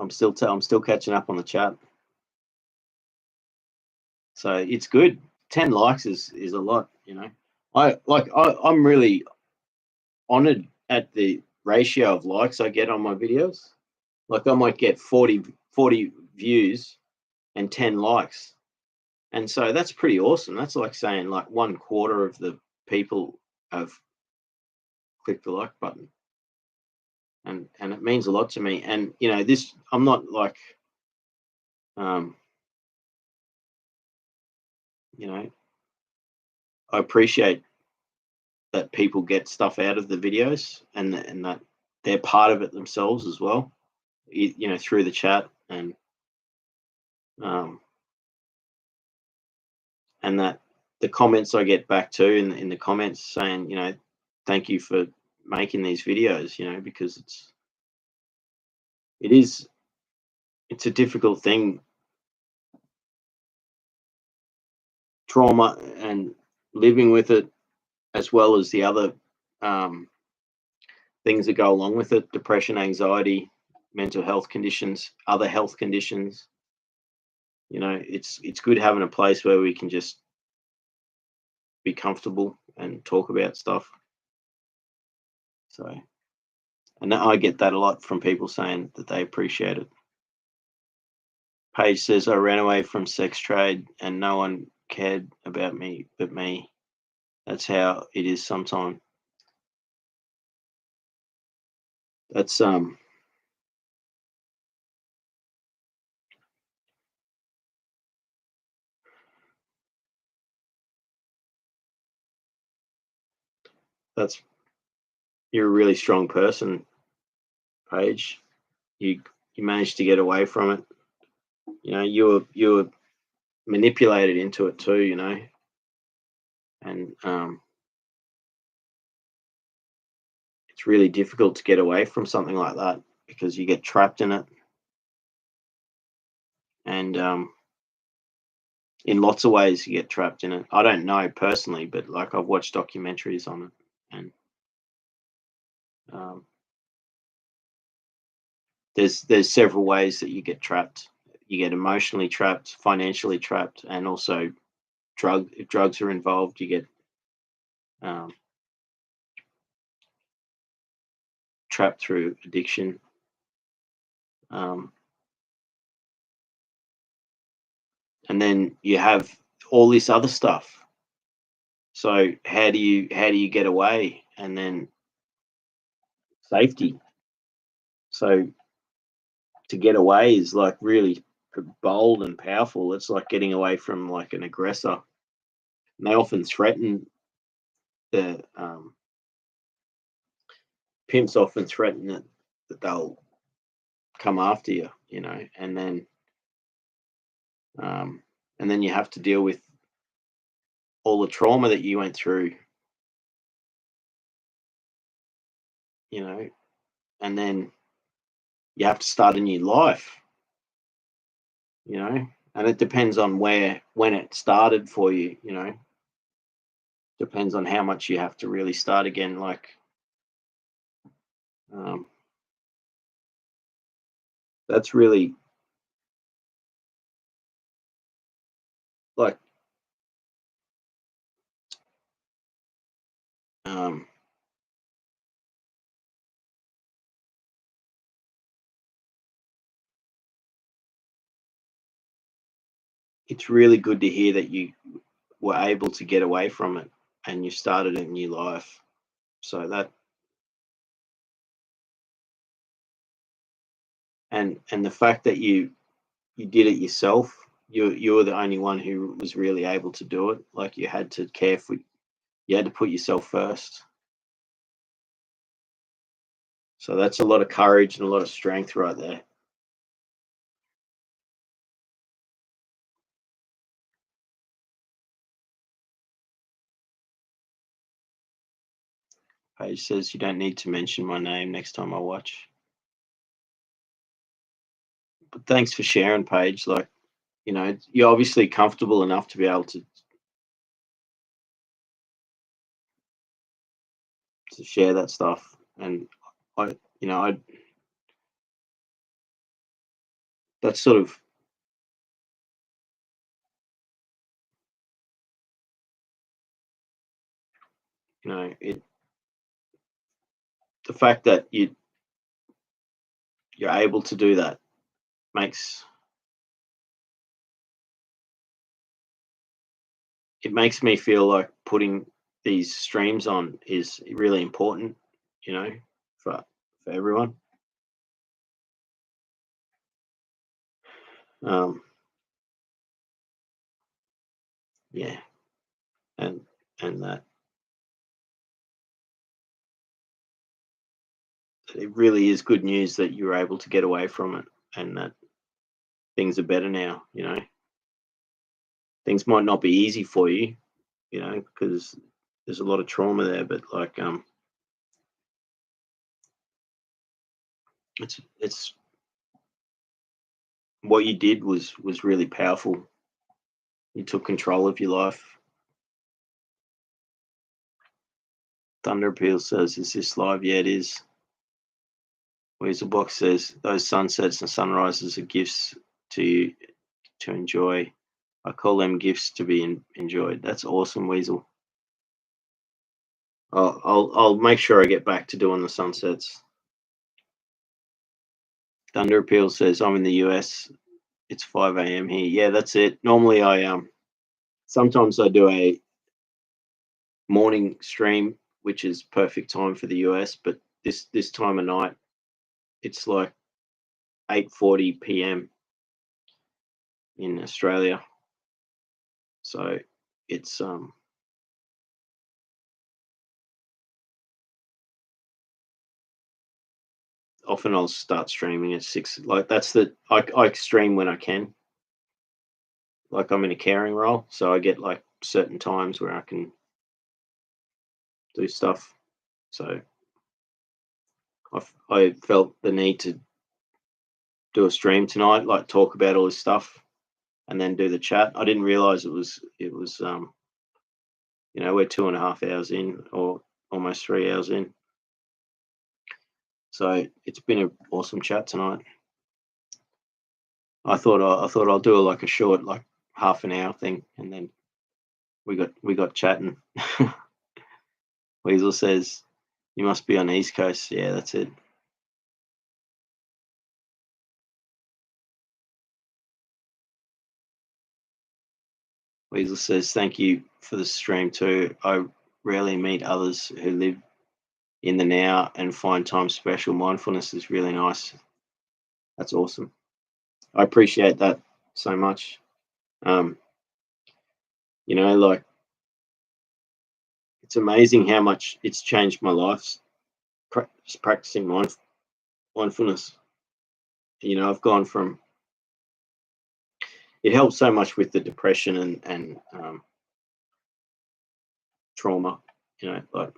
still catching up on the chat. So it's good. 10 likes is a lot, you know. I'm really honored at the ratio of likes I get on my videos. Like, I might get 40 views and 10 likes. And so that's pretty awesome. That's like saying like 1/4 of the people have clicked the like button. And it means a lot to me. And you know, this, I'm not like you know, I appreciate that people get stuff out of the videos, and that they're part of it themselves as well, you know, through the chat, and that the comments I get back to in the comments saying, you know, thank you for making these videos, you know, because it's a difficult thing, trauma and living with it, as well as the other things that go along with it: depression, anxiety, mental health conditions, other health conditions. You know, it's good having a place where we can just be comfortable and talk about stuff. So, and I get that a lot from people saying that they appreciate it. Paige says, I ran away from sex trade and no one cared about me but me. That's how it is sometimes. That's you're a really strong person, Paige. You managed to get away from it. You know, you were manipulated into it too, you know. And it's really difficult to get away from something like that because you get trapped in it. And in lots of ways you get trapped in it. I don't know personally, but like, I've watched documentaries on it, and there's several ways that you get trapped. You get emotionally trapped, financially trapped, and also if drugs are involved, you get trapped through addiction. And then you have all this other stuff. So how do you get away? And then safety. So to get away is like really bold and powerful. It's like getting away from like an aggressor. And they often threaten the pimps often threaten that they'll come after you, you know, and then you have to deal with all the trauma that you went through, you know, and then you have to start a new life, you know, and it depends on when it started for you, you know. depends on how much you have to really start again. Like, that's really like, um, it's really good to hear that you were able to get away from it and you started a new life. So that, and the fact that you did it yourself, you were the only one who was really able to do it. Like, you had to care for, you had to put yourself first. So that's a lot of courage and a lot of strength right there. Paige says you don't need to mention my name next time I watch. But thanks for sharing, Paige. Like, you're obviously comfortable enough to be able to share that stuff. And I that's sort of, it, the fact that you're able to do that makes it makes me feel like putting these streams on is really important, you know, for everyone. Um, yeah, and that it really is good news that you're able to get away from it, and that things are better now. Things might not be easy for you, because there's a lot of trauma there, but like, it's what you did was really powerful. You took control of your life. Thunder Appeal says, "Is this live?" Yeah, it is. Weaselbox says, "Those sunsets and sunrises are gifts to you to enjoy. I call them gifts to be enjoyed." That's awesome, Weasel. I'll make sure I get back to doing the sunsets. Thunder Appeal says, "I'm in the US. It's 5 a.m. here." Yeah, that's it. Normally, sometimes I do a morning stream, which is perfect time for the US, but this time of night, it's like 8:40 p.m. in Australia. So it's often I'll start streaming at 6. Like, I stream when I can. Like, I'm in a caring role, so I get like certain times where I can do stuff. So I felt the need to do a stream tonight, like talk about all this stuff, and then do the chat. I didn't realize it was we're 2.5 hours in, or almost 3 hours in. So it's been an awesome chat tonight. I thought I'll do like a short, like half an hour thing, and then we got chatting. Weasel says, "You must be on the East Coast." Yeah, that's it. Weasel says, "Thank you for the stream too. I rarely meet others who live in the now and find time special. Mindfulness is really nice." That's awesome. I appreciate that so much. Um, like, it's amazing how much it's changed my life, practicing mindfulness. I've gone from, it helps so much with the depression and trauma. Like,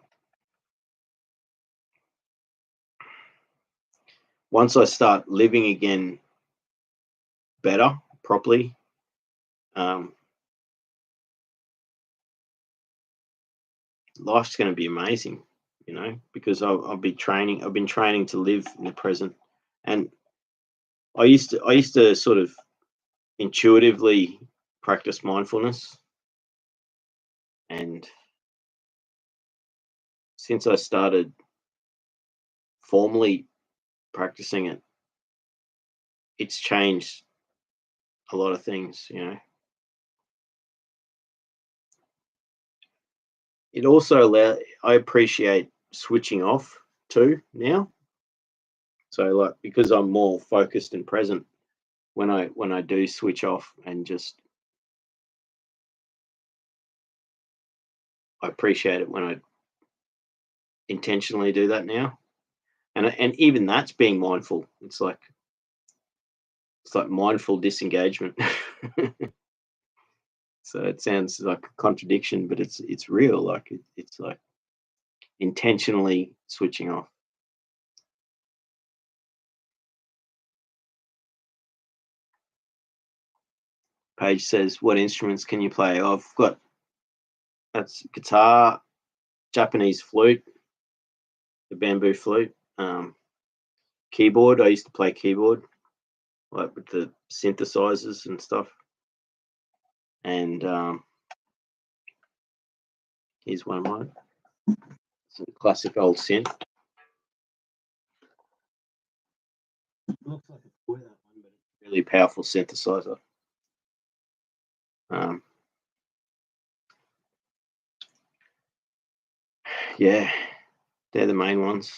once I start living again better, properly, um, life's going to be amazing, because I'll be training. I've been training to live in the present, and I used to sort of intuitively practice mindfulness, and since I started formally practicing it, it's changed a lot of things. It also I appreciate switching off too now. So like, because I'm more focused and present when I do switch off, and just I appreciate it when I intentionally do that now. And even that's being mindful. It's like mindful disengagement. So it sounds like a contradiction, but it's real. Like it's like intentionally switching off. Paige says, "What instruments can you play?" Oh, I've got that's guitar, Japanese flute, the bamboo flute, keyboard. I used to play keyboard, like with the synthesizers and stuff. And here's one of mine. It's a classic old synth. Looks like a toy, that one, but it's a really powerful synthesizer. Yeah, they're the main ones.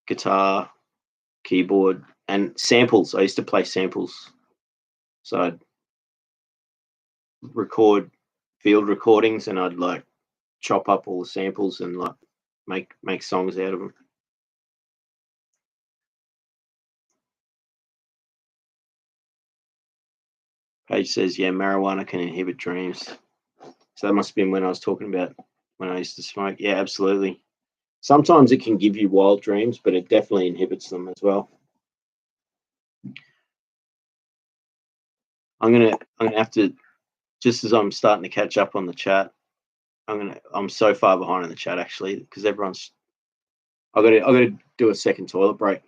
Guitar, keyboard, and samples. I used to play samples. So I'd record field recordings, and I'd like chop up all the samples and like make songs out of them. Paige says, "Yeah, marijuana can inhibit dreams." So that must have been when I was talking about when I used to smoke. Yeah, absolutely. Sometimes it can give you wild dreams, but it definitely inhibits them as well. I'm gonna have to, just as I'm starting to catch up on the chat. I'm so far behind in the chat actually, because I gotta do a second toilet break.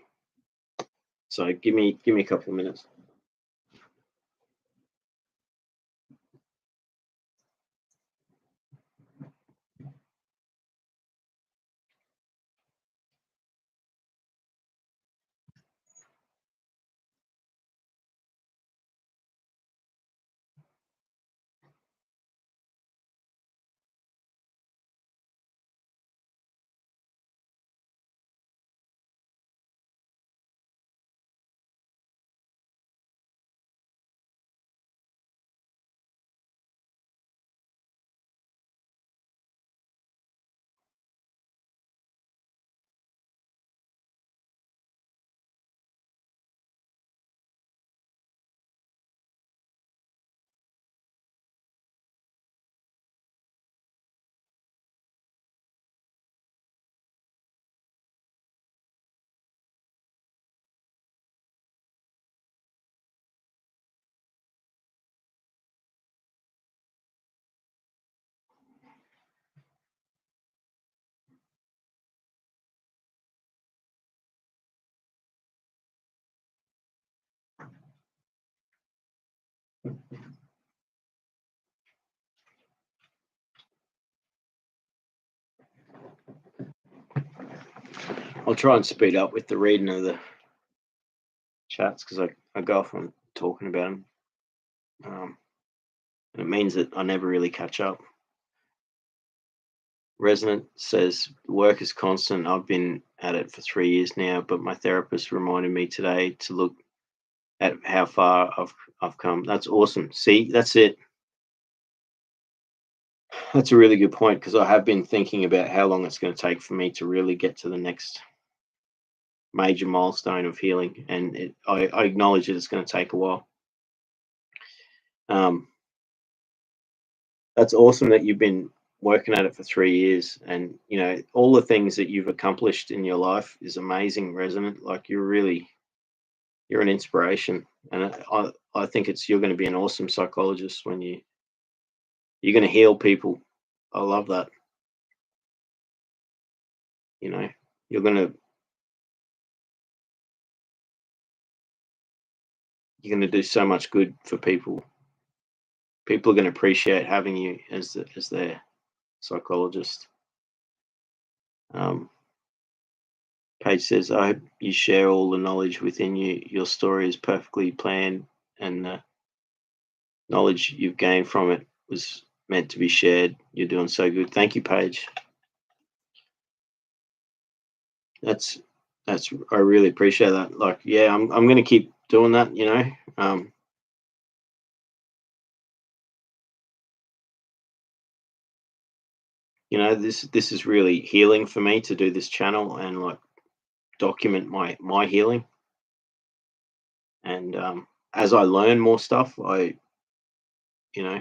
So give me a couple of minutes. I'll try and speed up with the reading of the chats, because I go off on talking about them. And it means that I never really catch up. Resonant says, "Work is constant. I've been at it for 3 years now, but my therapist reminded me today to look at how far I've come." That's awesome. See, that's it. That's a really good point, because I have been thinking about how long it's going to take for me to really get to the next major milestone of healing, and I acknowledge that it's going to take a while. That's awesome that you've been working at it for 3 years, and all the things that you've accomplished in your life is amazing, Resonant. Like you're an inspiration, and I think you're going to be an awesome psychologist when you're going to heal people. I love that. you know, you're gonna do so much good for people. People are gonna appreciate having you as their psychologist. Um, Paige says, "I hope you share all the knowledge within you. Your story is perfectly planned, and the knowledge you've gained from it was meant to be shared. You're doing so good. Thank you, Paige. That's I really appreciate that. Like, yeah, I'm going to keep doing that. This is really healing for me to do this channel and like document my healing. And as I learn more stuff, you know,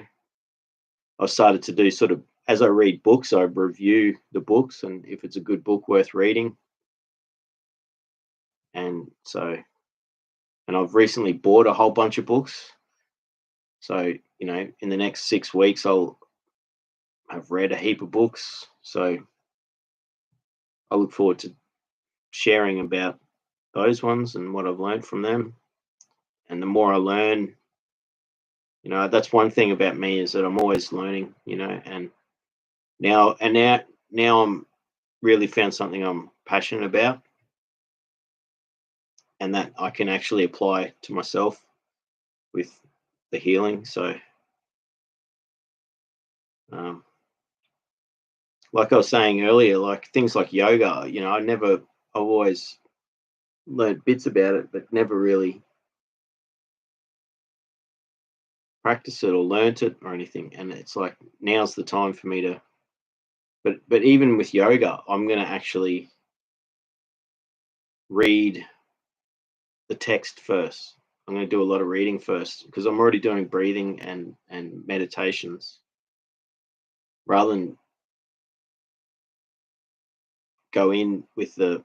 I've started to do sort of, as I read books, I review the books and if it's a good book worth reading. And so, and I've recently bought a whole bunch of books. So, in the next 6 weeks, I'll have read a heap of books. So I look forward to sharing about those ones and what I've learned from them. And the more I learn, that's one thing about me is that I'm always learning, and now I'm really found something I'm passionate about and that I can actually apply to myself with the healing. So, like I was saying earlier, like things like yoga, I've always learned bits about it, but never really practiced it or learnt it or anything. And it's like, now's the time for me to, but even with yoga, I'm going to actually read the text first. I'm going to do a lot of reading first because I'm already doing breathing and meditations. Rather than go in with the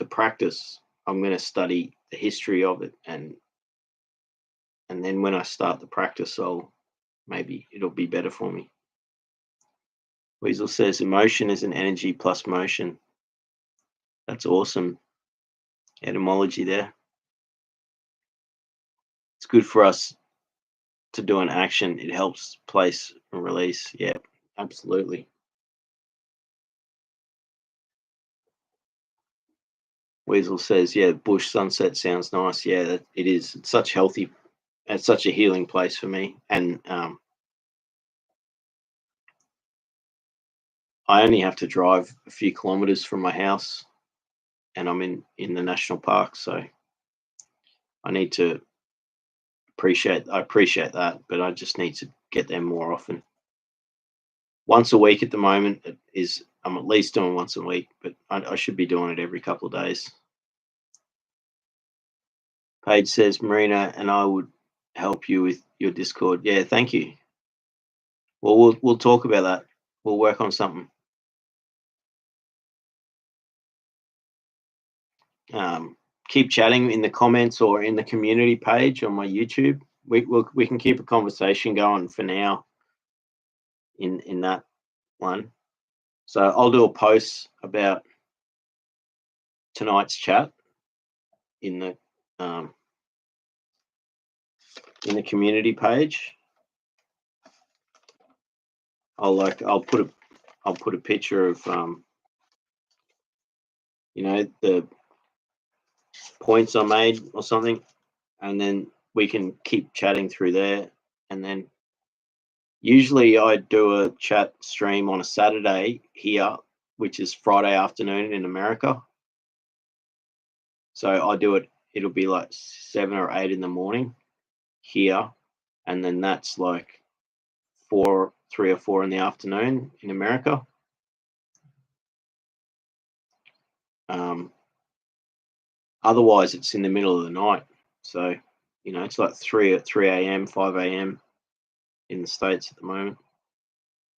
practice, I'm going to study the history of it, and then when I start the practice, maybe it'll be better for me. Weasel says emotion is an energy plus motion. That's awesome etymology there. It's good for us to do an action. It helps place and release. Yeah, absolutely. Weasel says, yeah, bush sunset sounds nice. Yeah, it is. It's such healthy. It's such a healing place for me. And I only have to drive a few kilometers from my house, and I'm in the national park. So I need to I appreciate that, but I just need to get there more often. Once a week at the moment I'm at least doing once a week, but I should be doing it every couple of days. Paige says, Marina and I would help you with your Discord. Yeah, thank you. Well, we'll talk about that. We'll work on something. Keep chatting in the comments or in the community page on my YouTube. We can keep a conversation going for now in that one. So I'll do a post about tonight's chat in the community page. I'll put a picture of the points I made or something, and then we can keep chatting through there. And then usually I do a chat stream on a Saturday here, which is Friday afternoon in America. So I do it. It'll be like 7 or 8 in the morning here, and then that's like 3 or 4 in the afternoon in America. Otherwise, it's in the middle of the night. So, it's like 3 a.m., 5 a.m. in the States at the moment.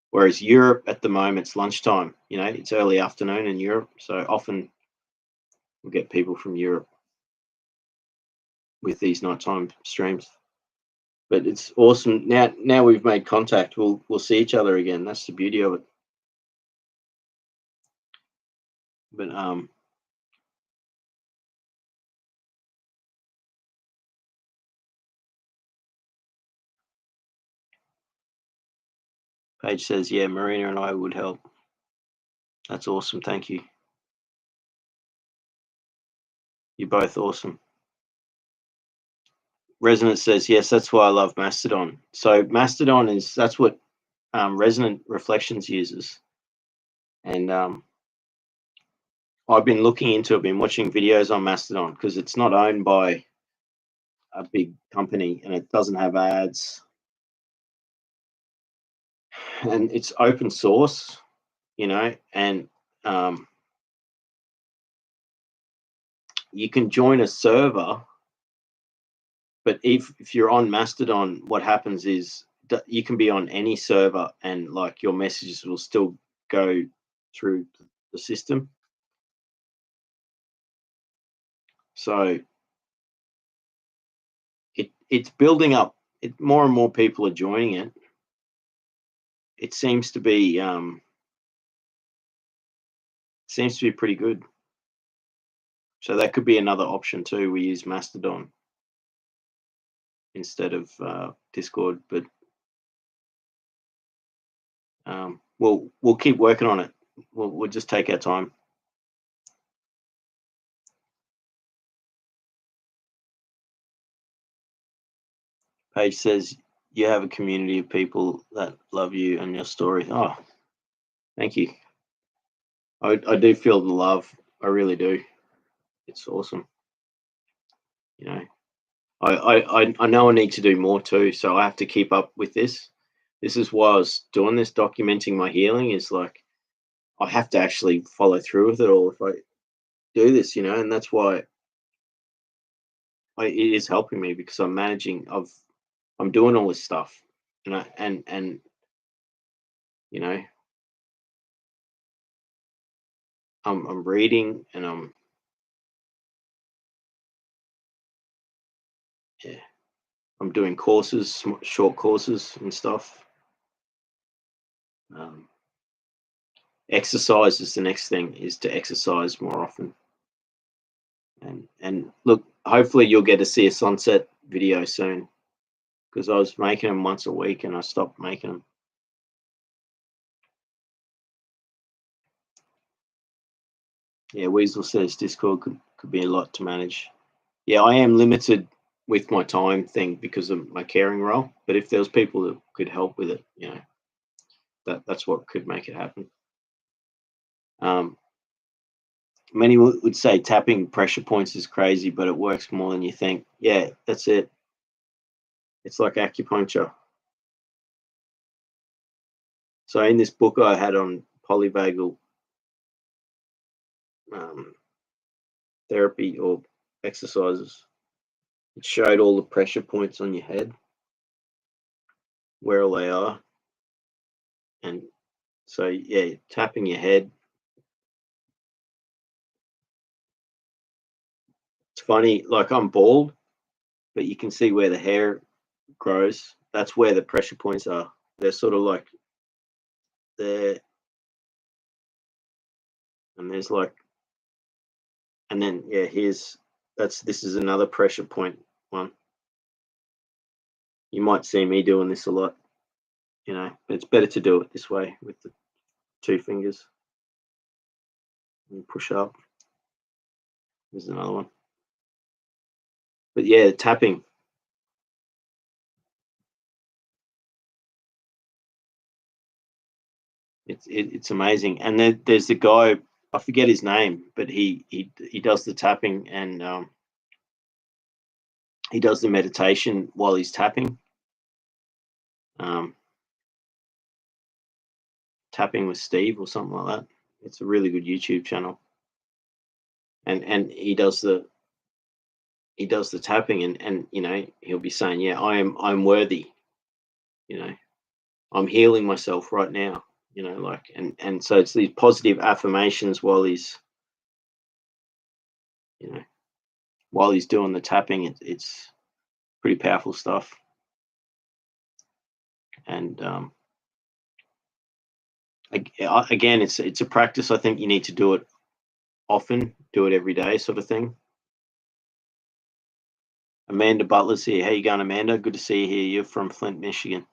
Whereas Europe at the moment, it's lunchtime. It's early afternoon in Europe. So often we'll get people from Europe with these nighttime streams. But it's awesome. Now we've made contact. We'll see each other again. That's the beauty of it. But Paige says, yeah, Marina and I would help. That's awesome. Thank you. You're both awesome. Resonance says, yes, that's why I love Mastodon. So Mastodon that's what Resonant Reflections uses. And I've been looking into it, been watching videos on Mastodon because it's not owned by a big company and it doesn't have ads. And it's open source, and you can join a server, but if you're on Mastodon, what happens is that you can be on any server and like your messages will still go through the system. So it's building up. More and more people are joining it. It seems to be pretty good. So that could be another option too. We use Mastodon instead of Discord, but we'll keep working on it. We'll just take our time. Paige says you have a community of people that love you and your story. Oh, thank you. I do feel the love. I really do. It's awesome. I know I need to do more too, so I have to keep up with this. This is why I was doing this, documenting my healing. Is like I have to actually follow through with it all if I do this, and that's why it is helping me because I'm managing. I'm doing all this stuff, and I'm reading and I'm doing courses, short courses and stuff. Exercise is the next thing, is to exercise more often. And look, hopefully you'll get to see a sunset video soon because I was making them once a week and I stopped making them. Yeah, Weasel says Discord could be a lot to manage. Yeah, I am limited with my time thing because of my caring role. But if there was people that could help with it, that's what could make it happen. Many would say tapping pressure points is crazy, but it works more than you think. Yeah, that's it. It's like acupuncture. So in this book I had on polyvagal therapy or exercises, it showed all the pressure points on your head, where all they are. And so, yeah, tapping your head. It's funny, like I'm bald, but you can see where the hair grows. That's where the pressure points are. They're sort of like there, and there's like, and then yeah, this is another pressure point one. You might see me doing this a lot, but it's better to do it this way with the 2 fingers and push up. There's another one. But yeah, tapping. It's amazing. And there's the guy, I forget his name, but he does the tapping and he does the meditation while he's tapping. Tapping with Steve or something like that. It's a really good YouTube channel. And he does the tapping and he'll be saying, yeah, I'm worthy, I'm healing myself right now, like and so it's these positive affirmations while he's doing the tapping. It's pretty powerful stuff. And again, it's a practice. I think you need to do it often, do it every day sort of thing. Amanda Butler's here. How you going, Amanda? Good to see you here. You're from Flint, Michigan.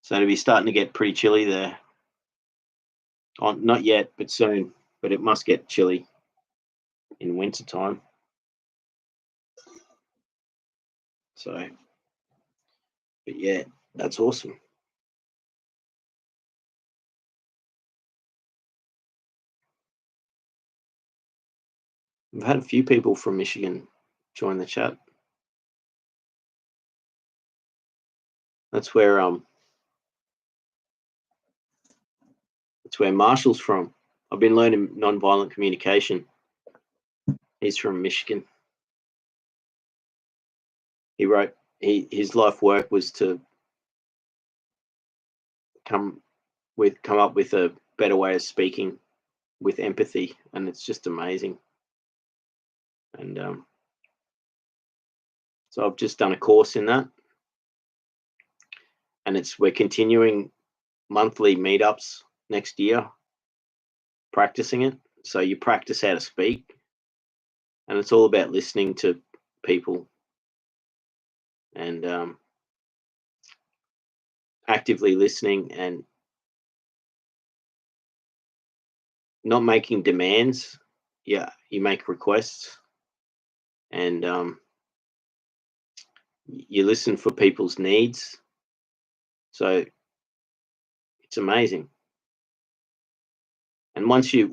So it'll be starting to get pretty chilly there. Not yet, but soon. But it must get chilly in winter time. So, but yeah, that's awesome. We've had a few people from Michigan join the chat. That's where Marshall's from. I've been learning nonviolent communication. He's from Michigan. He wrote his life work was to come up with a better way of speaking with empathy, and it's just amazing. And so I've just done a course in that, and we're continuing monthly meetups next year, practicing it. So you practice how to speak, and it's all about listening to people and actively listening and not making demands. Yeah, you make requests, and you listen for people's needs. So it's amazing. And once you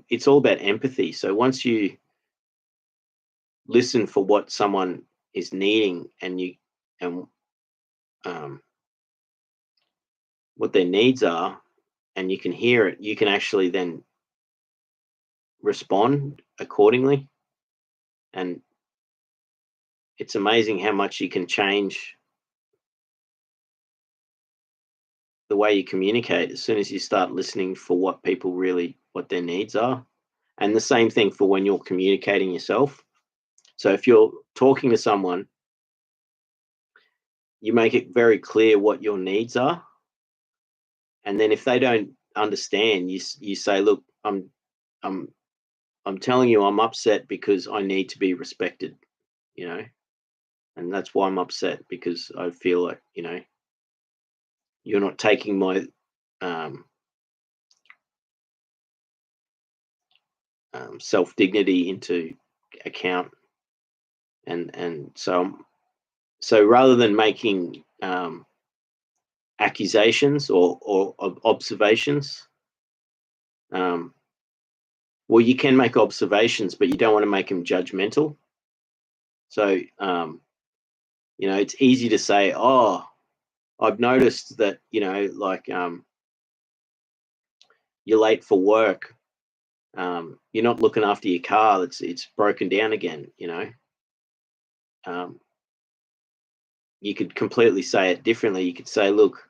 it's all about empathy. So once you listen for what someone is needing and what their needs are, and you can hear it, you can actually then respond accordingly. And it's amazing how much you can change the way you communicate as soon as you start listening for what their needs are. And the same thing for when you're communicating yourself. So if you're talking to someone, you make it very clear what your needs are. And then if they don't understand, you say, look, I'm telling you I'm upset because I need to be respected, and that's why I'm upset, because I feel like, you're not taking my self-dignity into account. And so rather than making accusations or observations, well, you can make observations, but you don't want to make them judgmental. So it's easy to say, oh, I've noticed that, you're late for work. You're not looking after your car. It's broken down again. You could completely say it differently. You could say, look,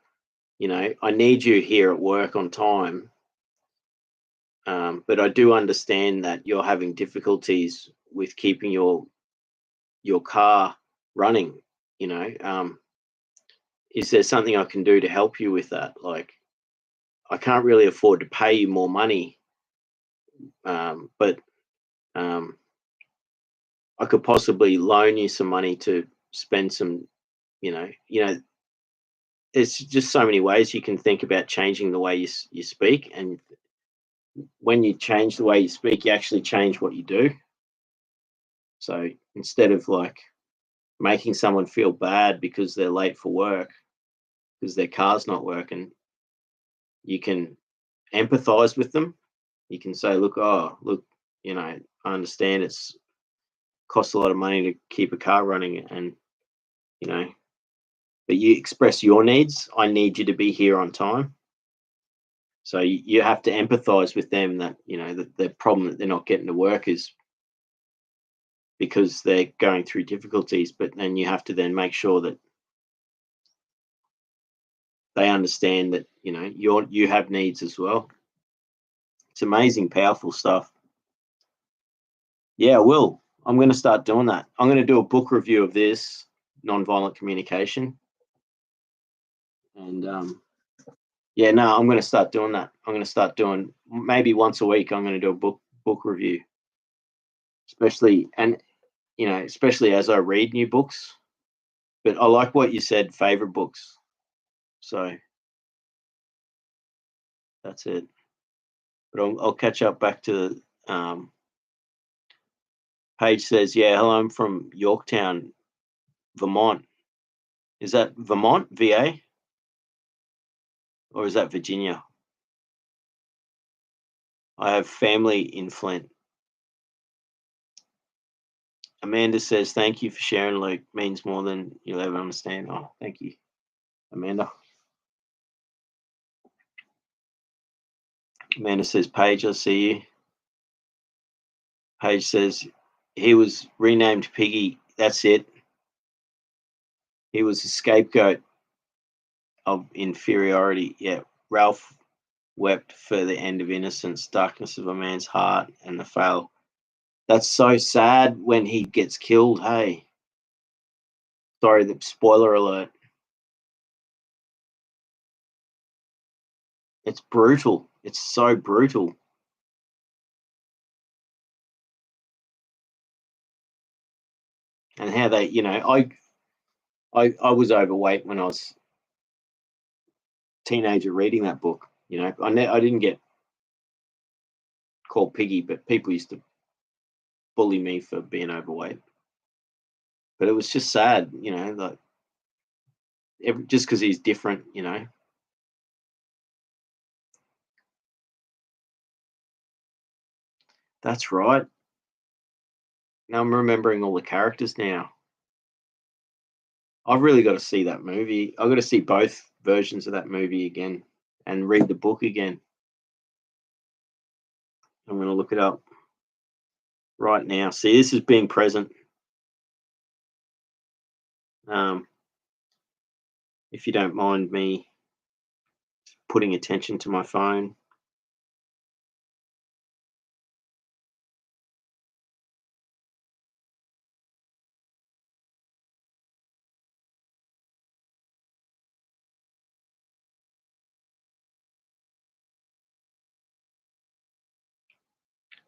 I need you here at work on time. But I do understand that you're having difficulties with keeping your car running. Is there something I can do to help you with that? Like, I can't really afford to pay you more money, but I could possibly loan you some money to spend some, there's just so many ways you can think about changing the way you speak. And when you change the way you speak, you actually change what you do. So instead of like making someone feel bad because they're late for work, because their car's not working, you can empathize with them. You can say, look, I understand it's costs a lot of money to keep a car running, and but you express your needs. I need you to be here on time. So you have to empathize with them that that the problem that they're not getting to work is because they're going through difficulties. But then you have to then make sure that they understand that you have needs as well. It's amazing, powerful stuff. Yeah, I will. I'm going to start doing that. I'm going to do a book review of this nonviolent communication. And I'm going to start doing that. I'm going to start doing maybe once a week. I'm going to do a book book review, especially especially as I read new books. But I like what you said, favorite books. So that's it. But I'll catch up back to Paige says, yeah, hello, I'm from Yorktown, Vermont. Is that Vermont, VA? Or is that Virginia? I have family in Flint. Amanda says, thank you for sharing, Luke. Means more than you'll ever understand. Oh, thank you, Amanda. Amanda says, Paige, I see you. Paige says, he was renamed Piggy. That's it. He was a scapegoat of inferiority. Yeah, Ralph wept for the end of innocence, darkness of a man's heart, and the fail. That's so sad when he gets killed. Hey, sorry, the spoiler alert. It's brutal. It's so brutal. And how they, I was overweight when I was a teenager reading that book. I didn't get called Piggy, but people used to bully me for being overweight. But it was just sad, like just because he's different, That's right. Now I'm remembering all the characters now. I've really got to see that movie. I've got to see both versions of that movie again and read the book again. I'm going to look it up right now. See, this is being present. If you don't mind me putting attention to my phone.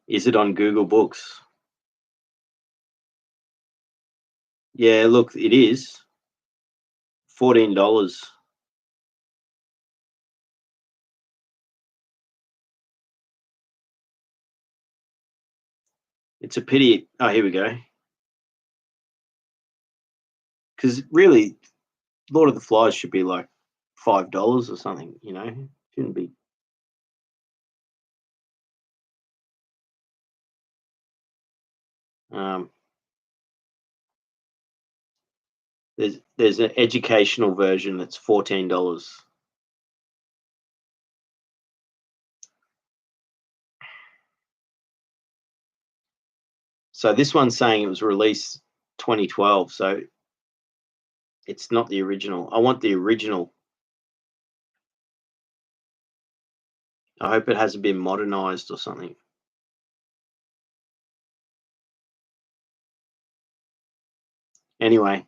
Is it on Google Books? Yeah, look, it is. $14. It's a pity. Oh, here we go. Because really, Lord of the Flies should be like $5 or something, Shouldn't be. There's an educational version that's $14. So this one's saying it was released 2012. So it's not the original. I want the original. I hope it hasn't been modernized or something. Anyway,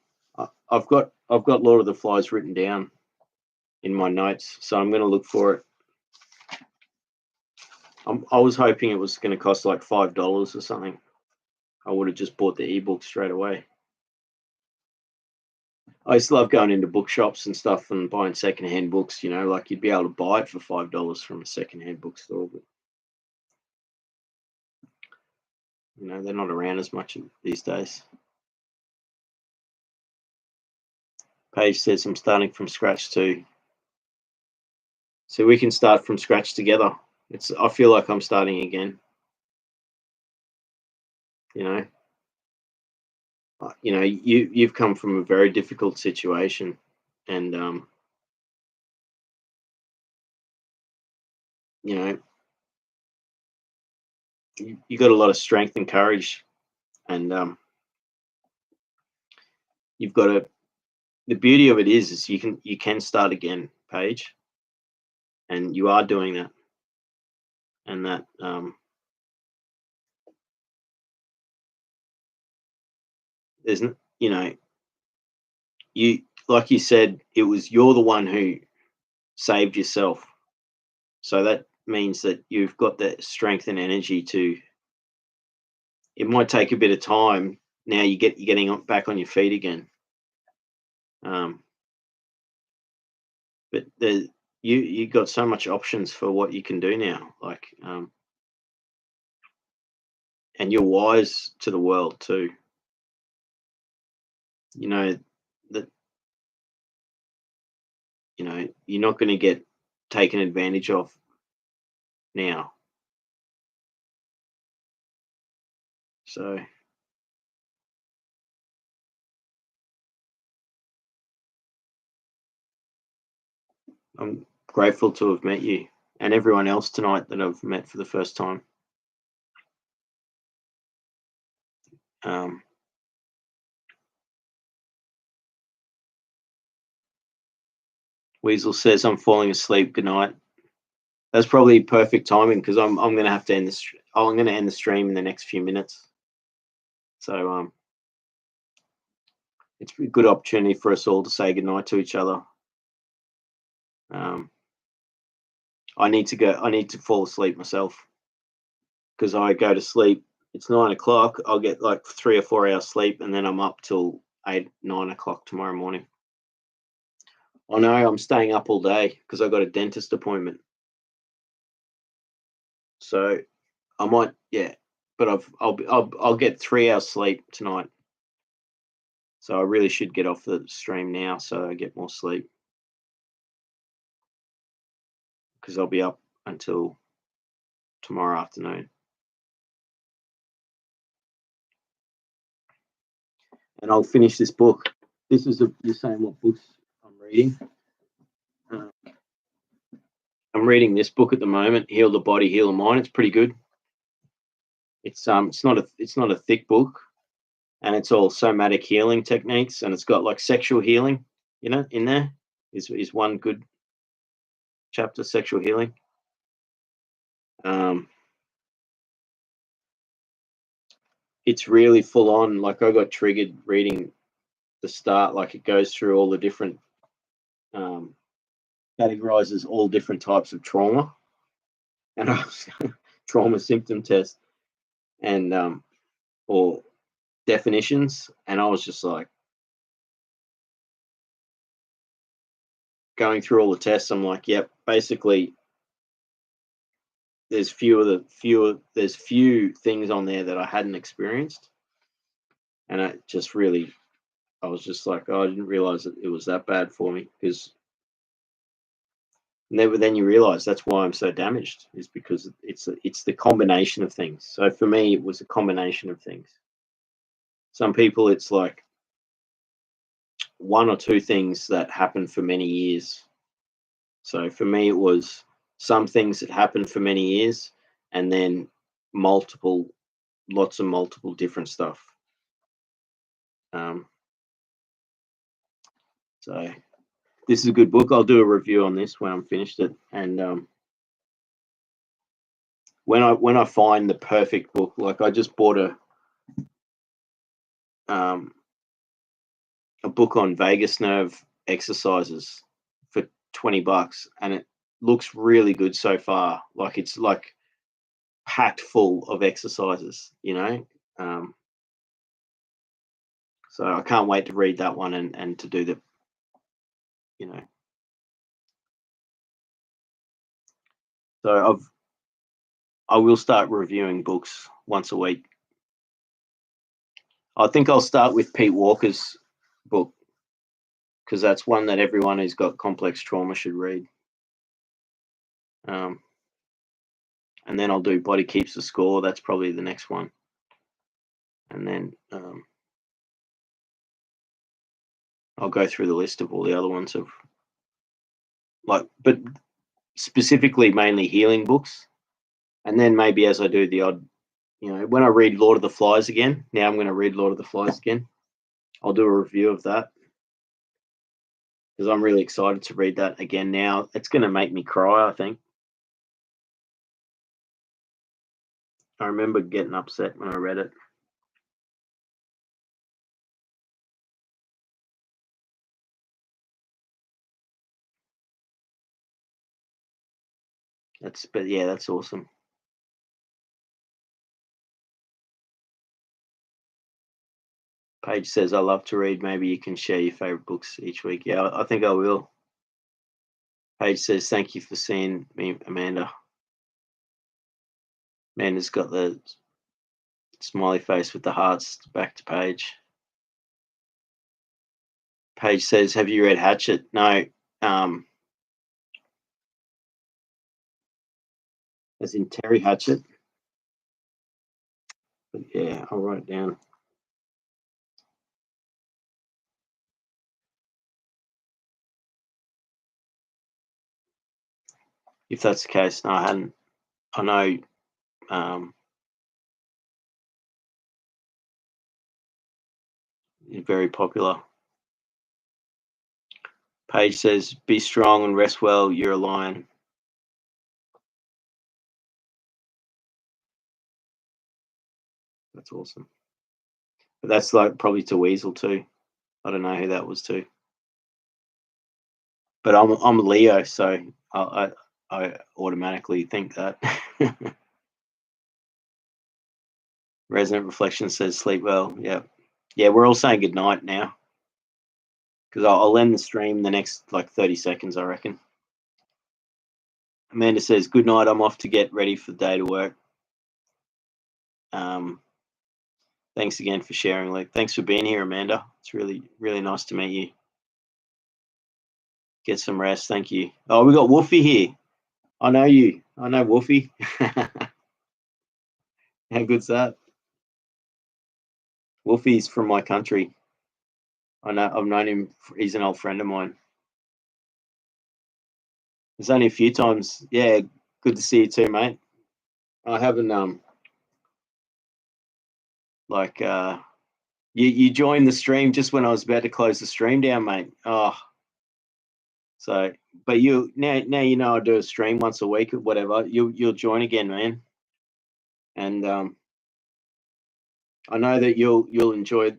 I've got Lord of the Flies written down in my notes, so I'm going to look for it. I was hoping it was going to cost like $5 or something. I would have just bought the ebook straight away. I used to love going into bookshops and stuff and buying secondhand books. Like you'd be able to buy it for $5 from a secondhand bookstore, but they're not around as much these days. Paige says I'm starting from scratch too. So we can start from scratch together. I feel like I'm starting again. You've come from a very difficult situation, and you got a lot of strength and courage, and you've got to. The beauty of it is you can start again, Paige, and you are doing that, and that there's you like you said, you're the one who saved yourself, so that means that you've got the strength and energy to it might take a bit of time. Now you're getting back on your feet again. But you got so much options for what you can do now, like, and you're wise to the world too. You know that you're not going to get taken advantage of now. So I'm grateful to have met you and everyone else tonight that I've met for the first time. Weasel says I'm falling asleep. Good night. That's probably perfect timing because I'm going to have to end this. I'm going to end the stream in the next few minutes. So it's a good opportunity for us all to say goodnight to each other. I need to fall asleep myself because I go to sleep. It's 9 o'clock. I'll get like 3 or 4 hours sleep, and then I'm up till 8, 9 o'clock tomorrow morning. I know I'm staying up all day because I got a dentist appointment. So I might, yeah, but I'll get 3 hours sleep tonight. So I really should get off the stream now so I get more sleep because I'll be up until tomorrow afternoon. And I'll finish this book. This is you're saying what books I'm reading. I'm reading this book at the moment, Heal the Body, Heal the Mind. It's pretty good. It's not a thick book, and it's all somatic healing techniques, and it's got like sexual healing, in there is one good chapter, sexual healing. It's really full on. Like I got triggered reading the start. Like it goes through all the different categorizes all different types of trauma, and trauma symptom test, and or definitions, and I was just like going through all the tests. I'm like, yep, basically there's few things on there that I hadn't experienced, and I was just like, oh, I didn't realize that it was that bad for me, because then you realize that's why I'm so damaged, is because it's the combination of things. So for me, it was a combination of things. Some people, it's like one or two things that happened for many years. So for me, it was some things that happened for many years, and then lots of multiple different stuff. So this is a good book. I'll do a review on this when I'm finished it, and when I find the perfect book, like I just bought a book on vagus nerve exercises for $20, and it looks really good so far. Like it's like packed full of exercises, so I can't wait to read that one and to do so I will start reviewing books once a week. I think I'll start with Pete Walker's book, because that's one that everyone who's got complex trauma should read. And then I'll do Body Keeps the Score. That's probably the next one. And then I'll go through the list of all the other ones but specifically mainly healing books. And then maybe as I do the odd, when I read Lord of the Flies again, now I'm going to read Lord of the Flies again. I'll do a review of that, because I'm really excited to read that again now. It's going to make me cry, I think. I remember getting upset when I read it. That's awesome. Paige says, I love to read. Maybe you can share your favorite books each week. Yeah, I think I will. Paige says, thank you for seeing me, Amanda. Amanda's got the smiley face with the hearts back to Paige. Paige says, have you read Hatchet? No. As in Terry Hatchet. But yeah, I'll write it down. If that's the case, no, I hadn't. I know it's very popular. Paige says, be strong and rest well. You're a lion. That's awesome. But that's like probably to Weasel too. I don't know who that was to. But I'm a Leo, so I automatically think that. Resonant Reflection says sleep well. Yeah, we're all saying good night now because I'll end the stream the next like 30 seconds, I reckon. Amanda says good night. I'm off to get ready for the day to work. Thanks again for sharing, Luke. Thanks for being here, Amanda. It's really, really nice to meet you. Get some rest. Thank you. Oh, we got Wolfie here. I know you. I know Wolfie. How good's that? Wolfie's from my country. I know. I've known him. He's an old friend of mine. There's only a few times. Yeah, good to see you too, mate. I haven't you joined the stream just when I was about to close the stream down, mate. Oh, so but you now you know I do a stream once a week or whatever. You'll join again, man. And I know that you'll enjoy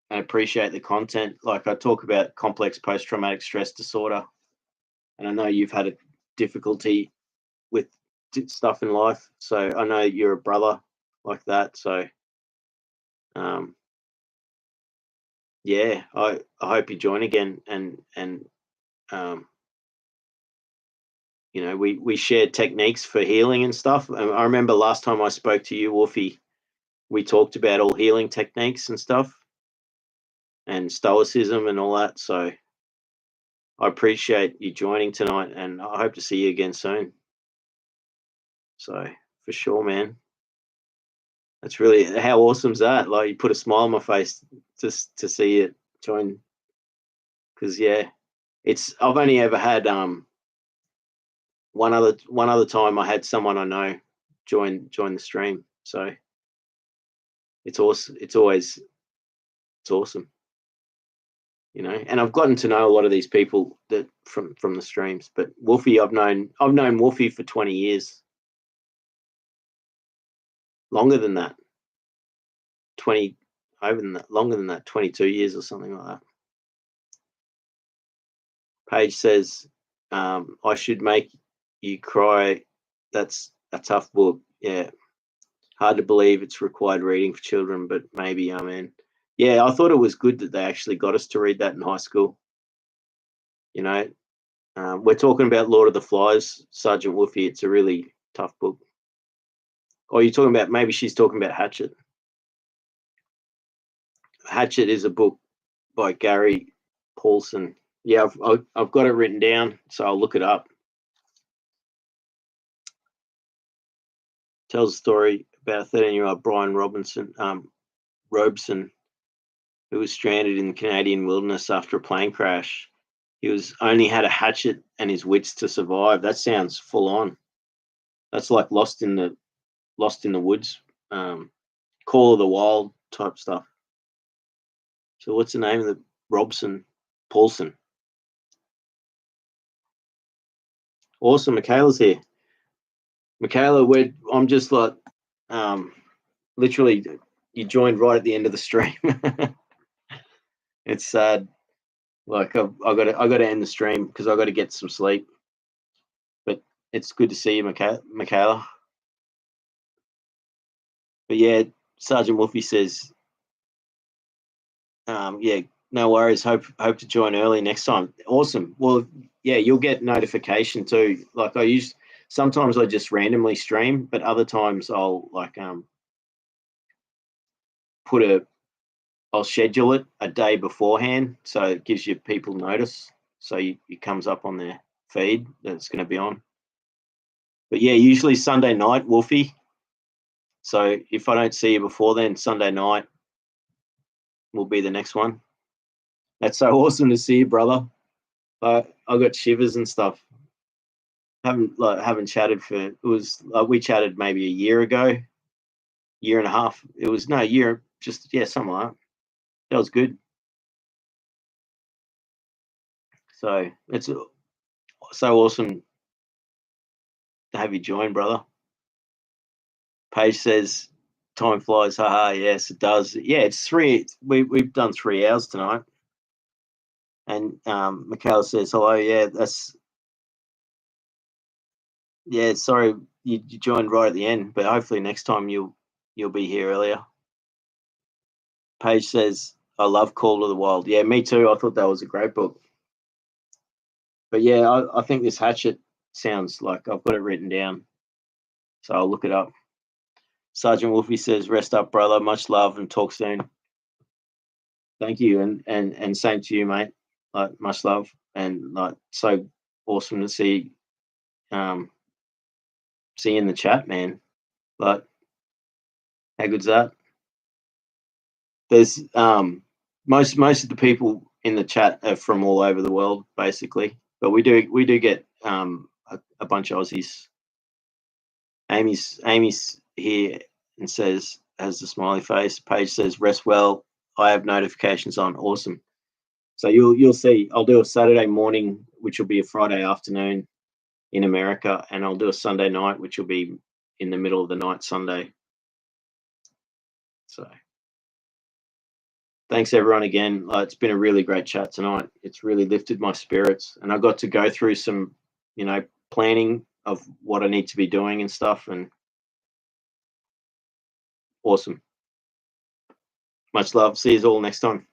and appreciate the content. Like I talk about complex post-traumatic stress disorder, and I know you've had a difficulty with stuff in life. So I know you're a brother like that. So yeah, I hope you join again, and you know we share techniques for healing and stuff. I remember last time I spoke to you, Wolfie, we talked about all healing techniques and stuff, and stoicism and all that. So I appreciate you joining tonight, and I hope to see you again soon. So for sure, man. That's really how awesome's that? Like you put a smile on my face just to see it join. Because yeah, I've only ever had one other time I had someone I know join the stream. So it's awesome. It's awesome. You know, and I've gotten to know a lot of these people that from the streams. But Wolfie, I've known Wolfie for 20 years. Longer than that. 20 over than that, longer than that, 22 years or something like that. Paige says, I should make you cry. That's a tough book. Yeah. Hard to believe it's required reading for children, but maybe I'm in. Yeah, I thought it was good that they actually got us to read that in high school. You know, we're talking about Lord of the Flies, Sergeant Wolfie. It's a really tough book. Or you're talking about, maybe she's talking about Hatchet. Hatchet is a book by Gary Paulson. Yeah, I've got it written down, so I'll look it up. Tells a story about a 13-year-old Brian Robeson, who was stranded in the Canadian wilderness after a plane crash. He only had a hatchet and his wits to survive. That sounds full on. That's like Lost in the Woods, Call of the Wild type stuff. So what's the name of the Paulson? Awesome. Michaela's here. Michaela, I'm just like, literally, you joined right at the end of the stream. It's sad. Like I got to end the stream because I got to get some sleep. But it's good to see you, Michaela. But yeah, Sergeant Wolfie says Yeah, no worries. Hope to join early next time. Awesome. Well, yeah, you'll get notification too. Like sometimes I just randomly stream, but other times I'll like I'll schedule it a day beforehand, so it gives you people notice. So it comes up on their feed that it's going to be on. But yeah, usually Sunday night, Wolfie. So if I don't see you before then, Sunday night will be the next one. That's so awesome to see you, brother. I got shivers and stuff. Haven't chatted for, it was like we chatted maybe a year ago, year and a half. It was no year, just yeah, something like that. That was good. So it's so awesome to have you join, brother. Paige says time flies, haha. Yes, it does. Yeah, it's three. We've done 3 hours tonight. And Michaela says hello. Yeah, sorry you joined right at the end, but hopefully next time you'll be here earlier. Paige says I love Call of the Wild. Yeah, me too. I thought that was a great book. But yeah, I think this Hatchet sounds like I've got it written down, so I'll look it up. Sergeant Wolfie says, "Rest up, brother. Much love, and talk soon." Thank you, and same to you, mate. Like much love, and like so awesome to see you in the chat, man. Like, how good's that? There's most of the people in the chat are from all over the world, basically, but we do get a bunch of Aussies. Amy's here and says, has the smiley face. Paige says, rest well. I have notifications on. Awesome. So you'll see. I'll do a Saturday morning, which will be a Friday afternoon in America, and I'll do a Sunday night, which will be in the middle of the night Sunday. So thanks everyone again. It's been a really great chat tonight. It's really lifted my spirits, and I got to go through some, planning of what I need to be doing and stuff, and awesome. Much love. See you all next time.